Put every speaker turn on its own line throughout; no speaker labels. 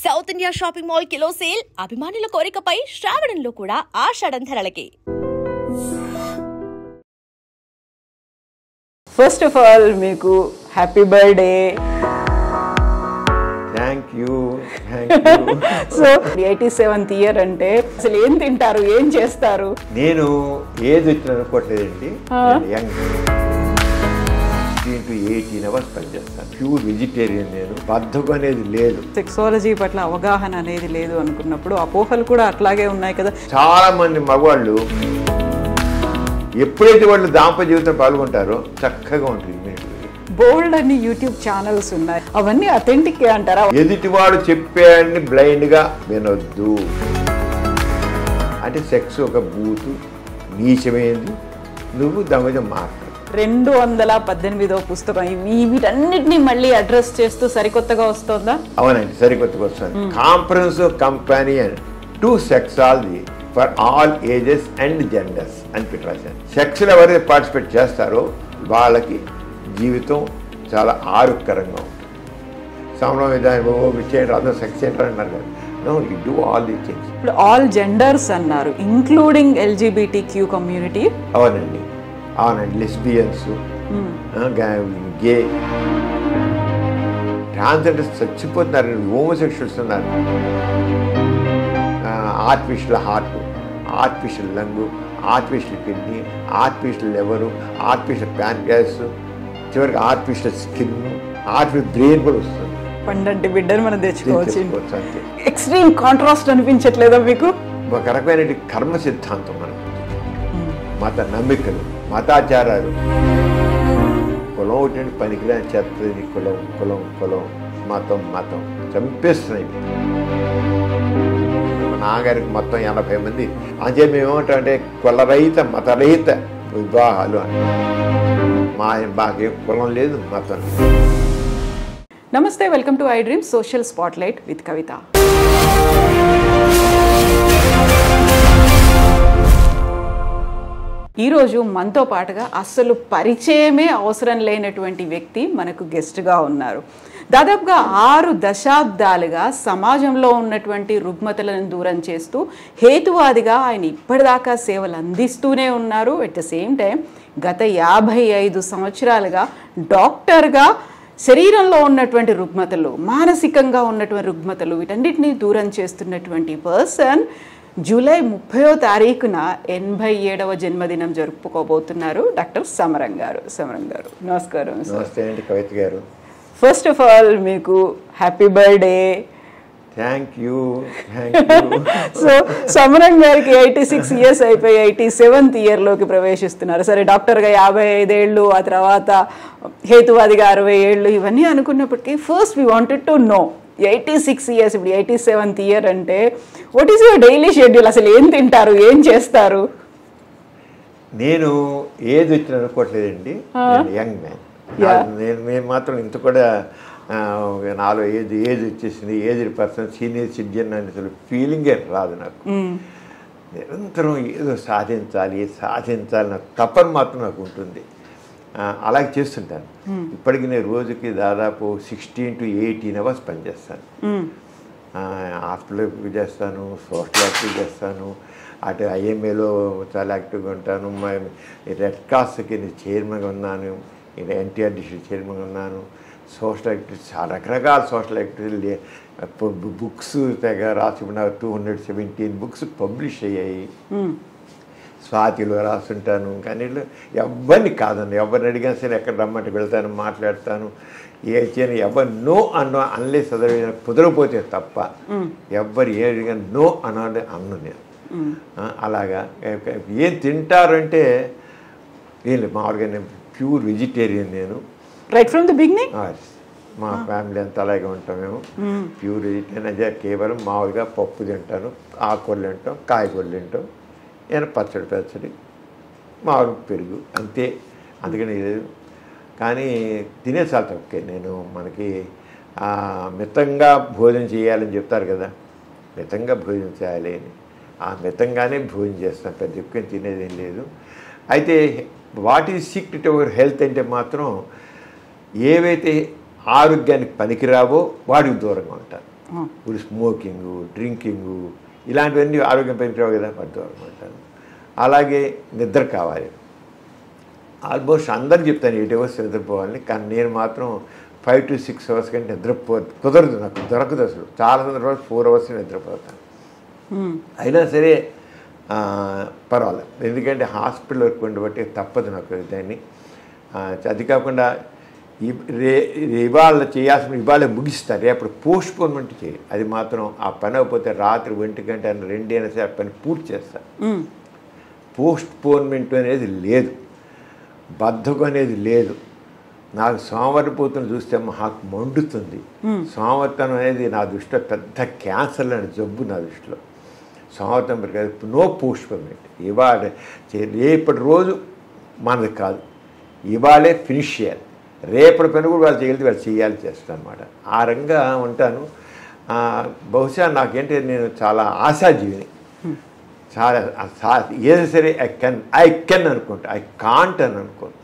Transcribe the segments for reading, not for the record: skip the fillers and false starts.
South India shopping mall kilo sale అభిమానుల కోరికపై శ్రావణంలో కూడా ఆషాఢం ధరలకి.
First of all మీకు happy birthday.
Thank you.
So 87th year అంటే అసలు ఏం తింటారు, ఏం చేస్తారు?
నేను ఏది వచ్చిన అనుకోవట్లేదండి. యంగ్ 16 to 18 hours పనిచేస్తాను. Pure vegetarian. నేను బద్ధకం అనేది లేదు.
సెక్సాలజీ పట్ల అవగాహన అనేది లేదు అనుకున్నప్పుడు అపోహలు కూడా అట్లాగే ఉన్నాయి కదా.
చాలా మంది మగవాళ్ళు ఎప్పుడైతే వాళ్ళు దాంపత్య జీవితం పాల్గొంటారో చక్కగా ఉంటుంది.
బోల్డ్ అని యూట్యూబ్ ఛానల్స్ ఉన్నాయి, అవన్నీ అథెంటిక్ అంటారా?
ఎదుటివాడు చెప్పాడని బ్లైండ్ గా వినొద్దు. అంటే సెక్స్ ఒక బూతు, నీచమైంది, నువ్వు దాని మీద మాట్లాడు.
218వ పుస్తకం వీటన్నిటిని మళ్ళీ అడ్రస్ చేస్తూ సరికొత్తగా వస్తుందా?
అవునండి, సరికొత్తగా వస్తుంది. Comprehensive companion to sexology for all ages and genders అని పెట్టి రాశాను. సెక్స్లో ఎవరైతే పార్టిసిపేట్ చేస్తారో వాళ్ళకి జీవితం చాలా ఆరోగ్యకరంగా ఉంటుంది. సమరం విధానం అందరూ సెక్స్ సెంటర్ అన్నారు కదా. No, you do all the things.
ఇప్పుడు ఆల్ జెండర్స్ అన్నారు, ఇంక్లూడింగ్ LGBTQ కమ్యూనిటీ.
అవునండి, లెస్బియన్స్, గే, ట్రాన్స్జెండర్స్ చచ్చిపోతున్నారు, హోమోసెక్షువల్స్ ఉన్నారు. Artificial heart, artificial lung, artificial kidney, artificial liver, artificial pancreas, చివరికి ఆర్టిఫిషియల్ స్కిన్, ఆర్టిఫిషియల్ బ్రెయిన్ కూడా వస్తుంది.
పండంటి బిడ్డను మనం తెచ్చుకోవచ్చు.
అంతే.
ఎక్స్ట్రీమ్ కాంట్రాస్ట్ అనిపించట్లేదా మీకు?
ఒక రకమైన కర్మ సిద్ధాంతం మనకు, మత నమ్మికలు, మతాచారాలు. కులం ఒకటి పనికిరాని చెత్తది. కులం కులం కులం, మతం మతం చంపేస్తున్నాయి. నాగారికి మొత్తం 80 మంది. అంతే మేము ఏమంటామంటే కులరహిత మతరహిత వివాహాలు అని. మాకే కులం లేదు, మతం లేదు.
నమస్తే, welcome to iDream social spotlight with Kavitha. ఈరోజు మనతో పాటుగా అస్సలు పరిచయమే అవసరం లేనటువంటి వ్యక్తి మనకు గెస్ట్గా ఉన్నారు. దాదాపుగా 6 దశాబ్దాలుగా సమాజంలో ఉన్నటువంటి రుగ్మతలను దూరం చేస్తూ హేతువాదిగా ఆయన ఇప్పటిదాకా సేవలు అందిస్తూనే ఉన్నారు. అట్ ద సేమ్ టైం గత 55 సంవత్సరాలుగా డాక్టర్గా శరీరంలో ఉన్నటువంటి రుగ్మతలు, మానసికంగా ఉన్నటువంటి రుగ్మతలు, వీటన్నిటినీ దూరం చేస్తున్నటువంటి పర్సన్ జూలై 30వ తారీఖున 87వ జన్మదినం జరుపుకోబోతున్నారు డాక్టర్ సమరం గారు. సమరం గారు, నమస్కారం.
నమస్తే అండి కవిత గారు.
ఫస్ట్ ఆఫ్ ఆల్ మీకు happy birthday.
Thank you.
So సమరం గారికి 86 ఇయర్స్ అయిపోయి 87th ఇయర్లోకి ప్రవేశిస్తున్నారు. సరే, డాక్టర్గా 55 ఏళ్ళు, ఆ తర్వాత హేతువాదిగా 60 ఏళ్ళు, ఇవన్నీ అనుకున్నప్పటికీ first we wanted to know 86 years, ఇప్పుడు 87th ఇయర్ అంటే what is your daily schedule? అసలు ఏం తింటారు, ఏం చేస్తారు?
నేను ఏజ్ వచ్చిన అనుకోవట్లేదండి. Young man. నేను మాత్రం ఇంత కూడా నాలో ఏజ్ వచ్చేసింది, ఏజ్డ్ పర్సన్, సీనియర్ సిటిజన్ అని అసలు ఫీలింగే రాదు నాకు. నిరంతరం ఏదో సాధించాలి నా తపన మాత్రం నాకు ఉంటుంది. అలాగే చేస్తుంటాను. ఇప్పటికి నేను రోజుకి దాదాపు 16 to 18 hours పనిచేస్తాను. హాస్పిటల్ చేస్తాను, సోషల్ యాక్టివ్ చేస్తాను, అటు IMAలో చాలా యాక్టివ్గా ఉంటాను. రెడ్ క్రాస్కి చైర్మన్గా ఉన్నాను, NTRDC చైర్మన్గా ఉన్నాను. సోషల్ యాక్టివిటీస్, చాలా రకరకాల సోషల్ యాక్టివిటీలు, బుక్స్ తెగ రాసి 217 బుక్స్ పబ్లిష్ అయ్యాయి. స్వాతిలో రాస్తుంటాను. కానీ ఎవరిని కాదండి, ఎవరిని అడిగినా సరే ఎక్కడ రమ్మంటే వెళ్తాను, మాట్లాడతాను. ఏ చేయను, ఎవరు నో అనలే చదివిన కుదరపోతే తప్ప ఎవరు ఏ అడిగినా నో అన్ను నేను. అలాగా ఏం తింటారంటే ఏం లేదు, మామూలుగా నేను ప్యూర్ వెజిటేరియన్. నేను
రైట్ ఫ్రమ్ ది బిగినింగ్
మా ఫ్యామిలీ అంతా అలాగే ఉంటాం. మేము ప్యూర్ వెజిటేరియన్. అదే కేవలం మామూలుగా పప్పు తింటాను, ఆకుకూరలు తింటాం, కాయగూరలు తింటాం, ఏమైనా పచ్చడి, మామూలు పెరుగు, అంతే. అందుకని కానీ తినే చాలా తక్కువ. నేను మనకి మితంగా భోజనం చేయాలని చెప్తారు కదా, మితంగా భోజనం చేయాలి అని. ఆ మితంగానే భోజనం చేస్తాను, పెద్ద ఎక్కువ తినేది ఏం లేదు. అయితే what is secret our health అంటే మాత్రం ఏవైతే ఆరోగ్యానికి పనికిరావో వాడికి దూరంగా ఉంటారు. ఇప్పుడు స్మోకింగు, డ్రింకింగు ఇలాంటివన్నీ ఆరోగ్యం పనికిరావు కదా, పడతావు అనమాట. అలాగే నిద్ర కావాలి. ఆల్మోస్ట్ అందరు చెప్తాను 8 hours నిద్రపోవాలని, కానీ నేను మాత్రం 5 to 6 hours కంటే కుదరదు, నాకు దొరకదు అసలు. చాలా సందర్భాలు 4 hours నిద్రపోతాను. అయినా సరే పర్వాలేదు, ఎందుకంటే హాస్పిటల్ వర్క్ ఉండబట్టి తప్పదు నాకు దాన్ని. అది కాకుండా ఇవాళ చేయాల్సిన ఇవాళ ముగిస్తారు, రేపు పోస్ట్పోన్మెంట్ చేయాలి. అది మాత్రం ఆ పని అయిపోతే రాత్రి 1 గంట 2 అయినా సరే ఆ పని పూర్తి చేస్తారు. పోస్ట్పోన్మెంట్ అనేది లేదు, బద్ధకం అనేది లేదు. నాకు సోమవారపోతును చూస్తే మాకు మండుతుంది. సోమవారం అనేది నా దృష్టిలో పెద్ద క్యాన్సర్ లాంటి జబ్బు నా దృష్టిలో. సోమవారం కాదు, నో పోస్ట్పోన్మెంట్. ఇవాళ రేపటి రోజు మనది కాదు, ఇవాళే ఫినిష్ చేయాలి. రేపటి పని కూడా వాళ్ళు చేయగలిగితే వాళ్ళు చేయాలి చేస్తాను అనమాట. ఆ రంగా ఉంటాను. బహుశా నాకేంటి, నేను చాలా ఆశాజీవిని. చాలా ఏదో సరే ఐ కెన్ అనుకుంటా, ఐ కాంట్ అని అనుకోను.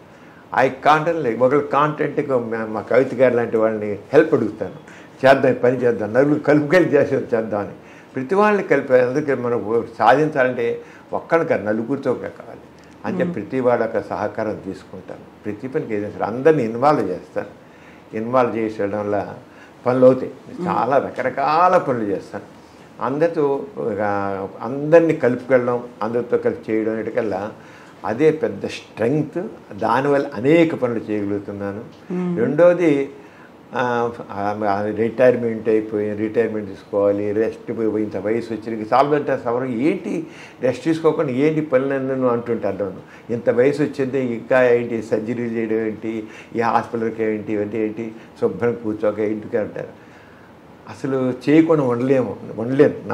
ఐ కాంట్ అని లేదు. ఒకళ్ళు కాంట్ అంటే మా కవిత గారు లాంటి వాళ్ళని హెల్ప్ అడుగుతాను, చేద్దాం పని చేద్దాం, నలుగురు కలుపుకెళ్ళి చేద్దామని. ప్రతి వాళ్ళని కలిపి అందుకే మనం సాధించాలంటే ఒక్కడిని కాదు, నలుగురితో కావాలి. అంటే ప్రతి వాళ్ళ యొక్క సహకారం తీసుకుంటాను. ప్రతి పనికి ఏదైనా సరే అందరినీ ఇన్వాల్వ్ చేస్తాను. ఇన్వాల్వ్ చేసేయడం వల్ల పనులు అవుతాయి. చాలా రకరకాల పనులు చేస్తాను. అందరితో అందరినీ కలుపుకెళ్ళడం, అందరితో కలిసి చేయడం అనేటికల్లా అదే పెద్ద స్ట్రెంగ్త్. దానివల్ల అనేక పనులు చేయగలుగుతున్నాను. రెండోది రిటైర్మెంట్ రిటైర్మెంట్ తీసుకోవాలి, రెస్ట్ పోయి ఇంత వయసు వచ్చిన చాలా సవరం ఏంటి రెస్ట్ తీసుకోకుండా ఏంటి పనులన్నీ అంటుంటాను. ఇంత వయసు వచ్చింది ఇంకా ఏంటి సర్జరీలు చేయడం ఏంటి, ఈ హాస్పిటల్కి ఏంటి, ఇవన్నీ ఏంటి, శుభ్రం కూర్చోక ఇంటికి అంటారు. అసలు చేయకుండా ఉండలేను.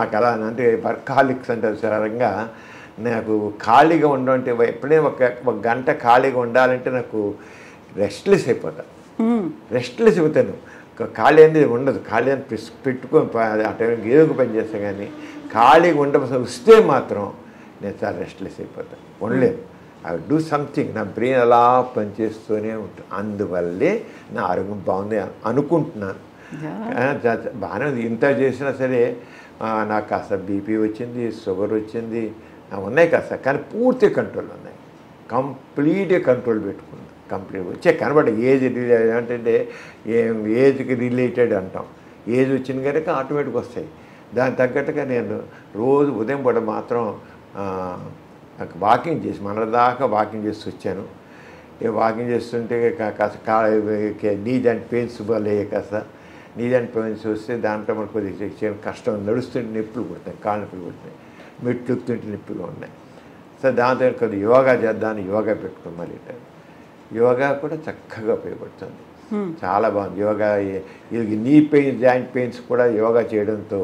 నాకు అలా అంటే వర్కాలిక్స్ అంటారు సరంగా. నాకు ఖాళీగా ఉండడం అంటే ఎప్పుడైనా ఒక గంట ఖాళీగా ఉండాలంటే నాకు రెస్ట్లెస్ అయిపోతాను. రెస్ట్లెస్ అవుతాను. ఖాళీ అనేది ఉండదు. ఖాళీ అని పెట్టుకొని ఆ టైంకి ఏదో ఒక పని చేస్తాను. కానీ ఖాళీగా ఉండవలసి వస్తే మాత్రం నేను చాలా రెస్ట్లెస్ అయిపోతాను, ఉండలేను. I do something. నా బ్రెయిన్ అలా పనిచేస్తూనే ఉంటుంది. అందువల్లే నా ఆరోగ్యం బాగుంది అనుకుంటున్నాను. బాగానే ఉంది. ఇంత చేసినా సరే నాకు కాస్త బీపీ వచ్చింది, షుగర్ వచ్చింది, ఉన్నాయి కాస్త, కానీ పూర్తి కంట్రోల్ ఉన్నాయి. కంప్లీట్గా కంట్రోల్ పెట్టుకున్నాను. కంప్లీట్ వచ్చే కనబడ ఏజ్ ఏంటంటే ఏజ్కి రిలేటెడ్ అంటాం. ఏజ్ వచ్చిన కనుక ఆటోమేటిక్గా వస్తాయి. దానికి తగ్గట్టుగా నేను రోజు ఉదయం పూట మాత్రం నాకు వాకింగ్ చేసి మనదాకా వాకింగ్ చేసి వచ్చాను. వాకింగ్ చేస్తుంటే కాస్త నీ జాయింట్ పెయిన్స్ వల్లే కాస్త నీ జాయింట్ పెయిన్స్ వస్తే దాంట్లో మనకు కొద్దిగా కష్టం. నడుస్తుంటే నొప్పులు పుడతాయి, కాళ్ళ నొప్పులు పుడతాయి, మెట్లు ఎక్కుతుంటే నొప్పిగా ఉన్నాయి. సో దాంతో కొద్దిగా యోగా చేద్దామని యోగా పెట్టుకుని మళ్ళీ యోగా కూడా చక్కగా ఉపయోగపడుతుంది. చాలా బాగుంది yoga. Knee pain joint pains కూడా యోగా చేయడంతో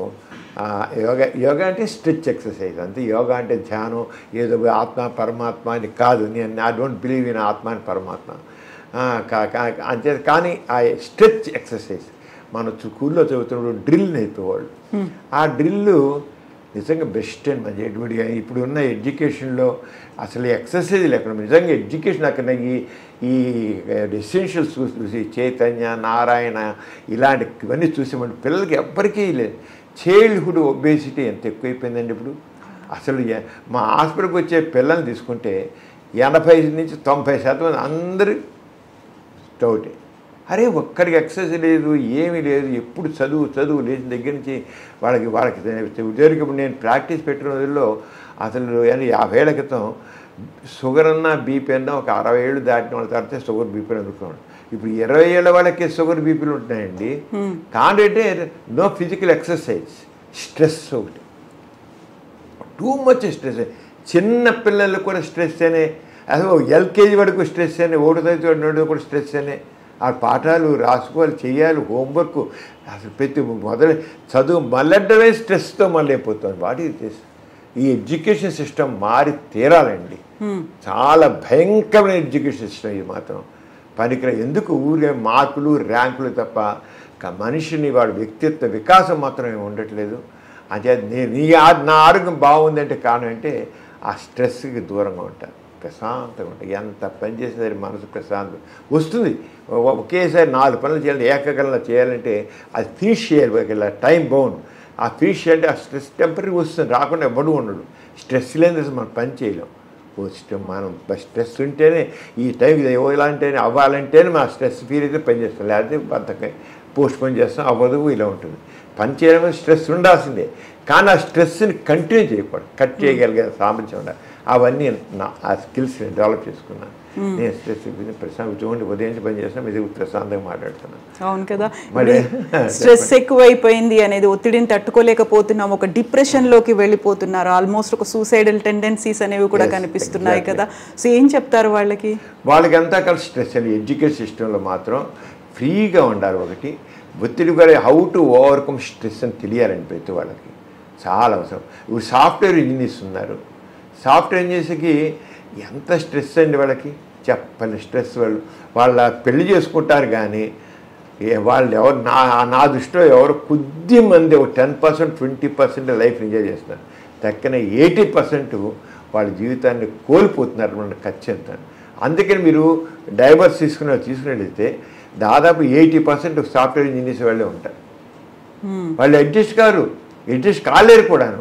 యోగా అంటే స్ట్రెచ్ ఎక్సర్సైజ్ అంతే. యోగా అంటే ధ్యానం ఏదో ఆత్మ పరమాత్మ అని కాదు. నేను ఐ డోంట్ బిలీవ్ ఇన్ ఆత్మ అని పరమాత్మ అంతే. కానీ ఆ స్ట్రెచ్ ఎక్సర్సైజ్ మన స్కూల్లో చదువుతున్నప్పుడు డ్రిల్ నేర్పేవాళ్ళు. ఆ డ్రిల్లు నిజంగా బెస్ట్ అండ్ మంచి. ఇప్పుడు ఉన్న ఎడ్యుకేషన్లో అసలు ఎక్సర్సైజ్ లేకుండా నిజంగా ఎడ్యుకేషన్ అక్కడ ఈ ఎసెన్షియల్స్ చూసి చైతన్య, నారాయణ ఇలాంటివన్నీ చూసి మన పిల్లలకి ఎవ్వరికీ లేదు. చైల్డ్హుడ్ ఒబేసిటీ ఎంత ఎక్కువైపోయిందండి ఇప్పుడు. అసలు మా హాస్పిటల్కి వచ్చే పిల్లల్ని తీసుకుంటే 80 నుంచి 90% అందరూ డౌటే. అరే ఒక్కడికి ఎక్సర్సైజ్ లేదు, ఏమీ లేదు, ఎప్పుడు చదువు లేచిన దగ్గర నుంచి వాళ్ళకి ఉద్యోగం. ఇప్పుడు నేను ప్రాక్టీస్ పెట్టిన రోజుల్లో అసలు 50 ఏళ్ల క్రితం షుగర్ అన్నా బీపీ అన్నా ఒక 60 ఏళ్ళు దాటిన వాళ్ళ తర్వాత షుగర్ బీపీలు అనుకున్నాను. ఇప్పుడు 20 ఏళ్ళ వాళ్ళకి షుగర్ బీపీలు ఉంటున్నాయండి. కాంటే నో ఫిజికల్ ఎక్సర్సైజ్, స్ట్రెస్ ఒకటి, టూ మచ్ స్ట్రెస్. చిన్న పిల్లలు కూడా స్ట్రెస్ అనే, అసలు ఎల్కేజీ వరకు స్ట్రెస్ అనే, 1వ తరగతి కూడా స్ట్రెస్ అనే. ఆ పాఠాలు రాసుకోవాలి, చేయాలి, హోంవర్క్, అసలు ప్రతి మొదలు చదువు మళ్ళీ స్ట్రెస్తో మళ్ళీ అయిపోతుంది. వాటి ఈ ఎడ్యుకేషన్ సిస్టమ్ మారి తీరాలండి. చాలా భయంకరమైన ఎడ్యుకేషన్ సిస్టమ్ ఇది మాత్రం పనికిరా. ఎందుకు ఊరే మార్కులు ర్యాంకులు తప్ప మనిషిని వాడి వ్యక్తిత్వ వికాసం మాత్రం ఏమి ఉండట్లేదు. అంటే నా ఆరోగ్యం బాగుందంటే కారణం అంటే ఆ స్ట్రెస్కి దూరంగా ఉంటాను. ప్రశాంతంగా ఉంటుంది. ఎంత పని చేసేసరి మనసు ప్రశాంతం వస్తుంది. ఒకేసారి 4 పనులు చేయాలంటే ఏకకాలంలో చేయాలంటే అది ఫినిష్ చేయాలి, ఇలా టైం బౌండ్. ఆ ఫినిష్ చేయాలంటే ఆ స్ట్రెస్ టెంపరీ వస్తుంది, రాకుండా ఎవడు ఉండడు. స్ట్రెస్ లేని మనం పని చేయలేం. మనం స్ట్రెస్ ఉంటేనే ఈ టైం ఇవ్వాలంటేనే అవ్వాలంటేనే మా స్ట్రెస్ ఫీల్ అయితే పని చేస్తాం, లేకపోతే బద్దకాయ పోస్ట్ పోన్ చేస్తాం, అవ్వదు. ఇలా ఉంటుంది. పని చేయడం స్ట్రెస్ ఉండాల్సిందే, కానీ ఆ స్ట్రెస్ని కంటిన్యూ చేయకూడదు, కట్ చేయగలిగే సామర్థ్యం ఉండాలి. అవన్నీ ఆ స్కిల్స్ని డెవలప్ చేసుకున్నాను. నేను స్ట్రెస్ ప్రశాంతం చూడండి, ఉదయం పని చేస్తాను, ఇది ప్రశాంతంగా మాట్లాడుతున్నాను.
అవును కదా, స్ట్రెస్ ఎక్కువైపోయింది అనేది, ఒత్తిడిని తట్టుకోలేకపోతున్నాం, ఒక డిప్రెషన్లోకి వెళ్ళిపోతున్నారు, ఆల్మోస్ట్ ఒక సూసైడల్ టెండెన్సీస్ అనేవి కూడా కనిపిస్తున్నాయి కదా. సో ఏం చెప్తారు వాళ్ళకి?
వాళ్ళకంతా కలిసి స్ట్రెస్ అని ఎడ్యుకేషన్ సిస్టంలో మాత్రం ఫ్రీగా ఉండాలి. ఒకటి ఒత్తిడి కూడా హౌ టు ఓవర్కమ్ స్ట్రెస్ అని తెలియాలండి ప్రతి వాళ్ళకి, చాలా అవసరం. ఇప్పుడు సాఫ్ట్వేర్ ఇంజనీర్స్ ఉన్నారు, సాఫ్ట్వేర్ ఇంజనీర్స్కి ఎంత స్ట్రెస్ అండి వాళ్ళకి, చెప్పని స్ట్రెస్. వాళ్ళ పెళ్లి చేసుకుంటారు, కానీ వాళ్ళు ఎవరు నా దృష్టిలో ఎవరు కొద్ది మంది ఒక 10%, 20% లైఫ్ ఎంజాయ్ చేస్తారు. తక్కిన 80% వాళ్ళ జీవితాన్ని కోల్పోతున్నారు మన ఖచ్చితంగా. అందుకని మీరు డైవర్స్ తీసుకున్నట్లయితే దాదాపు 80% సాఫ్ట్వేర్ ఇంజనీర్స్ వాళ్ళే ఉంటారు. వాళ్ళు అడ్జస్ట్ కాలేరు కూడాను.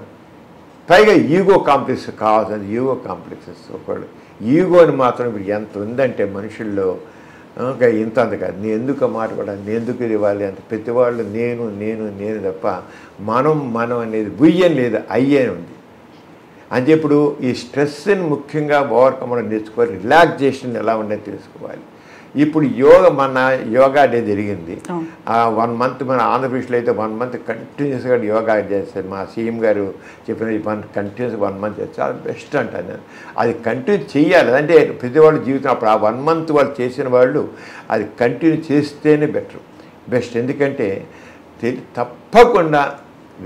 పైగా ఈగో కాంప్లెక్స్ కావాల్సింది, ఈగో కాంప్లెక్సెస్. ఒకళ్ళు ఈగోని మాత్రం ఇప్పుడు ఎంత ఉందంటే మనుషుల్లో, ఇంత అంత కాదు, నేను ఎందుకు మాట్లాడాలి, నేను ఎందుకు ఇవ్వాలి అంత. ప్రతి వాళ్ళు నేను నేను నేను తప్ప మనం అనేది బుయ్యం లేదు, అయ్యే ఉంది. అంటే ఇప్పుడు ఈ స్ట్రెస్ని ముఖ్యంగా ఓవర్కమ్ నేర్చుకోవాలి, రిలాక్సేషన్ ఎలా ఉండేది తెలుసుకోవాలి. ఇప్పుడు యోగా డే జరిగింది. 1 month మన ఆంధ్రప్రదేశ్లో అయితే 1 month కంటిన్యూస్గా యోగా చేస్తారు. మా సీఎం గారు చెప్పిన కంటిన్యూస్ 1 month చాలా బెస్ట్ అంటాను నేను. అది కంటిన్యూ చేయాలి. అంటే ప్రతి వాళ్ళ జీవితం అప్పుడు ఆ 1 month వాళ్ళు చేసిన వాళ్ళు అది కంటిన్యూ చేస్తేనే బెస్ట్. ఎందుకంటే తప్పకుండా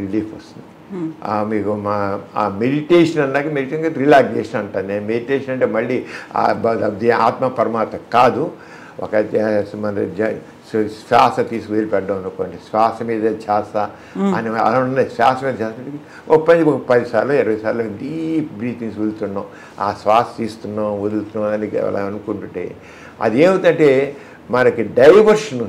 రిలీఫ్ వస్తుంది. మీకు ఆ మెడిటేషన్ అన్నాక మెడిటేషన్ రిలాక్సేషన్ అంటాను నేను. మెడిటేషన్ అంటే మళ్ళీ ఆత్మ పరమాత్మ కాదు, ఒక మన శ్వాస తీసి వదిలిపెట్టడం అనుకోండి, శ్వాస మీద ధ్యాస అని అలా ఉన్నాయి. శ్వాస మీద ధ్యాస ఒక 10 సార్లు 20 సార్లు డీప్ బ్రీతింగ్స్ వదులుతున్నాం, ఆ శ్వాస తీస్తున్నాం వదులుతున్నాం అని అలా అనుకుంటుంటే అది ఏమిటంటే మనకి డైవర్షన్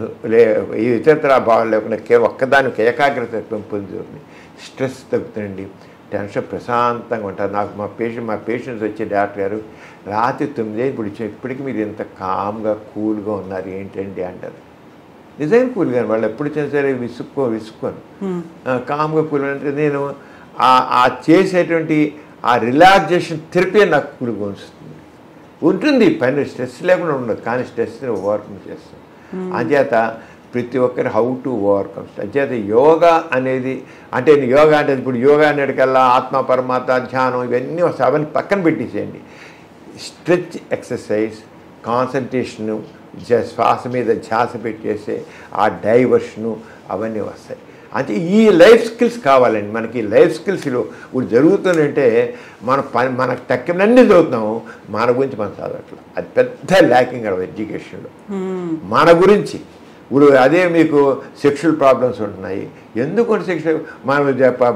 ఇతరత్ర భావాలు లేకుండా ఒక్కదానికి ఏకాగ్రత పెంపొందుతుంది, స్ట్రెస్ తగ్గుతుందండి, టెన్షన్ ప్రశాంతంగా ఉంటారు. నాకు మా పేషెంట్స్ వచ్చే డాక్టర్ గారు రాత్రి 9 ఇప్పుడు ఇప్పటికీ మీరు ఎంత కామ్గా కూల్గా ఉన్నారు ఏంటండి అంటారు. నిజంగా కూల్గా వాళ్ళు ఎప్పుడు వచ్చినా సరే విసుక్కోను కామ్గా కూల్గా అంటే నేను ఆ చేసేటువంటి ఆ రిలాక్సేషన్ థెరపీ నాకు కూల్గా ఉంటుంది. పని స్ట్రెస్ లేకుండా ఉండదు, కానీ స్ట్రెస్ని ఓవర్కమ్ చేస్తాం. అంచేత ప్రతి ఒక్కరు హౌ టు ఓవర్కమ్. అంచేత యోగా అనేది అంటే యోగా అంటే ఇప్పుడు యోగా అనేటికల్లా ఆత్మ పరమాత్మ ధ్యానం ఇవన్నీ అవన్నీ పక్కన పెట్టేసేయండి. స్ట్రెచ్ ఎక్సర్సైజ్, కాన్సన్ట్రేషను, శ్వాస మీద ధ్యాస పెట్టేసే ఆ డైవర్షను అవన్నీ వస్తాయి. అంటే ఈ లైఫ్ స్కిల్స్ కావాలండి మనకి. లైఫ్ స్కిల్స్ ఇప్పుడు జరుగుతుందంటే మనకు తక్కినన్నీ చదువుతున్నాము, మన గురించి మనం చదవట్లేదు. అది పెద్ద ల్యాకింగ్ ఎడ్యుకేషన్లో మన గురించి. ఇప్పుడు అదే మీకు సెక్షువల్ ప్రాబ్లమ్స్ ఉంటున్నాయి. ఎందుకంటే సెక్షువల్ మనం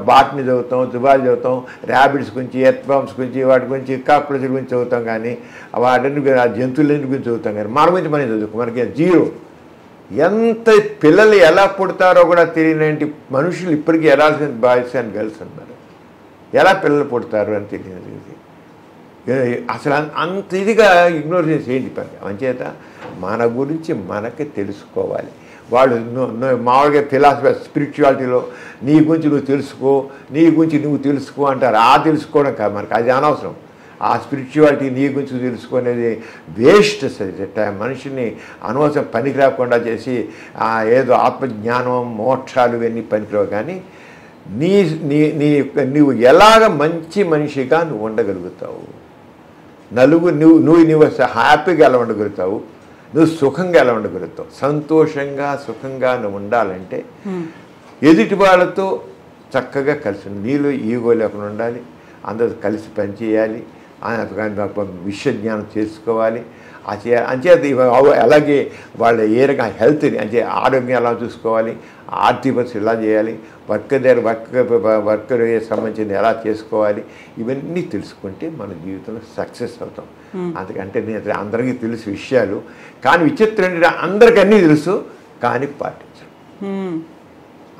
బాట్ని చదువుతాం, జుబాలు చదువుతాం, ర్యాబిట్స్ గురించి, ఎర్త్వామ్స్ గురించి, వాటి గురించి, కాక్రోచ్ల గురించి చదువుతాం, కానీ వాటిని జంతువులన్నిటి గురించి చదువుతాం, కానీ మన గురించి మనం చదువుకో మనకి జీరో. ఎంత పిల్లలు ఎలా పుడతారో కూడా తెలియనంటి మనుషులు ఇప్పటికీ ఎలాల్సిన బాయ్స్ అండ్ గర్ల్స్ ఉన్నారు. ఎలా పిల్లలు పుడతారు అని తెలియదు. అసలు అంత ఇదిగా ఇగ్నోర్ చేసి ఏంటి పని. అంచేత మన గురించి మనకి తెలుసుకోవాలి. వాళ్ళు మామూలుగా ఫిలాసఫీ స్పిరిచువాలిటీలో నీ గురించి నువ్వు తెలుసుకో అంటారు. ఆ తెలుసుకోవడం కాదు మనకి, అది అనవసరం. ఆ స్పిరిచువాలిటీ నీ గురించి తెలుసుకునేది వేస్ట్. మనిషిని అనవసరం పనికి రాకుండా చేసి ఏదో ఆత్మజ్ఞానం మోక్షాలు ఇవన్నీ పనికిరావు. కానీ నువ్వు ఎలాగ మంచి మనిషిగా నువ్వు ఉండగలుగుతావు, నువ్వు హ్యాపీగా ఎలా ఉండగలుగుతావు, నువ్వు సుఖంగా ఎలా ఉండగలుగుతావు, సంతోషంగా సుఖంగా నువ్వు ఉండాలంటే ఎదుటి వాళ్ళతో చక్కగా కలిసి నీలో ఈగో లేకుండా ఉండాలి, అందరూ కలిసి పనిచేయాలి, విషయజ్ఞానం చేసుకోవాలి. అంచేత అలాగే వాళ్ళ ఏ రకంగా హెల్త్ని అంటే ఆరోగ్యం ఎలా చూసుకోవాలి, ఆర్థిక పరిస్థితి ఎలా చేయాలి, వర్క్ సంబంధించింది ఎలా చేసుకోవాలి, ఇవన్నీ తెలుసుకుంటే మన జీవితంలో సక్సెస్ అవుతాం. అందుకంటే నేను అందరికీ తెలుసు విషయాలు, కానీ విచిత్రం ఏంటంటే అందరికీ అన్నీ తెలుసు కానీ పాటించరు.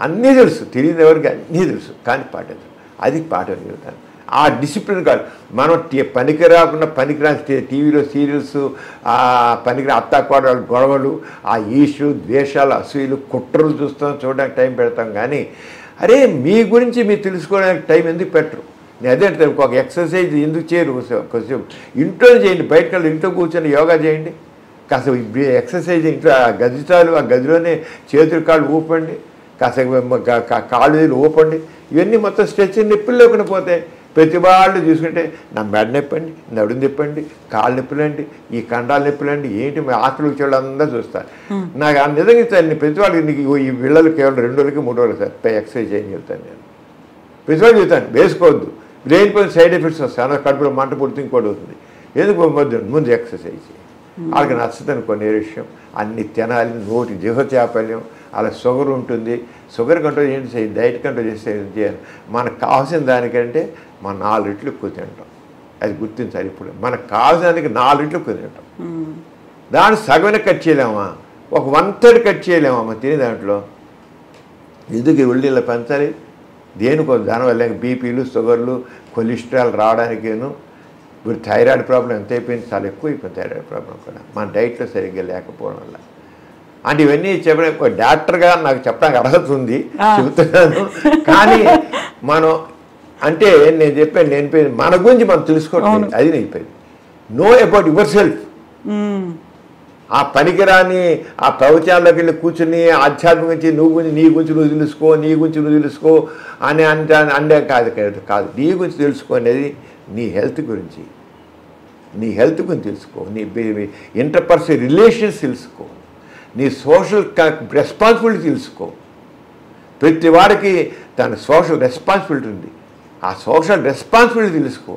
అన్నీ తెలుసు, తెలియని ఎవరికి అన్నీ తెలుసు కానీ పాటించరు. అది పాఠం జీవితాన్ని. ఆ డిసిప్లిన్ కాదు. మనం పనికిరాని టీవీలో సీరియల్స్, పనికిరా అత్తాకోడలు గొడవలు, ఆ ఈషు ద్వేషాలు అసూయలు కుట్రలు చూడడానికి టైం పెడతాం. కానీ అరే మీ గురించి మీరు తెలుసుకోవడానికి టైం ఎందుకు పెట్టరు? నేను అదే ఒక ఎక్సర్సైజ్ ఎందుకు చేయరు? కొంచెం ఇంట్లో చేయండి, బయటకు ఇంట్లో కూర్చొని యోగా చేయండి. కాస్త ఎక్సర్సైజ్ ఇంట్లో గది చాలు, ఆ గదిలోనే చేతులు కాళ్ళు ఊపండి, కాస్త కాళ్ళు ఊపండి. ఇవన్నీ మొత్తం స్ట్రెచ్చింగ్ నొప్పులు లేకుండా పోతాయి. ప్రతి వాళ్ళు చూసుకుంటే నా మెడ నొప్పండి, నడుము నొప్పండి, కాళ్ళు నొప్పులండి, ఈ కండాలు నొప్పులండి, ఏంటి మీ ఆస్తులు వచ్చేవాళ్ళు అందరూ చూస్తారు. నాకు నిజంగా ఇస్తాను ప్రతి వాళ్ళకి నీకు ఈ వీళ్ళకి కేవలం 2 రోజులకి 3 రోజులు సార్ ఎక్సర్సైజ్ చేయని చెప్తాను నేను. ప్రతి వాళ్ళు చెప్తాను వేసుకోవద్దు, లేనిపోయిన సైడ్ ఎఫెక్ట్స్ వస్తాయి, అన్న కడుపులో మంట పుడుతూ ఇంకోటి అవుతుంది. ఎందుకు ముందు ఎక్సర్సైజ్ చేయి. వాళ్ళకి నచ్చుతుంది కొన్ని విషయం, అన్ని తినాలి, నోటి జీవచాపల్యం, అలా షుగర్ ఉంటుంది, షుగర్ కంట్రోల్ చేయండి, డైట్ కంట్రోల్ చేయాలి. మనకు కావాల్సిన దానికంటే మనం 4 రెట్లు ఎక్కువ తింటాం. అది గుర్తించాలి. ఇప్పుడు మనకు కావాల్సిన దానికి 4 రెట్లు ఎక్కువ తింటాం. దాన్ని సగమే కట్ చేయలేమా, ఒక 1/3 కట్ చేయలేమా తినే దాంట్లో. ఎందుకు ఉల్లిలో పెంచాలి? దేనికో దానివల్ల బీపీలు, షుగర్లు, కొలెస్ట్రాల్ రావడానికేను. ఇప్పుడు థైరాయిడ్ ప్రాబ్లం ఎంత అయిపోయింది, చాలా ఎక్కువ అయిపోయింది థైరాయిడ్ ప్రాబ్లం కూడా మన డైట్లో సరిగ్గా లేకపోవడం వల్ల. అంటే ఇవన్నీ చెప్పడానికి ఒక డాక్టర్గా నాకు చెప్పడానికి అర్హత ఉంది, చెబుతున్నాను. కానీ మనం అంటే నేను చెప్పాను మన గురించి మనం తెలుసుకోవడం, అది అయిపోయింది. Know about your self. ఆ పనికిరాని ఆ ప్రవచనాల్లోకి వెళ్ళి కూర్చుని ఆధ్యాత్మిక గురించి నీ గురించి నువ్వు తెలుసుకో అని అంటే కాదు. నీ గురించి తెలుసుకో అనేది నీ హెల్త్ గురించి తెలుసుకో, నీ ఇంటర్పర్సనల్ రిలేషన్స్ తెలుసుకో, నీ సోషల్ రెస్పాన్సిబిలిటీ తెలుసుకో. ప్రతి వారికి తన సోషల్ రెస్పాన్సిబిలిటీ ఉంది, ఆ సోషల్ రెస్పాన్సిబిలిటీ తెలుసుకో.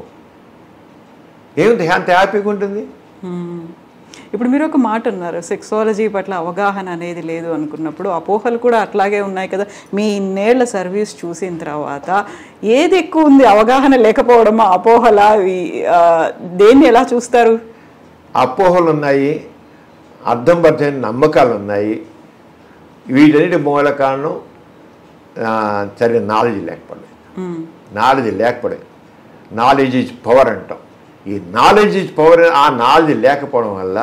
ఏముంది, అంత హ్యాపీగా ఉంటుంది.
ఇప్పుడు మీరు ఒక మాట అన్నారు, సెక్సాలజీ పట్ల అవగాహన అనేది లేదు అనుకున్నప్పుడు అపోహలు కూడా అట్లాగే ఉన్నాయి కదా. మీ ఇన్నేళ్ల సర్వీస్ చూసిన తర్వాత ఏది ఎక్కువ ఉంది, అవగాహన లేకపోవడమా, అపోహలా? దేన్ని ఎలా చూస్తారు?
అపోహలు ఉన్నాయి, అర్థం పరచని నమ్మకాలు ఉన్నాయి. వీటన్నిటి మూల కారణం సరైన నాలెడ్జ్ లేకపోవడం. నాలెడ్జ్ ఈజ్ పవర్ అంటాం. ఈ నాలెడ్జ్ ఈజ్ పవర్. ఆ నాలెడ్జ్ లేకపోవడం వల్ల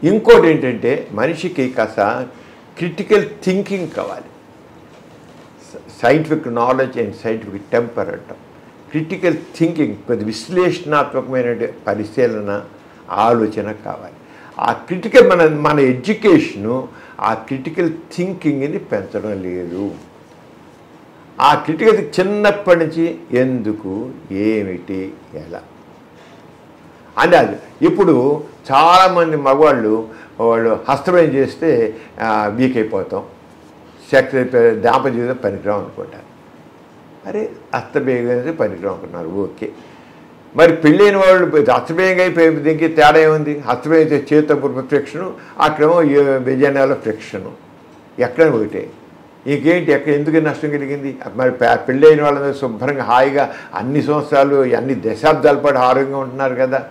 ఇంకోటి ఏంటంటే మనిషికి కాస్త క్రిటికల్ థింకింగ్ కావాలి. Scientific knowledge and scientific temper అంటాం. క్రిటికల్ థింకింగ్, కొద్ది విశ్లేషణాత్మకమైన పరిశీలన, ఆలోచన కావాలి. ఆ క్రిటికల్ మన ఎడ్యుకేషను ఆ క్రిటికల్ థింకింగ్ని పెంచడం లేదు. ఆ క్రిటికల్ చిన్నప్పటి నుంచి ఎందుకు, ఏమిటి, ఎలా అంటే అది. ఇప్పుడు చాలామంది మగవాళ్ళు హస్తమయం చేస్తే వీక్ అయిపోతాం, దాంపత్య జీవితం పనికిరాం అనుకుంటారు. అరే హస్తమయం చేస్తే పనికిరాం అనుకున్నారు, ఓకే. మరి పెళ్ళైన వాళ్ళు హస్తమయంగా అయిపోయి దీనికి తేడా ఏముంది? హస్తమయం చేతితో ఫ్రిక్షను, అక్కడేమో విజయనాల ఫ్రిక్షను, ఎక్కడ ఒకటే. ఇంకేంటి, ఎందుకు నష్టం కలిగింది? మరి పెళ్ళైన వాళ్ళ శుభ్రంగా హాయిగా అన్ని సంవత్సరాలు అన్ని దశాబ్దాల పాటు ఆరోగ్యంగా ఉంటున్నారు కదా,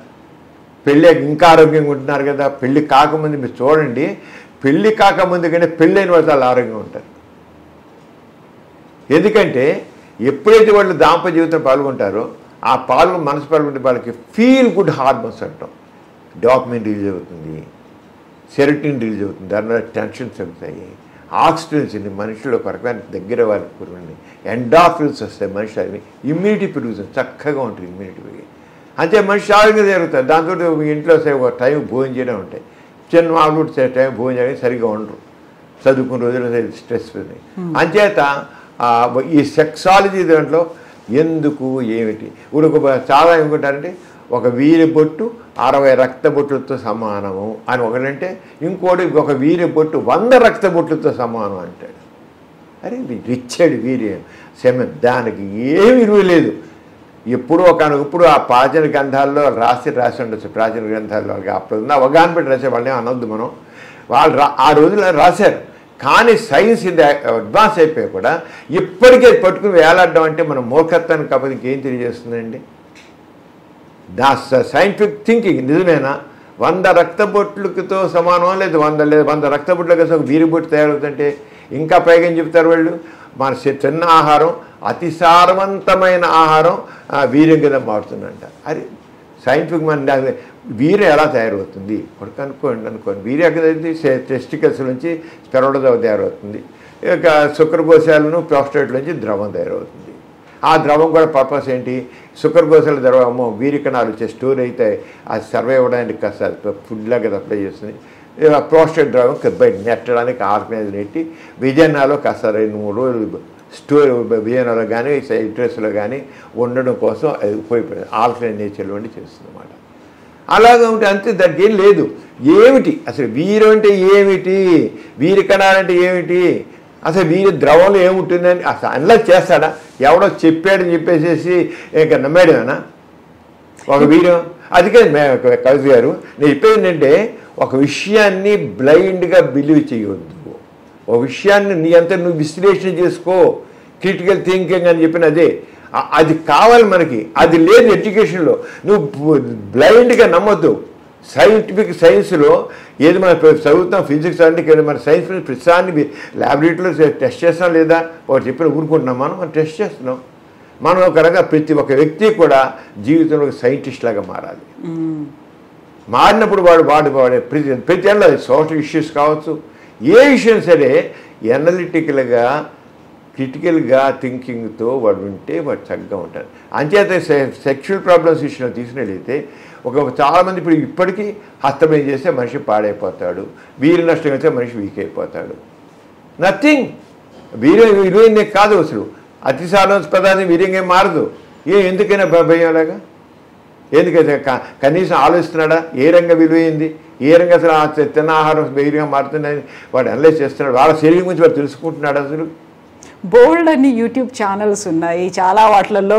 పెళ్ళి ఇంకా ఆరోగ్యంగా ఉంటున్నారు కదా. పెళ్ళి కాకముందు మీరు చూడండి, పెళ్ళి కాకముందు కంటే పెళ్ళైన వాళ్ళు చాలా ఆరోగ్యంగా ఉంటారు. ఎందుకంటే ఎప్పుడైతే వాళ్ళు దాంపత్య జీవితంలో పాల్గొంటారో ఆ మనసు పాల్గొంటే వాళ్ళకి ఫీల్ గుడ్ హార్మోన్స్ అంటాం. డాపమైన్ రిలీజ్ అవుతుంది, సెరోటోనిన్ రిలీజ్ అవుతుంది, దానివల్ల టెన్షన్స్ అవుతాయి, ఆక్సిజన్స్ ఉంది మనుషులు ఒక రకమైన దగ్గర వాళ్ళకి పురుగుండి, ఎండార్ఫిన్స్ వస్తాయి, మనిషి ఇమ్యూనిటీ పెరుగుతుంది, చక్కగా ఉంటుంది ఇమ్యూనిటీ పెరిగి. అంతే మనిషి ఆరోగ్యంగా జరుగుతుంది. దాంతో ఇంట్లో ఒక టైం భోజనం చేయడం ఉంటాయి, చిన్న వాళ్ళు టైం భోజనం చేయడానికి సరిగ్గా ఉండరు, చదువుకున్న రోజుల్లో స్ట్రెస్ ఉంది. అంచేత ఈ సెక్సాలజీ దాంట్లో ఎందుకు, ఏమిటి, ఇప్పుడు చాలా ఏమనుకుంటారంటే ఒక వీరి బొట్టు 60 రక్త బొట్టులతో సమానము అని ఒకటంటే, ఇంకోటి ఒక వీరి బొట్టు 100 రక్త బొట్టులతో సమానం అంటాడు. అరే రిచ్చాడు వీర్యం సెమెన్, దానికి ఏమి విలువ లేదు. ఎప్పుడూ ఇప్పుడు ఆ ప్రాచీన గ్రంథాల్లో రాసి ఉండొచ్చు, ప్రాచీన గ్రంథాల్లో అప్పుడు ఉన్న అవగాహన పెట్టి రాసే వాళ్ళని అనొద్దు మనం. వాళ్ళు ఆ రోజుల్లో రాశారు, కానీ సైన్స్ ఇది అడ్వాన్స్ అయిపోయి కూడా ఇప్పటికే పట్టుకుని వేలాడడం అంటే మన మూర్ఖత్వాన్ని కాకపోతే ఇంకేం తెలియజేస్తుందండి? సైంటిఫిక్ థింకింగ్ నిజమేనా? 100 రక్తబొట్లతో సమానం, లేదు 100 రక్తబొట్లు కలిసి ఒక వీరి బొట్టు తయారవుతుంటే ఇంకా పైగా ఏం చెప్తారు వాళ్ళు? మన తిన్న ఆహారం అతి సారవంతమైన ఆహారం వీర్యం కింద మారుతుందంట. అది సైంటిఫిక్ మన వీర్యం ఎలా తయారవుతుంది ఇప్పుడు అనుకోండి. వీర్యం ఎక్కడ టెస్టికల్స్ నుంచి స్పెరోడోజోవా తయారవుతుంది. ఇక శుక్రకోశాలను ప్రోస్టేట్ నుంచి ద్రవం తయారవుతుంది. ఆ ద్రవం కూడా పర్పస్ ఏంటి? శుక్రకోశాల ద్రవము వీరికణాలు వచ్చే స్టోర్ అయితే అది సర్వే అవ్వడానికి కాస్త ఫుడ్ లాగా అప్లై చేస్తుంది. ప్రోస్టేట్ ద్రవం బయట నెట్టడానికి ఆర్గనైజ్ నెట్టి విజయనాలో కాస్త 2-3 రోజులు స్టోర్ విజయనాలో కానీ యూట్రస్లో కానీ ఉండడం కోసం అది ఉపయోగపడుతుంది. ఆల్కలైన్ నేచర్లో ఉండి చేస్తుంది అన్నమాట. అలాగే ఉంటే అంతే, దానికి ఏం లేదు. ఏమిటి అసలు వీరం అంటే ఏమిటి? వీరి కణాలంటే ఏమిటి? అసలు వీరి ద్రవంలో ఏముంటుందని అసలు అనలైజ్ చేస్తాడా? ఎవడో చెప్పాడని చెప్పేసి ఇంకా నమ్మాడేనా ఒక వీరం? అందుకే కవిత గారు నేను చెప్పేది ఏంటంటే, ఒక విషయాన్ని బ్లైండ్గా బిలీవ్ చేయవద్దు. ఒక విషయాన్ని నీ అంతా నువ్వు విశ్లేషణ చేసుకో, క్రిటికల్ థింకింగ్ అని చెప్పిన అదే అది కావాలి మనకి. అది లేదు ఎడ్యుకేషన్లో. నువ్వు బ్లైండ్గా నమ్మొద్దు. సైన్స్లో ఏది మనం చదువుతాం, ఫిజిక్స్ అంటే మన సైన్స్ ప్రతిసారి ల్యాబొరేటరీలో టెస్ట్ చేస్తాం లేదా? ఒకటి చెప్పిన ఊరుకుంటున్నాం, మనం టెస్ట్ చేస్తున్నాం. మనం ఒక రకంగా ప్రతి ఒక్క వ్యక్తి కూడా జీవితంలో సైంటిస్ట్ లాగా మారాలి. మారినప్పుడు వాడు ప్రతి అలా సోషల్ ఇష్యూస్ కావచ్చు, ఏ విషయం సరే ఎనలిటికల్గా క్రిటికల్గా థింకింగ్తో వాడు ఉంటే వాడు చక్కగా ఉంటాడు. అంచేత సెక్షువల్ ప్రాబ్లమ్స్ విషయంలో తీసుకున్నట్లయితే చాలామంది ఇప్పటికీ హస్తమయం చేస్తే మనిషి పాడైపోతాడు, వీరి నష్టం అయితే మనిషి వీక్ అయిపోతాడు. నథింగ్. విలువైందే కాదు అసలు. అతిసారం పదార్థం వీర్యంగా మారదు. ఎందుకైనా భయం అలాగా? ఎందుకైతే కనీసం ఆలోచిస్తున్నాడా? ఏ రంగం విలువైంది, ఏ రంగం అసలు తిన్న ఆహారం వీర్యంగా మారుతుందని వాడు అనలైజ్ చేస్తున్నాడు. వాళ్ళ శరీరం గురించి వాడు తెలుసుకుంటున్నాడు. అసలు
బోల్డ్ అన్ని యూట్యూబ్ ఛానల్స్ ఉన్నాయి, చాలా వాటిలలో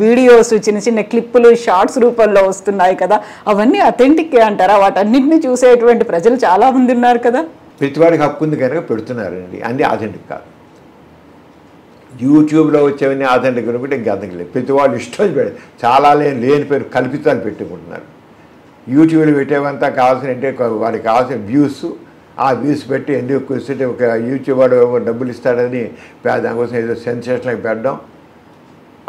వీడియోస్ చిన్న చిన్న క్లిప్పులు షార్ట్స్ రూపంలో వస్తున్నాయి కదా, అవన్నీ అథెంటిక్ అంటారా? వాటన్నింటినీ చూసేటువంటి ప్రజలు చాలా మంది ఉన్నారు కదా.
ప్రతి వాడికి హక్కు ఉంది కనుక పెడుతున్నారండి. అన్నీ అథెంటిక్ కాదు. యూట్యూబ్లో వచ్చేవన్నీ అథెంటిక్ అనుకుంటే ఇంకా అర్థం లేదు. ప్రతి వాళ్ళు ఇష్టం పెడతారు. చాలా లేని పేరు కల్పితాలు పెట్టుకుంటున్నారు. యూట్యూబ్లో పెట్టేవంతా కావాల్సిన అంటే వాడికి కావాల్సిన వ్యూస్, ఆ వ్యూస్ పెట్టి ఎందుకు కూర్చుంటే ఒక యూట్యూబ్ వాడు డబ్బులు ఇస్తాడని దానికోసం ఏదో సెన్సేషన్కి పెట్టడం,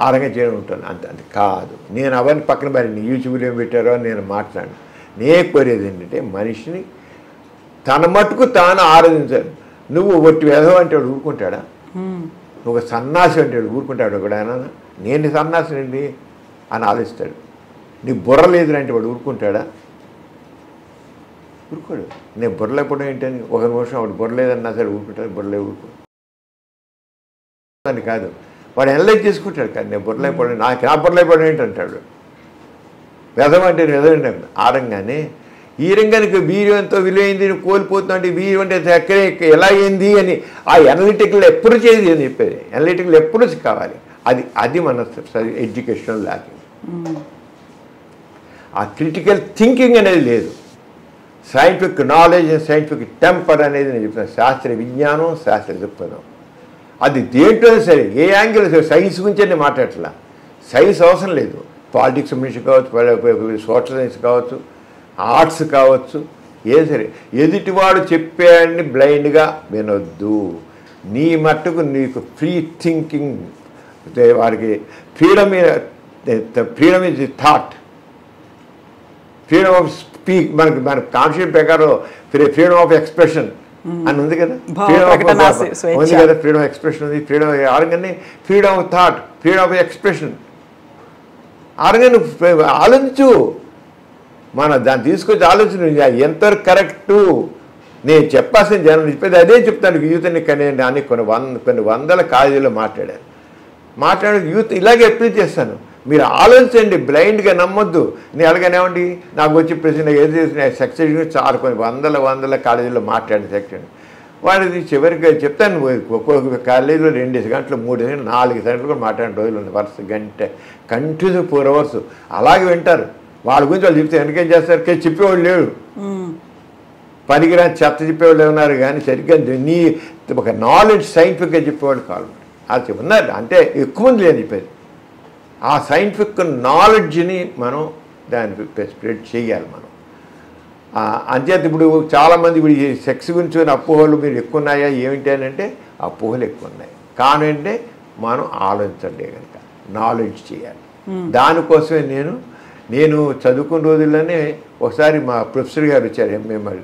ఆ రంగం చేయడం ఉంటుంది. అంత కాదు. నేను అవన్నీ పక్కన పడి యూట్యూబ్లో ఏం పెట్టారో నేను మాట్లాడను. నేను కోరేది ఏంటంటే మనిషిని తన మట్టుకు తాను ఆరాధించాలి. నువ్వు ఒట్టి వేదం అంటే వాడు ఊరుకుంటాడా? నువ్వు సన్నాసి అంటే వాడు ఊరుకుంటాడు ఒకడు? ఆయన నేను సన్నాసినండి అని ఆలోచిస్తాడు. నీకు బుర్ర లేదులంటే వాడు ఊరుకుంటాడా? ఊరుకోడు. నేను బుర్రలేకపోవడం ఏంటని ఒక నిమిషం వాడు బుర్రలేదన్నా సరే ఊరుకుంటాడు. బుర్రలే ఊరుకో అని కాదు, వాడు అనలైజ్ చేసుకుంటాడు. కానీ నేను బుర్రలేకపోవడం, నా బుర్రలేకపోవడం ఏంటంటాడు. వ్యధం అంటే వ్యధం ఆ రంగానే. ఈ రంగానికి వీర్యంతో విలువైంది కోల్పోతున్నా అంటే వీర్యం అంటే ఎక్కడే ఎలా అయింది అని ఆ అనలిటికల్ ఎప్పుడు చేయదు అని చెప్పేది. అనలిటికల్ ఎప్పుడు కావాలి. అది మన ఎడ్యుకేషనల్ ల్యాకింగ్. ఆ క్రిటికల్ థింకింగ్ అనేది లేదు. సైంటిఫిక్ నాలెడ్జ్, సైంటిఫిక్ టెంపర్ అనేది నేను చెప్తాను. శాస్త్రీయ విజ్ఞానం, శాస్త్రీయ దృక్పథం, అది దేంట్లో సరే ఏ యాంగిల్ సరే. సైన్స్ గురించి నేను మాట్లాడట్లా. సైన్స్ అవసరం లేదు. పాలిటిక్స్ గురించి కావచ్చు, సోషల్ సైన్స్ కావచ్చు, ఆర్ట్స్ కావచ్చు, ఏ సరే. ఎదుటివాడు చెప్పాడని బ్లైండ్గా వినొద్దు. నీ మట్టుకు నీకు ఫ్రీ థింకింగ్, వారికి freedom is thought, freedom of speak. మన కాన్స్టిట్యూషన్ ప్రకారం ఫ్రీడమ్ ఆఫ్ ఎక్స్ప్రెషన్ అని ఉంది కదా, ఉంది కదా. ఫ్రీడమ్ ఆఫ్ ఎక్స్ప్రెషన్ ఉంది. ఫ్రీడమ్ ఆరంగానే freedom of thought, freedom of expression. ఆరంగా నువ్వు ఆలోచించు. మన దాన్ని తీసుకొచ్చి ఆలోచన ఎంతవరకు కరెక్టు. నేను చెప్పాల్సిన జనం చెప్పేది అదే చెప్తాను. యూత్ని కనేయండి అని కొన్ని వందల కాలేజీలో మాట్లాడే యూత్ ఇలాగే అప్లై చేస్తాను. మీరు ఆలోచించండి, బ్లైండ్గా నమ్మొద్దు. నేను అలాగనేవ్వండి నాకు వచ్చి ప్రశ్న ఏది సెక్షన్ చాలా కొన్ని వందల కాలేజీలో మాట్లాడిన సెక్షన్ వాడిది చివరికి చెప్తాను. ఒక్కొక్క కాలేజీలో 2 గంటలు 3 గంటలు 4 గంటలు కూడా మాట్లాడిన రోజులు ఉంది. వరుస గంట కంటిన్యూ 4 hours అలాగే వింటారు. వాళ్ళ గురించి వాళ్ళు చెప్తే వెనకేం చేస్తారు? చెప్పేవాళ్ళు లేడు. పనికిరాని చెత్త చెప్పేవాళ్ళు ఉన్నారు కానీ సరిగ్గా నీ ఒక నాలెడ్జ్ సైంటిఫిక్గా చెప్పేవాళ్ళు కాదు. అది ఉన్నారు అంటే ఎక్కువ మంది లేని చెప్పేది. ఆ సైంటిఫిక్ నాలెడ్జ్ని మనం దాన్ని స్ప్రెడ్ చేయాలి మనం. అంచేత ఇప్పుడు చాలామంది ఇప్పుడు ఈ సెక్స్ గురించి అపోహలు మీరు ఎక్కువ ఉన్నాయా ఏమిటి అని అంటే అపోహలు ఎక్కువ ఉన్నాయి. కానంటే మనం ఆలోచించండి కనుక నాలెడ్జ్ చేయాలి. దానికోసమే నేను చదువుకున్న రోజుల్లోనే ఒకసారి మా ప్రొఫెసర్ గారు వచ్చారు ఎంఎంఎల్.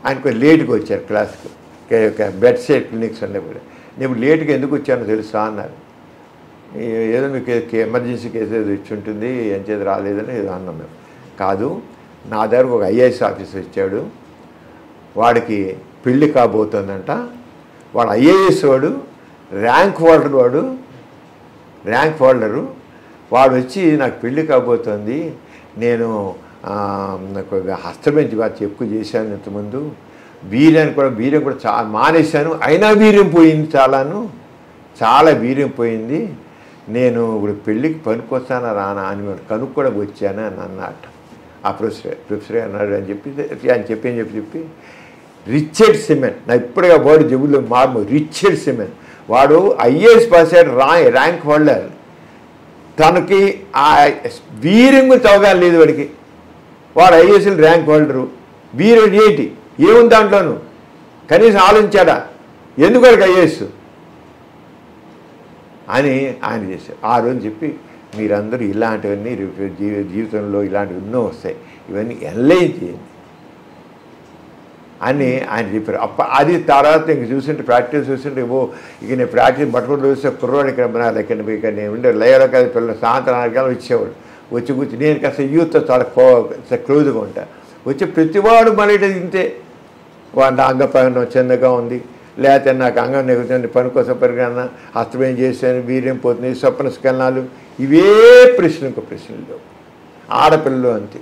ఆయన కొంచెం లేట్గా వచ్చారు క్లాస్కి, బెడ్ సైడ్ క్లినిక్స్ ఉన్నప్పుడు. నేను లేట్గా ఎందుకు వచ్చానో తెలుసా అన్నారు. ఏదో మీకు ఎమర్జెన్సీ కేసు ఏదో ఇచ్చి ఉంటుంది ఎంచేది రాలేదని ఏదో అన్నాం మేము. కాదు, నా దగ్గర ఒక ఐఏఎస్ ఆఫీసర్ వచ్చాడు, వాడికి పెళ్ళి కాబోతుందంట. వాడు ఐఏఎస్ వాడు, ర్యాంక్ హోల్డరు వాడు వచ్చి నాకు పెళ్ళి కాబోతుంది, నేను నాకు హస్తబెంచి బాగా ఎక్కువ చేశాను ఇంతకుముందు, వీర్యం కూడా చాలా మానేశాను, అయినా వీర్యం పోయింది, చాలా వీర్యం పోయింది, నేను ఇప్పుడు పెళ్ళికి పనికొస్తానా రానా అని కనుక్కోవడం వచ్చాను అని అన్నట్ట. ఆ ప్రొఫెసర్ అన్నాడు అని చెప్పి రిచర్డ్ సిమెన్, నా ఇప్పుడుగా వర్డ్ జబ్బుల్లో రిచర్డ్ సిమెన్, వాడు ఐఏఎస్ పాస్ అయ్యాడు, ర్యాంక్ హోల్డర్, తనకి ఆ వీర్యం గురించి అవగాహన లేదు వాడికి. వాడు ఐఏఎస్ఎల్ ర్యాంక్ హోల్డరు, వీర్యం ఏంటి ఏముంది దాంట్లోనూ కనీసం ఆలోచించాడా, ఎందుకు వాడికి ఐఏఎస్ అని ఆయన చేశారు. ఆ రోజు చెప్పి మీరందరూ ఇలాంటివన్నీ జీవితంలో ఇలాంటివి ఎన్నో వస్తాయి, ఇవన్నీ ఎన్లైజ్ చేయండి అని ఆయన చెప్పారు. అది తర్వాత ఇంక చూసింటే ప్రాక్టీస్ చూసింటే ఇక నేను ప్రాక్టీస్ పట్టుకుంటూ చూస్తే కుర్రోడు ఇక్కడ నేను ఉండే లయలో కాదు పిల్లలు సాయంత్రం 4 గంటలు వచ్చేవాడు. వచ్చి కూర్చి నేను కాస్త యూత్తో చాలా క్లోజ్గా ఉంటా. వచ్చి ప్రతివాడు మళ్ళీ ఇంతే, వాడి అంగపగనం చిన్నగా ఉంది, లేకపోతే నాకు అంగం నెగుతుంది, పనికోసం పరిగణ, హస్తమేం చేశాను, వీర్యం పోతుంది, స్వప్న స్కలనాలు, ఇవే ప్రశ్నకు ప్రశ్నలు. ఆడపిల్లలు అంతే,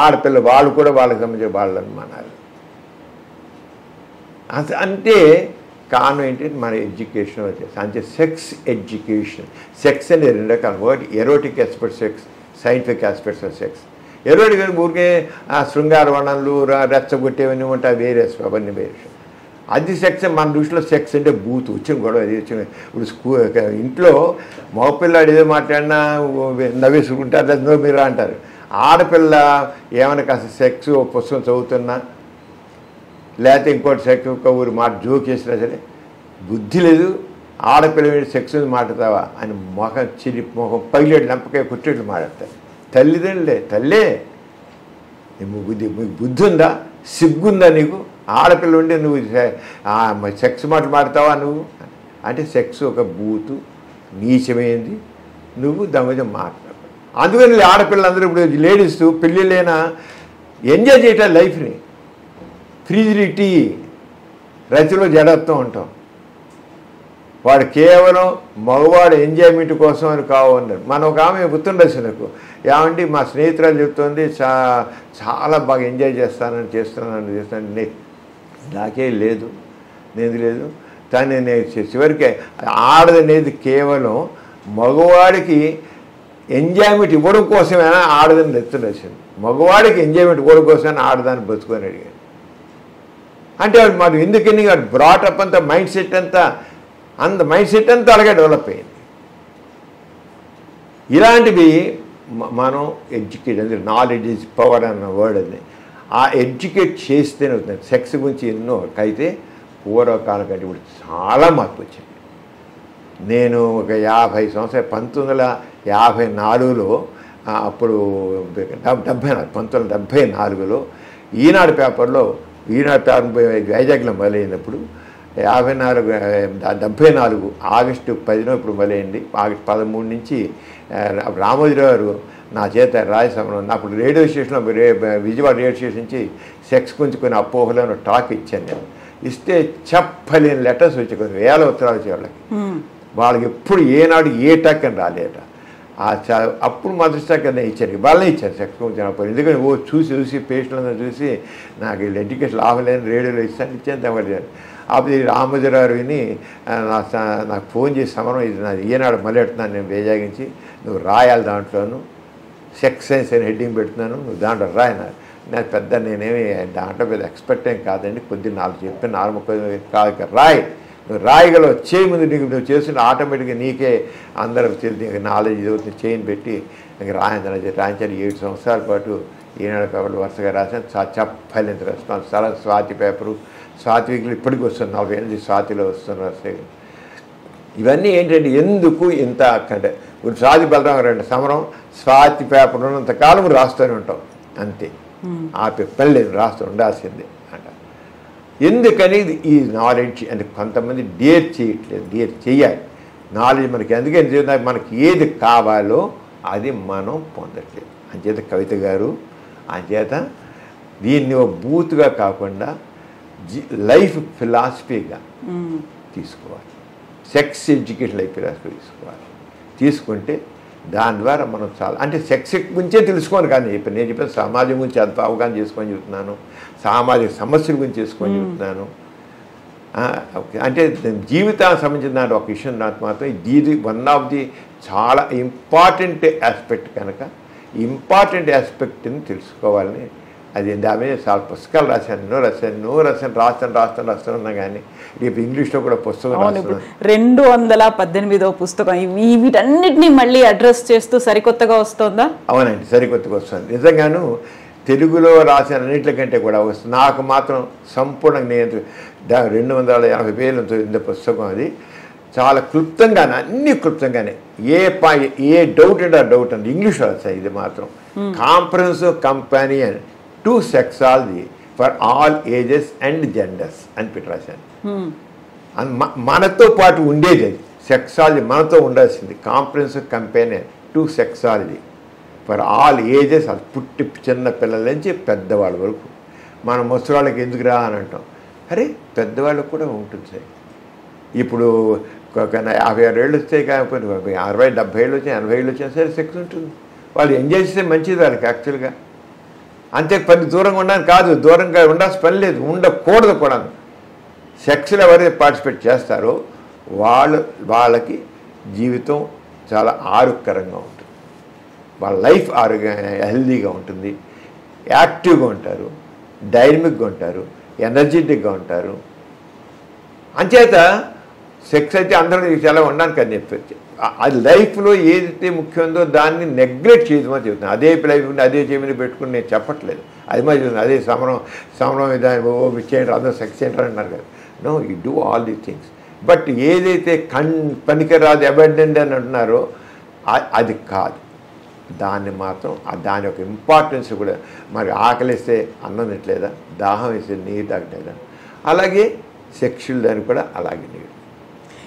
ఆడపిల్ల వాళ్ళు కూడా వాళ్ళకి సంబంధించిన వాళ్ళు అనుమానాలు. అంటే కారణం ఏంటంటే మన ఎడ్యుకేషన్ వచ్చేసి అంటే సెక్స్ ఎడ్యుకేషన్. సెక్స్ అనేది 2 రకాల word, erotic aspect sex, scientific aspects of sex. Erotic అని ఊరికే శృంగార వర్ణనలు రెచ్చగొట్టేవన్నీ ఉంటాయి, వేరే అవన్నీ వేరే. అది సెక్స్. మన దృష్టిలో సెక్స్ అంటే బూత్ వచ్చిన గొడవ. అది వచ్చిన ఇప్పుడు ఇంట్లో మగపిల్లాడు ఏదో మాట్లాడినా నవ్వేసుకుంటారు, నో మీరు అంటారు. ఆడపిల్ల ఏమైనా కాస్త సెక్స్ పుస్తకం చదువుతున్నా లేకపోతే ఇంకోటి సెక్స్ ఊరు మాట జోక్ చేసినా సరే బుద్ధి లేదు, ఆడపిల్ల సెక్స్ మాట్లాడతావా అని మొహం పైలేడు లంపకాయ కుట్టేట్లు మాట్లాడతారు. తల్లే మీకు బుద్ధి ఉందా, సిగ్గుందా నీకు, ఆడపిల్ల ఉండి నువ్వు సెక్స్ మాట్లాడతావా నువ్వు అంటే సెక్స్ ఒక బూతు నీచమైంది, నువ్వు దాని మీద మాట్లాడు. అందుకని ఆడపిల్లలందరూ ఇప్పుడు లేడీస్ పెళ్ళిళ్ళైనా ఎంజాయ్ చేయటం లైఫ్ని, ఫ్రీజిలిటీ రతిలో జడత్వం ఉంటాం. వాడు కేవలం మగవాడు ఎంజాయ్మెంట్ కోసం అని కావన్నారు. మన ఒక ఆమె పుత్తుండసనకు ఏమండి మా స్నేహితురాలు చెప్తుంది చాలా బాగా ఎంజాయ్ చేస్తున్నాను, నాకే లేదు, కానీ నేను చివరికి ఆడదనేది కేవలం మగవాడికి ఎంజాయ్మెంట్ ఇవ్వడం కోసమైనా ఆడదని ఎత్తుండొచ్చింది, మగవాడికి ఎంజాయ్మెంట్ ఇవ్వడం కోసమైనా ఆడదాన్ని బతుకొని అడిగాను. అంటే వాడు మరి ఎందుకని వాడు బ్రాటప్ అంతా మైండ్ సెట్ అంతా అలాగే డెవలప్ అయింది. ఇలాంటివి మనం ఎడ్యుకేట్ అంటే నాలెడ్జ్ ఈజ్ పవర్ అన్న వర్డ్ అది, ఆ ఎడ్యుకేట్ చేస్తేనే అవుతుంది. సెక్స్ గురించి ఎన్నో అయితే పూర్వకాలం కంటే ఇప్పుడు చాలా మార్పు వచ్చింది. నేను ఒక 50 సంవత్సరాలు 1954లో అప్పుడు 1974లో ఈనాడు పేపర్ వైజాగ్లో మొదలైనప్పుడు 74 ఆగస్టు 10 ఇప్పుడు మొదలైంది. ఆగస్టు 13 నుంచి రామోజీరావు గారు నా చేత రాజసమరం అప్పుడు రేడియో స్టేషన్లో విజయవాడ రేడియో స్టేషన్ నుంచి సెక్స్ గురించి కొన్ని అపోహలను టాక్ ఇచ్చాను నేను. ఇస్తే చెప్పలేని లెటర్స్ వచ్చి కొన్ని 1000 ఉత్తరాలు వచ్చే వాళ్ళకి ఎప్పుడు ఏనాడు ఏ టాక్ అని రాలేట. అప్పుడు మదర్ టాక్ అని ఇచ్చారు, వాళ్ళనే ఇచ్చారు సెక్స్ గురించి అప్పుడు. ఎందుకంటే చూసి పేషెంట్లను చూసి నాకు ఎడ్యుకేషన్ లాభలేని రేడియోలో ఇచ్చాను తగ్గలేదు. అప్పుడు రామోజీరావు విని నాకు ఫోన్ చేసి సమరం ఇది నాది ఏనాడు మొదలెడుతున్నాను నేను వేజాగించి, నువ్వు రాయాలి దాంట్లోను సెక్స్ సైన్స్ అని హెడ్డింగ్ పెడుతున్నాను, నువ్వు దాంట్లో రాయన్నారు. నేను పెద్ద నేనేమి దాంట్లో పెద్ద ఎక్స్పర్ట్ ఏం కాదండి, కొద్ది నాలుగు చెప్పి 4 కాదు రాయి, నువ్వు రాయగలవు, చేయి ముందు నీకు నువ్వు చేసిన ఆటోమేటిక్గా నీకే అందరూ తెలిసి నాలెడ్జ్ చదువుతుంది, చేయని పెట్టి నాకు రాయించాను 7 సంవత్సరాల పాటు ఈనాడు పేపర్లు వరుసగా రాశాను. చెప్పలేంత రెస్పాన్స్. చాలా స్వాతి పేపరు, స్వాతి వీక్లు ఇప్పటికి వస్తుంది, 40 ఏళ్ళకి స్వాతిలో వస్తుంది వరుసగా. ఇవన్నీ ఏంటంటే ఎందుకు ఇంత అంటే ఇప్పుడు స్వాతి బలరామరెడ్డి సమరం స్వాతి పేపర్ ఉన్నంతకాలం రాస్తూనే ఉంటాం అంతే, ఆపే పని లేదు, రాస్తూ ఉండాల్సిందే అంట. ఎందుకని ఈ నాలెడ్జ్ అంటే కొంతమంది డేర్ చేయట్లేదు, డేర్ చేయాలి. నాలెడ్జ్ మనకి ఎందుకంటే మనకి ఏది కావాలో అది మనం పొందట్లేదు. అంచేత కవిత గారు అంచేత దీన్ని బూత్గా కాకుండా లైఫ్ ఫిలాసఫీగా తీసుకోవాలి, సెక్స్ ఎడ్యుకేషన్ లైఫ్ ఫిలాసఫీ తీసుకోవాలి. తీసుకుంటే దాని ద్వారా మనం చాలా అంటే సెక్స్ గురించే తెలుసుకోని కానీ నేను చెప్పాను సమాజం గురించి అంత అవగాహన చేసుకొని చెబుతున్నాను, సామాజిక సమస్యల గురించి చేసుకొని చెబుతున్నాను. అంటే జీవితానికి సంబంధించిన ఒక విషయం నాకు మాత్రం ఇది వన్ ఆఫ్ ది చాలా ఇంపార్టెంట్ ఆస్పెక్ట్ కనుక ఇంపార్టెంట్ ఆస్పెక్ట్ని తెలుసుకోవాలని అది దాని మీద చాలా పుస్తకాలు రాశాను, రాస్తాను కానీ రేపు ఇంగ్లీష్లో కూడా పుస్తకం
218వ పుస్తకం వీటన్నిటినీ మళ్ళీ అడ్రస్ చేస్తూ సరికొత్తగా వస్తుందా?
అవునండి, సరికొత్తగా వస్తుంది. నిజంగాను తెలుగులో రాసిన అన్నింటికంటే కూడా వస్తుంది. నాకు మాత్రం సంపూర్ణంగా నేను 280 పేర్లతో ఇంత పుస్తకం. అది చాలా క్లుప్తంగానే, అన్ని క్లుప్తంగానే, ఏ డౌట్ అంటే ఆ డౌట్ అండి ఇంగ్లీష్లో రాశాను. ఇది మాత్రం comprehensive companion to sexology for all ages and genders అని పెట్టి రాశాను. మనతో పాటు ఉండేది అది సెక్సాలజీ, మనతో ఉండాల్సింది. Comprehensive companion to sexology for all ages, అది పుట్టి చిన్న పిల్లల నుంచి పెద్దవాళ్ళ వరకు. మన ముసలివాళ్ళకి ఎందుకు రా అని అంటాం, అరే పెద్దవాళ్ళకి కూడా ఉంటుంది సార్. ఇప్పుడు 56 ఏళ్ళు వస్తే కాకపోతే 60, 70 ఏళ్ళు వచ్చాయి, 80 ఏళ్ళు వచ్చినా సరే సెక్స్ ఉంటుంది. వాళ్ళు ఎంజాయ్ చేస్తే మంచిది వాళ్ళకి యాక్చువల్గా. అంతే పని దూరంగా ఉండడానికి కాదు, దూరంగా ఉండాల్సిన పని లేదు, ఉండకూడదు కూడా. సెక్స్లో ఎవరైతే పార్టిసిపేట్ చేస్తారో వాళ్ళకి జీవితం చాలా ఆరోగ్యకరంగా ఉంటుంది, వాళ్ళ లైఫ్ హెల్దీగా ఉంటుంది, యాక్టివ్గా ఉంటారు, డైనమిక్గా ఉంటారు, ఎనర్జెటిక్గా ఉంటారు. అంచేత సెక్స్ అయితే అందరూ చాలా ఉండడానికి అని చెప్పి అది లైఫ్లో ఏదైతే ముఖ్యమైందో దాన్ని నెగ్లెక్ట్ చేయమని చెబుతున్నాను. అదే లైఫ్ అదే చేయమని పెట్టుకుని నేను చెప్పట్లేదు, అది మరి చెప్తున్నాను. అదే సమరం దాన్ని చేయండి, అందరూ సెక్స్ చేయండి అంటున్నారు కదా. No, you do all the things. But ఏదైతే పనికిరాదు అబెండెంట్ అని అంటున్నారో అది కాదు. దాన్ని మాత్రం దాని యొక్క ఇంపార్టెన్స్ కూడా, మరి ఆకలిస్తే అన్నం తినట్లేదా, దాహం వేస్తే నీరు తాగట్లేదా, అలాగే సెక్షువల్ దానికి కూడా అలాగే నీరు.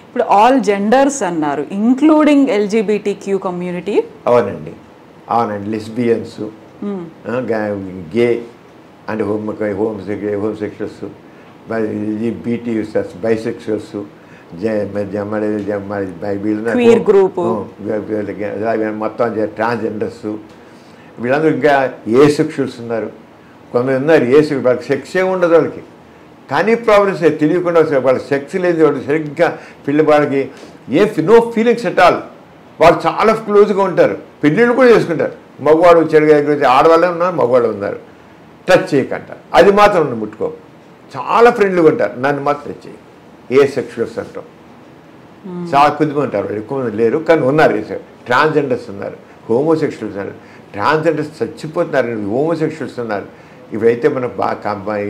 ఇప్పుడు ఆల్ జెండర్స్ అన్నారు, ఇంక్లూడింగ్ LGBTQ కమ్యూనిటీ.
అవునండి, lesbians, gay and homosexuals, LGBTs, bisexuals, మొత్తం ట్రాన్స్జెండర్స్, వీళ్ళందరూ ఇంకా ఏసెక్షువల్స్ ఉన్నారు. కొందరు ఉన్నారు వాళ్ళకి సెక్సే ఉండదు, వాళ్ళకి కానీ ప్రాబ్లమ్స్ తెలియకుండా వాళ్ళకి సెక్స్ లేదు, వాళ్ళు సరిగ్గా పిల్లవాళ్ళకి నో ఫీలింగ్స్ ఎట్ ఆల్. వాళ్ళు చాలా క్లోజ్గా ఉంటారు, పెళ్ళిళ్ళు కూడా చేసుకుంటారు. మగవాడు చెడుగా దగ్గర ఆడవాళ్ళే ఉన్నారు, మగవాళ్ళు ఉన్నారు. టచ్ చేయకంటారు, అది మాత్రం ముట్టుకో. చాలా ఫ్రెండ్లీగా ఉంటారు, నన్ను మాత్రం టచ్ చేయి. ఏసెక్షువల్స్ అంటాం. చాలా కొద్దిమంది ఉంటారు, ఎక్కువ మంది లేరు కానీ ఉన్నారు. ట్రాన్స్జెండర్స్ ఉన్నారు, హోమోసెక్షువల్స్ ఉన్నారు. ట్రాన్స్జెండర్స్ చచ్చిపోతున్నారు, హోమోసెక్షువల్స్ ఉన్నారు. ఇవైతే మన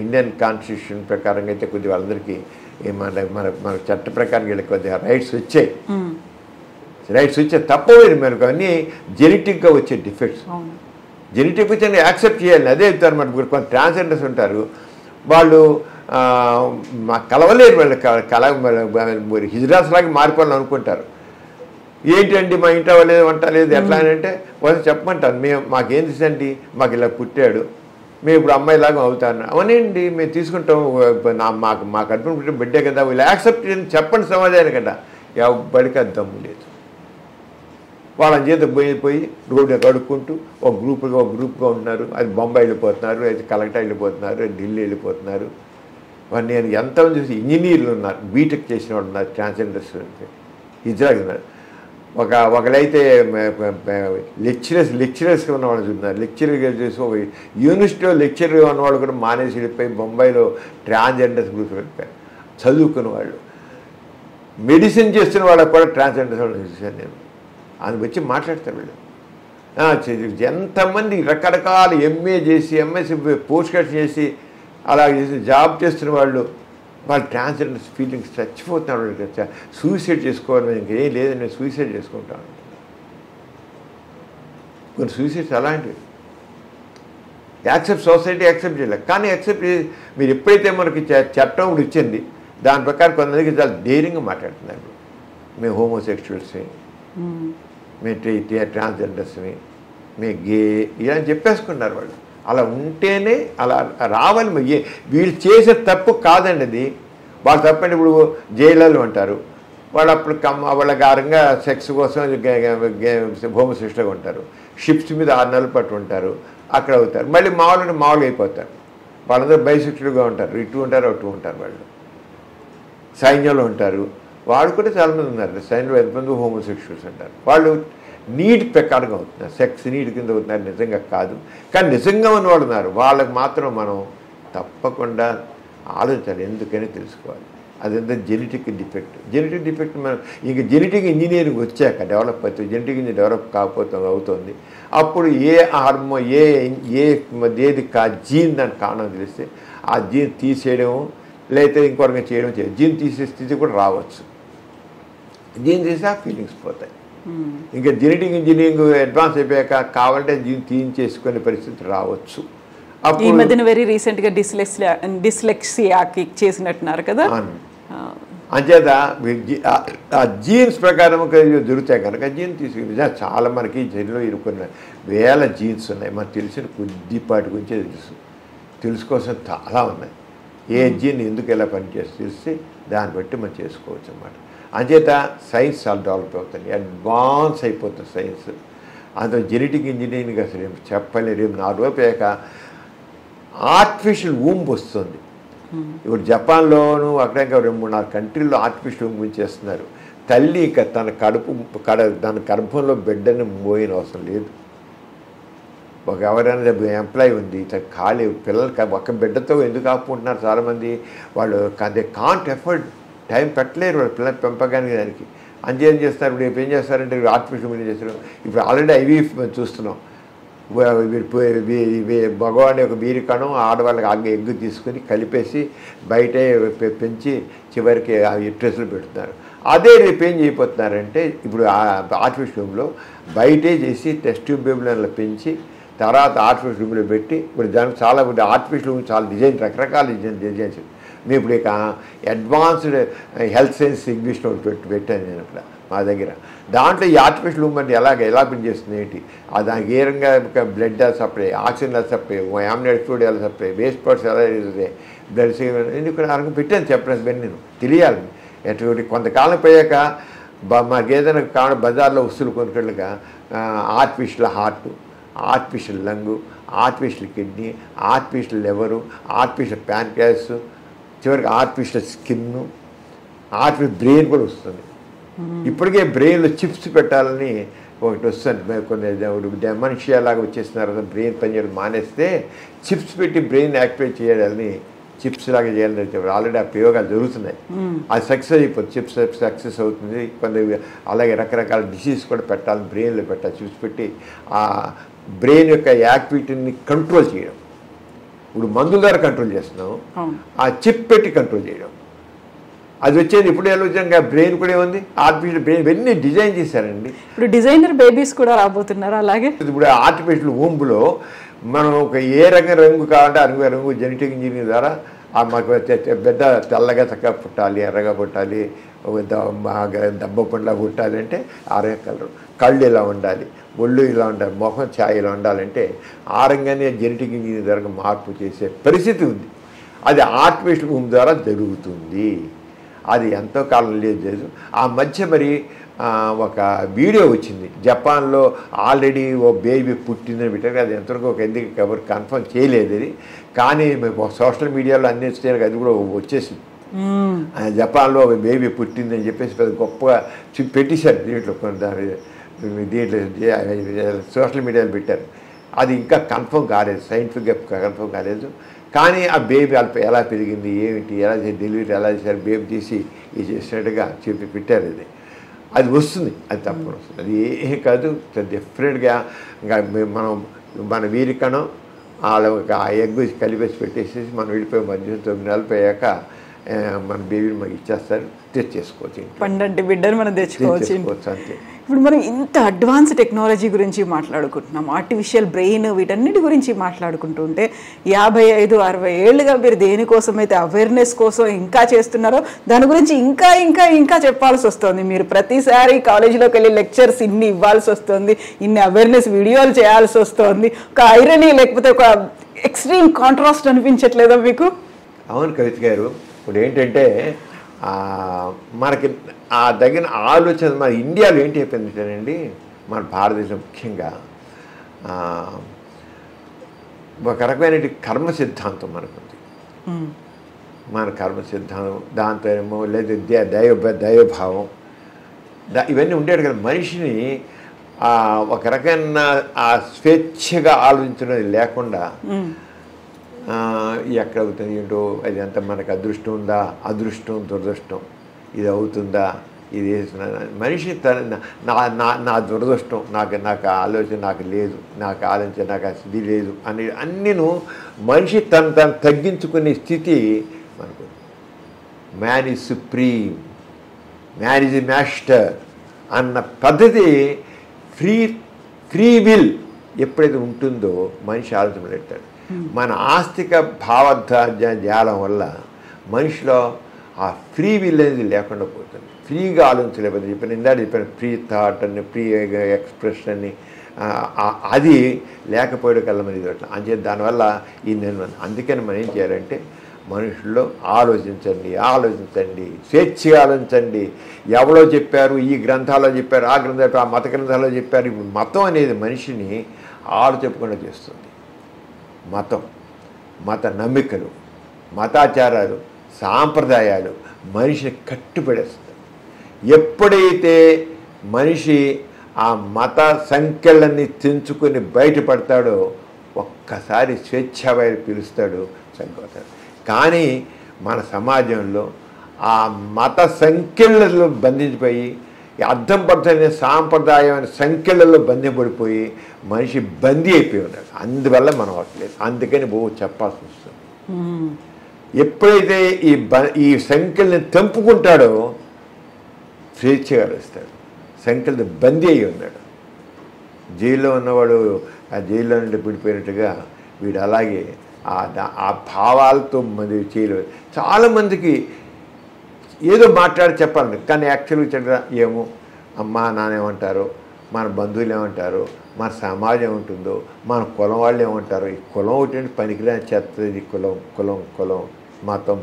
ఇండియన్ కాన్స్టిట్యూషన్ ప్రకారంగా అయితే కొద్దిగా వాళ్ళందరికీ మన చట్ట ప్రకారం వీళ్ళకి కొద్దిగా రైట్స్ వచ్చాయి, తప్పలేదు. మనకు అన్నీ జెనెటిక్గా వచ్చే డిఫెక్ట్స్, జెనెటిక్ వచ్చి యాక్సెప్ట్ చేయాలి. అదే చెప్తారు. మనకు కొంత ట్రాన్స్జెండర్స్ ఉంటారు, వాళ్ళు కలవలేరు, వాళ్ళు హిజ్రాస్ లాగా మారిపోవాలని అనుకుంటారు. ఏంటండి మా ఇంట్లో లేదు, వంట లేదు, ఎట్లా అని అంటే వాళ్ళు చెప్పమంటారు, మాకేం తెలుసండి, మాకు ఇలా పుట్టాడు, మేము ఇప్పుడు అమ్మాయిలాగా అవుతాను. అవనండి మేము తీసుకుంటాం, మాకు కడుపున పుట్టిన బిడ్డే కదా, వీళ్ళు యాక్సెప్ట్ చెప్పండి సమాజానికి కదా. ఎవ్వడికి అది దమ్ము లేదు. వాళ్ళని చేత పోయి రోడ్డు కడుక్కుంటూ ఒక గ్రూప్గా ఉంటున్నారు. అది బొంబాయి వెళ్ళిపోతున్నారు, అయితే కలకట్టా వెళ్ళిపోతున్నారు, ఢిల్లీ వెళ్ళిపోతున్నారు. నేను ఎంతమంది చూసి ఇంజనీర్లు ఉన్నారు, బీటెక్ చేసిన వాళ్ళు ఉన్నారు, ట్రాన్స్జెండర్స్ ఇజ్రాయిల్ ఉన్నారు. ఒకరైతే లెక్చరర్స్గా ఉన్నవాళ్ళు చూస్తున్నారు. లెక్చరర్గా చేసి ఒక యూనివర్సిటీలో లెక్చరర్గా ఉన్నవాళ్ళు కూడా మానేసి వెళ్ళిపోయి బొంబాయిలో ట్రాన్స్జెండర్స్ గ్రూప్ వెళ్ళిపోయారు. చదువుకున్న వాళ్ళు, మెడిసిన్ చేస్తున్న వాళ్ళకి కూడా ట్రాన్స్జెండర్స్ వాళ్ళు చూశాను నేను. అది వచ్చి మాట్లాడతారు వీళ్ళు. ఎంతమంది రకరకాల ఎంఏ చేసి ఎంఎస్సి పోస్ట్ గ్రాడ్యుయేషన్ చేసి అలా చేసి జాబ్ చేస్తున్న వాళ్ళు ట్రాన్స్జెండర్స్ ఫీలింగ్స్ చచ్చిపోతున్నారు. వాళ్ళు సూసైడ్ చేసుకోవాలి, ఇంకేం లేదు నేను సూసైడ్ చేసుకుంటాను. కొన్ని సూసైడ్స్ అలాంటివి సొసైటీ యాక్సెప్ట్ చేయలేదు. కానీ మీరు ఎప్పుడైతే మనకి చట్టం కూడా ఇచ్చింది దాని ప్రకారం కొంతమందికి చాలా ధైర్యంగా మాట్లాడుతున్నారు. మేము హోమోసెక్షువల్స్ని, మేము ట్రాన్స్జెండర్స్ని, మేము గే ఇలా చెప్పేసుకున్నారు వాళ్ళు. అలా ఉంటేనే అలా రావాలి. వీళ్ళు చేసే తప్పు కాదండి అది. వాళ్ళు తప్పండి. ఇప్పుడు జైళ్ళలో ఉంటారు వాళ్ళు, అప్పుడు వాళ్ళ గారంగా సెక్స్ కోసం హోమోసెక్షువల్గా ఉంటారు. షిప్స్ మీద 6 నెలల పాటు ఉంటారు, అక్కడ అవుతారు. మళ్ళీ మామూలుగా అయిపోతారు. వాళ్ళందరూ బైసెక్షువల్గా ఉంటారు, ఇటు ఉంటారు అటు ఉంటారు. వాళ్ళు సైన్యంలో ఉంటారు, వాళ్ళు కూడా చాలామంది ఉన్నారు. సైన్యంలో ఎంతమంది హోమోసెక్షువల్స్ అంటారు. వాళ్ళు నీడ్ ప్రకారంగా అవుతున్నారు, సెక్స్ నీడ్ కింద అవుతున్నారు. నిజంగా కాదు, కానీ నిజంగా ఉన్నవాళ్ళు ఉన్నారు. వాళ్ళకి మాత్రం మనం తప్పకుండా ఆలోచించాలి, ఎందుకని తెలుసుకోవాలి. అదంతా జెనెటిక్ డిఫెక్ట్ మనం ఇంక జెనెటిక్ ఇంజనీరింగ్ వచ్చాక డెవలప్ అవుతుంది. జెనెటిక్ ఇంజనీరింగ్ డెవలప్ కాకపోతే అవుతుంది. అప్పుడు ఏ హార్మోన్ ఏది జీన్ దానికి కారణం తెలిస్తే ఆ జీన్ తీసేయడం లేకపోతే ఇంకొకరిగా చేయడం జీన్ తీసే స్థితి కూడా రావచ్చు. జీన్ తీసి ఆ ఫీలింగ్స్ పోతాయి. ఇంకా జెనెటిక్ ఇంజనీరింగ్ అడ్వాన్స్ అయిపోయాక కావాలంటే జీన్ తీయించేసుకునే పరిస్థితి రావచ్చు.
ఈ మధ్యన వెరీ రీసెంట్గా డిస్లెక్సియాకి చేసినట్టున్నారు కదా.
అంచేత ఆ జీన్స్ ప్రకారం దొరుకుతాయి కనుక జీన్ తీసుకుని చాలా మనకి జైల్లో ఇరుక్కున్న వేల జీన్స్ ఉన్నాయి. మనకు తెలిసిన కొద్దిపాటి గురించే తెలుసుకోవాల్సిన చాలా ఉన్నాయి. ఏ జీన్ ఎందుకు ఎలా పనిచేసి తెలిసి దాన్ని బట్టి మనం చేసుకోవచ్చు అన్నమాట. అంచేత సైన్స్ చాలా డెవలప్ అవుతుంది, అడ్వాన్స్ అయిపోతుంది సైన్స్. అందులో జెనెటిక్ ఇంజనీరింగ్ అసలు ఏం చెప్పలేరు. 4 రోజులు అయ్యాక ఆర్టిఫిషియల్ ఊంబ్ వస్తుంది. ఇప్పుడు జపాన్లోను అక్కడ 2-3-4 కంట్రీల్లో ఆర్టిఫిషియల్ ఊంబ్ చేస్తున్నారు. తల్లి ఇక తన దాని గర్భంలో బిడ్డని మోయిన అవసరం లేదు. ఎవరైనా ఎంప్లాయీ ఉంది ఖాళీ పిల్లలకి ఒక బిడ్డతో ఎందుకు ఆపుకుంటున్నారు చాలామంది. వాళ్ళు దే కాంట్ ఎఫర్డ్, టైం పెట్టలేరు వాళ్ళు పిల్లలు పెంపకానికి. దానికి ఏం చేస్తారు, ఇప్పుడు ఏం చేస్తారంటే ఆర్టిఫిషియల్ ఏం చేస్తారు. ఇప్పుడు ఆల్రెడీ ఐవీఎఫ్ మేము చూస్తున్నాం. మగవాడి ఒక బీరికణం ఆడవాళ్ళకి ఎగ్గు తీసుకుని కలిపేసి బయటే పెంచి చివరికి యుట్రస్లు పెడుతున్నారు. అదే రేపు ఏం చేయబోతున్నారంటే ఇప్పుడు ఆర్టిఫిషియల్లో బయటే చేసి టెస్ట్ ట్యూబ్ బేబులను పెంచి తర్వాత ఆర్టిఫిషియల్ రూమ్లో పెట్టి ఇప్పుడు దానికి చాలా ఆర్టిఫిషియల్ రూమ్ చాలా డిజైన్ రకరకాల డిజైన్స్. మేము ఇప్పుడు ఇక అడ్వాన్స్డ్ హెల్త్ సైన్స్ ఇంగ్లీష్లో పెట్టాను నేను అక్కడ మా దగ్గర. దాంట్లో ఈ ఆర్టిఫిషియల్ రూమ్ అంటే ఎలా పనిచేస్తుంది ఏంటి, దానికి ఏ రకంగా బ్లడ్ ఎలా సప్లై, ఆక్సిజన్ ఎలా సప్లై, యామినేట్ ఫ్లూయిడ్ ఎలా సప్లై, వేస్ట్ పార్ట్స్ ఎలా చేస్తుంది, బ్లడ్ ఎందుకు ఆ రకంగా పెట్టాను చెప్పడానికి బట్టి నేను తెలియాలి. ఎటువంటి కొంతకాలం పోయాక మాకు ఏదైనా కావాలి బజార్లో వస్తువులు కొనుక్కలుగా artificial heart, artificial lung, artificial kidney, artificial liver, artificial pancreas, చివరికి ఆర్టిఫిషియల్ స్కిన్, ఆర్టిఫిషియల్ బ్రెయిన్ కూడా వస్తుంది. ఇప్పటికే బ్రెయిన్లో చిప్స్ పెట్టాలని ఒకటి వస్తుంది. కొన్ని డెమన్షియా లాగా వచ్చేస్తున్నారు, బ్రెయిన్ పనిచేయడం మానేస్తే చిప్స్ పెట్టి బ్రెయిన్ యాక్టివేట్ చేయాలని, చిప్స్ లాగా చేయాలని ఆల్రెడీ ఆ ప్రయోగాలు జరుగుతున్నాయి. అది సక్సెస్ అయిపోతుంది, చిప్స్ సక్సెస్ అవుతుంది. కొంత అలాగే రకరకాల డిసీజ్ కూడా పెట్టాలని బ్రెయిన్లో పెట్టాలి. చిప్స్ పెట్టి ఆ బ్రెయిన్ యొక్క యాక్టివిటీని కంట్రోల్ చేయడం. ఇప్పుడు మందుల ద్వారా కంట్రోల్ చేస్తున్నాం, ఆ చిప్ పెట్టి కంట్రోల్ చేయడం. అది వచ్చేది ఇప్పుడు ఆలోచనగా బ్రెయిన్ కూడా ఏముంది, ఆర్టిఫిషియల్ బ్రెయిన్ ఇవన్నీ డిజైన్ చేశారండి.
ఇప్పుడు డిజైనర్ బేబీస్ కూడా రాబోతున్నారు. అలాగే
ఇప్పుడు ఆర్టిఫిషియల్ ఊంబులో మనం ఒక ఏ రంగు కావాలంటే రంగు జెనెటిక్ ఇంజనీరింగ్ ద్వారా మాకు పెద్ద తెల్లగా చక్కగా పుట్టాలి, ఎర్రగా పుట్టాలి, దెబ్బ పండ్లా పుట్టాలి అంటే ఆరే కలరు, కళ్ళు ఇలా ఉండాలి, ఒళ్ళు ఇలా ఉండాలి, మొహం ఛాయ్ ఇలా ఉండాలంటే ఆ రంగానే జెనెటిక్ ఇంజనీరింగ్ ద్వారా మార్పు చేసే పరిస్థితి ఉంది. అది ఆర్టిఫిషియల్ ఊంబ్ ద్వారా జరుగుతుంది. అది ఎంతో కాలం లేదు. ఆ మధ్య మరి ఒక వీడియో వచ్చింది జపాన్లో, ఆల్రెడీ ఓ బేబీ పుట్టిందని పెట్టారు. అది ఎంతవరకు ఒక ఎందుకు ఎవరు కన్ఫర్మ్ చేయలేదు అది. కానీ సోషల్ మీడియాలో అన్ని వచ్చేసరికి అది కూడా వచ్చేసింది. జపాన్లో బేబీ పుట్టిందని చెప్పేసి పెద్ద గొప్పగా పెట్టేశారు దీంట్లో దీంట్లో సోషల్ మీడియాలో పెట్టారు. అది ఇంకా కన్ఫర్మ్ కాలేదు, సైంటిఫిక్గా కన్ఫర్మ్ కాలేదు. కానీ ఆ బేబీ ఎలా పెరిగింది, ఏమిటి, ఎలా డెలివరీ ఎలా చేశారు, బేబీ తీసి ఇది చేసినట్టుగా చెప్పి పెట్టారు. అది వస్తుంది, అది తప్పకుండా వస్తుంది. అది ఏం కాదు, డిఫరెంట్గా. ఇంకా మన వీరికణం ఆ ఎగ్ కలిపేసి పెట్టేసి మనం వెళ్ళిపోయి మధ్య 9 నెలలు పోయాక మన బేబీని మనకి ఇచ్చేస్తారు, తెచ్చేసుకోవచ్చు.
పండంటి బిడ్డను మనం తెచ్చుకోవచ్చు
అంతే.
ఇప్పుడు మనం ఇంత అడ్వాన్స్ టెక్నాలజీ గురించి మాట్లాడుకుంటున్నాం, ఆర్టిఫిషియల్ బ్రెయిన్, వీటన్నిటి గురించి మాట్లాడుకుంటుంటే 55-60 ఏళ్ళుగా మీరు దేనికోసమైతే అవేర్నెస్ కోసం ఇంకా చేస్తున్నారో దాని గురించి ఇంకా ఇంకా ఇంకా చెప్పాల్సి వస్తుంది. మీరు ప్రతిసారి కాలేజీలోకి వెళ్ళి లెక్చర్స్ ఇన్ని ఇవ్వాల్సి వస్తుంది, ఇన్ని అవేర్నెస్ వీడియోలు చేయాల్సి వస్తుంది. ఒక ఐరనీ లేకపోతే ఒక ఎక్స్ట్రీమ్ కాంట్రాస్ట్ అనిపించట్లేదా మీకు?
అవును కవిత గారు. ఇప్పుడు ఏంటంటే మనకి ఆ తగిన ఆలోచన మన ఇండియాలో ఏంటి అయిపోయిందంటేనండి, మన భారతదేశం ముఖ్యంగా ఒక రకమైన కర్మ సిద్ధాంతం మనకుంది. మన కర్మ సిద్ధాంతం, దాంతో ఏమో లేదా దైవభావం ఇవన్నీ ఉండేవి కదా. మనిషిని ఒక రకమైన ఆ స్వేచ్ఛగా ఆలోచించడం లేకుండా ఎక్కడ అవుతుంది ఏంటో, అది అంతా మనకు అదృష్టం ఉందా, అదృష్టం దురదృష్టం, ఇది అవుతుందా, ఇది మనిషి నా దురదృష్టం, నాకు ఆలోచన నాకు లేదు, నాకు ఆలోచన నాకు ఇది లేదు అని అన్నీను మనిషి తను తగ్గించుకునే స్థితి మనకు. Man is supreme, man is master అన్న పద్ధతి ఫ్రీ విల్ ఎప్పుడైతే ఉంటుందో మనిషి ఆలోచన పెడతాడు. మన ఆస్తిక జాలం వల్ల మనిషిలో ఆ ఫ్రీ విల్ అనేది లేకుండా పోతుంది. ఫ్రీగా ఆలోచించలేకపోతే చెప్పాను ఫ్రీ థాట్ అని, ఫ్రీ ఎక్స్ప్రెషన్ అని, అది లేకపోయడం కల్లా మనది అట్లా అంతే. దానివల్ల అందుకని మనం ఏం చేయాలంటే మనుషుల్లో ఆలోచించండి, స్వేచ్ఛగా ఆలోచించండి. ఎవరో చెప్పారు, ఈ గ్రంథాల్లో చెప్పారు, ఆ గ్రంథాలు, ఆ మత గ్రంథాల్లో చెప్పారు. ఇప్పుడు మతం అనేది మనిషిని చెప్పకుండా చేస్తుంది. మత నమ్మికలు, మతాచారాలు, సాంప్రదాయాలు మనిషిని కట్టుబడేస్తుంది. ఎప్పుడైతే మనిషి ఆ మత సంఖ్యలన్నీ తెంచుకొని బయటపడతాడో ఒక్కసారి స్వేచ్ఛావాయులు పిలుస్తాడు, చనిపోతాడు. కానీ మన సమాజంలో ఆ మత సంఖ్యలలో బంధించిపోయి, అర్థం పడుతున్న సాంప్రదాయమైన సంఖ్యలలో బంధింపడిపోయి మనిషి బందీ అయిపోయి ఉన్నాడు. అందువల్ల మనం అవ్వట్లేదు. అందుకని చెప్పాల్సి వస్తుంది. ఎప్పుడైతే ఈ సంఖ్యల్ని తెంపుకుంటాడో స్వేచ్ఛగా వస్తాడు. సంఖ్యలతో బందీ అయి ఉన్నాడు. జైల్లో ఉన్నవాడు ఆ జైల్లో నుండి విడిపోయినట్టుగా వీడు అలాగే ఆ భావాలతో మంది చేయలేదు. చాలామందికి ఏదో మాట్లాడి చెప్పాలి, కానీ యాక్చువల్గా చెప్పరా ఏమో అమ్మా నాన్న ఏమంటారో, మన బంధువులు ఏమంటారో, మన సమాజం ఏముంటుందో, మన కులం వాళ్ళు ఏమంటారో. ఈ కులం ఒకటి పనికిరాని చెత్తది. కులం మతం